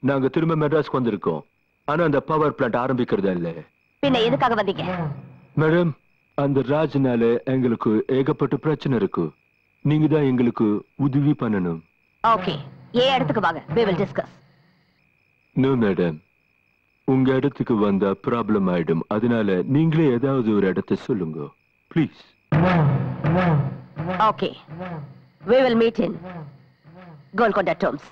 நாங்க திரும்ப மெட்ராஸ்க்கு வந்திருக்கோம். ஆனா அந்த பவர் பிளான்ட் ஆரம்பிக்கிறதா இல்ல. பின்ன எதுக்காக வந்தீங்க? மேடம், அந்த ராஜ்னால எங்களுக்கு ஏகப்பட்ட பிரச்சனை இருக்கு. நீங்க தான் எங்களுக்கு உதவி பண்ணணும். ஓகே, ஏன் இடத்துக்கு வாங்க, we will discuss. No madam, உங்க இடத்துக்கு வந்தா ப்ராப்ளம் ஆயிடும். அதனால நீங்களே ஏதாவது ஒரு இடத்தை சொல்லுங்க please. Okay, we will meet in Golconda Tombs.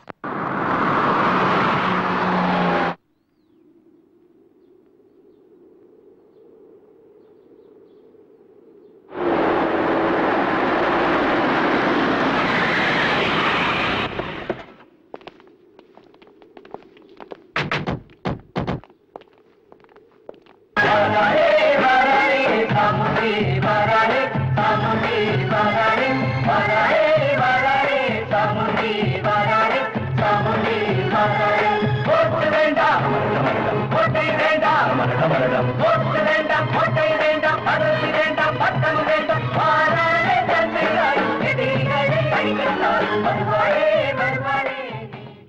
Hare Hare Hare Hare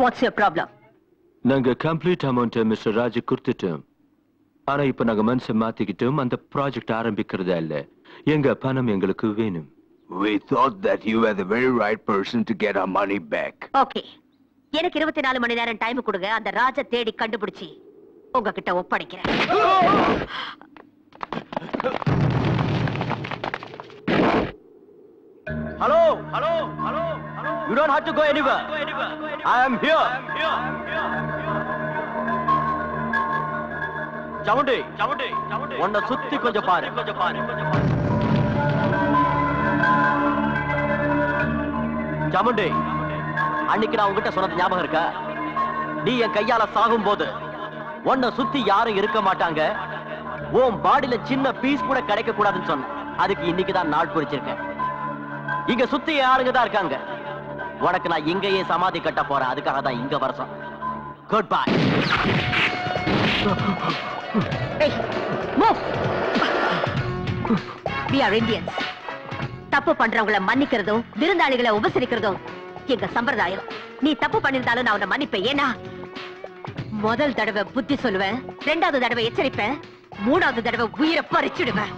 What's your problem? நாங்க கம்ப்ளீட் அமௌண்ட் மிஸ்டர் ராஜ் கொடுத்துட்டோம். ஆனா இப்ப நாங்க மனசை மாத்திக்கிட்டோம். அந்த ப்ராஜெக்ட் ஆரம்பிக்கிறதா இல்ல. எங்க பணம் எங்களுக்கு வேணும். We thought that you were the very right person to get our money back. Okay. எனக்கு 24 மணி நேரம் டைம் கொடுங்க. அந்த ராஜ தேடி கண்டுபிடிச்சி உங்ககிட்ட ஒப்படைக்கிறேன். Hello, hello, hello, hello. You don't have to go anywhere. I am here. சவுண்டி, உன்னை சுத்தி கொஞ்சம் பாரு. சாமுண்டி, அன்னைக்கு நான் உங்ககிட்ட சொன்னது ஞாபகம் இருக்கா? நீ என் கையால சாகும் போது உன்னை சுத்தி யாரும் இருக்க மாட்டாங்க, உன் பாடியில சின்ன பீஸ் கூட கிடைக்க கூடாதுன்னு சொன்ன. அதுக்கு இன்னைக்குதான் நாள் குறிச்சிருக்கேன். இங்க சுத்தி ஆளுங்க தான் இருக்காங்க. உனக்கு நான் இங்கேயே சமாதி கட்ட போறேன். அதுக்காக தான் இங்க வர சொன்னேன். Good bye. Hey, move. We are Indians. தப்பு பண்றவங்கள மன்னிக்கிறதும் விருந்தாளிகளை உபசரிக்கிறதும் எங்க சம்பிரதாயம். நீ தப்பு பண்ணிருந்தாலும் நான் உன்னை மன்னிப்பேன். ஏன்னா முதல் தடவை புத்தி சொல்லுவேன், 2வது தடவை எச்சரிப்பேன், 3வது தடவை உயிரை பறிச்சுடுவேன்.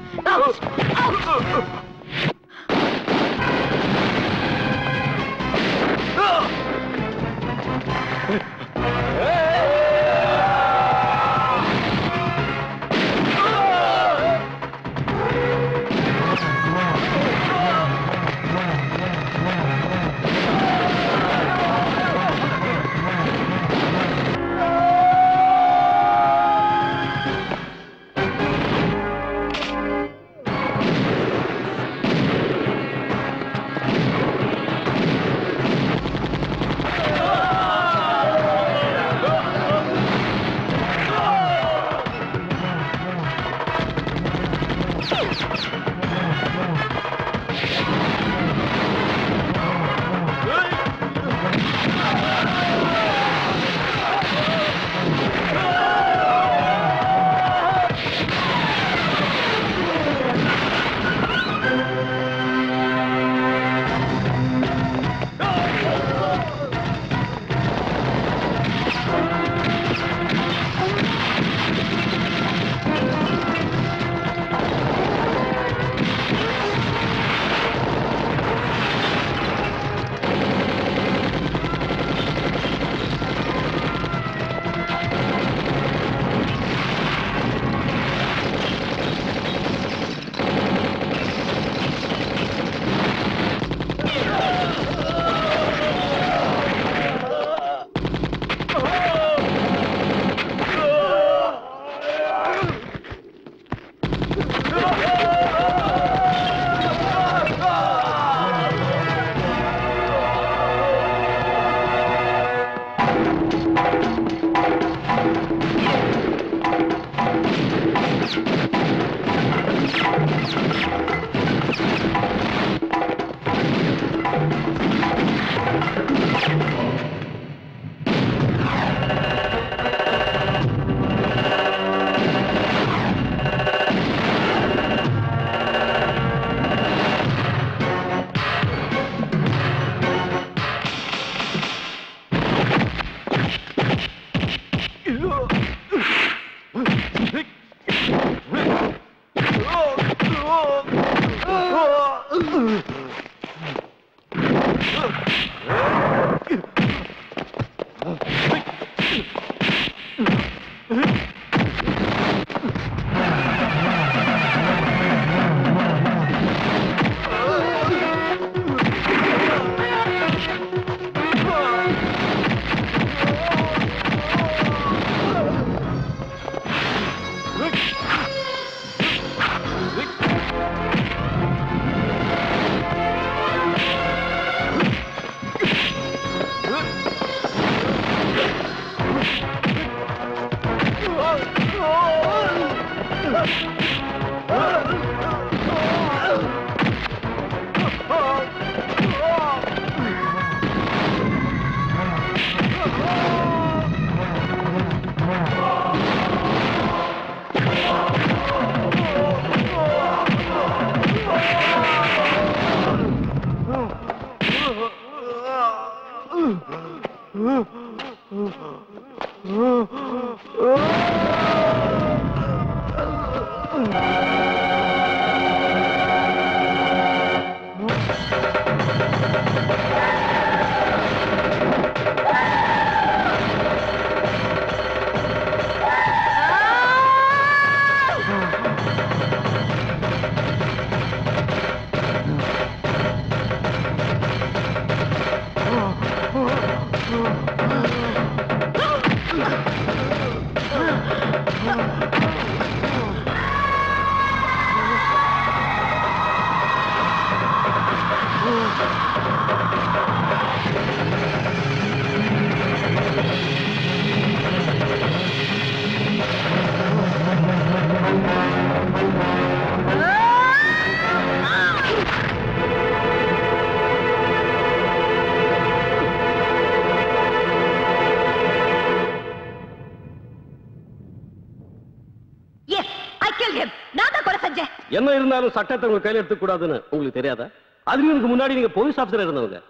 என்ன இருந்தாலும் சட்டத்தை உங்க கையில எடுத்துக்க கூடாதுன்னு உங்களுக்கு தெரியாதா? அதுக்கு முன்னாடி நீங்க போலீஸ் ஆபீசரா இருந்தவங்க.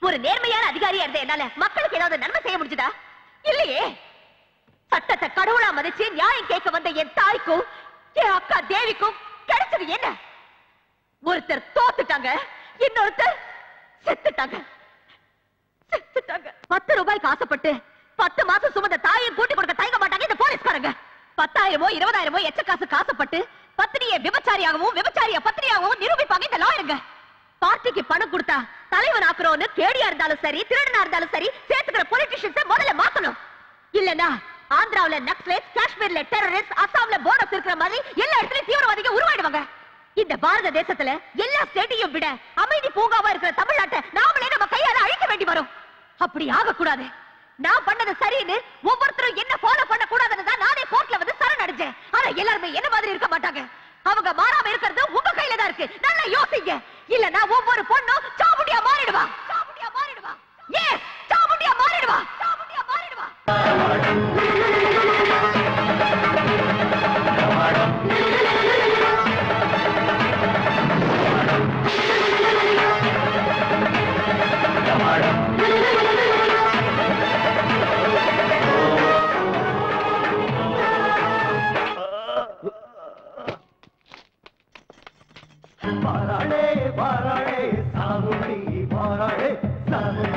ஒரு நேர்மையான அதிகாரியா இருந்த என்னால மக்களுக்கு ஏதாவது நன்மை செய்ய முடிஞ்சதா? இல்லையே. சட்டத்தை கடவுளா மதிச்சு நியாயம் கேட்க வந்த என் தாய்க்கும் என் அக்கா தேவிக்கும் கிடைச்சது என்ன? ஒருத்தர் தோத்துட்டாங்க, இன்னொருத்தர் செத்துட்டாங்க. 10 ரூபாய்க்கு ஆசைப்பட்டு 10 மாசம் சுமந்த தாயை கூட்டி கொடுக்க தயங்க மாட்டாங்க இந்த போலீஸ்காரங்க. 10,000 20,000 எச்ச காசு காசப்பட்டு பத்தினியை விபச்சாரியாகவும் விபச்சாரிய பத்தினியாகவும் நிரூபிப்பாங்க இந்த லாயருங்க. பார்ட்டிக்கு பணம் கொடுத்தா தலைவன் ஆக்குறோன்னு கேடியா இருந்தாலும் சரி, திருடனா இருந்தாலும் சரி, சேர்த்துக்கிற பொலிட்டிஷியன்ஸை முதல்ல மாத்தணும். இல்லனா ஆந்திராவுல நக்சலைட்ஸ், காஷ்மீர்ல டெரரிஸ்ட், அசாம்ல போனஸ் இருக்கிற மாதிரி எல்லா இடத்துலயும் தீவிரவாதிகள் உருவாயிடுவாங்க. இந்த பாரத தேசத்துல எல்லா ஸ்டேட்டையும் விட அமைதி பூங்காவா இருக்கிற தமிழ்நாட்டை நாமளே நம்ம கையால அழிக்க வேண்டி வரும். அப்படி ஆகக்கூடாது. நான் பண்ணது சரின்னு ஒவ்வொருத்தரும் என்ன ஃபாலோ பண்ண கூடாதுன்னு தான் நானே கோர்ட்ல வந்து சரணடைஞ்சேன். ஆனா எல்லாருமே என்ன மாதிரி இருக்க மாட்டாங்க. அவங்க மாறாம இருக்கிறது உங்க கையில தான் இருக்கு. நல்லா யோசிங்க. இல்லனா ஒவ்வொரு பொண்ணும் சாமுண்டியா மாறிடுவா. சாமுண்டியா மாறிடுவா. எஸ், சாமுண்டியா மாறிடுவா. சாமுண்டியா மாறிடுவா. வாராளே வாராளே சாமுண்டி வாராளே சாமுண்டி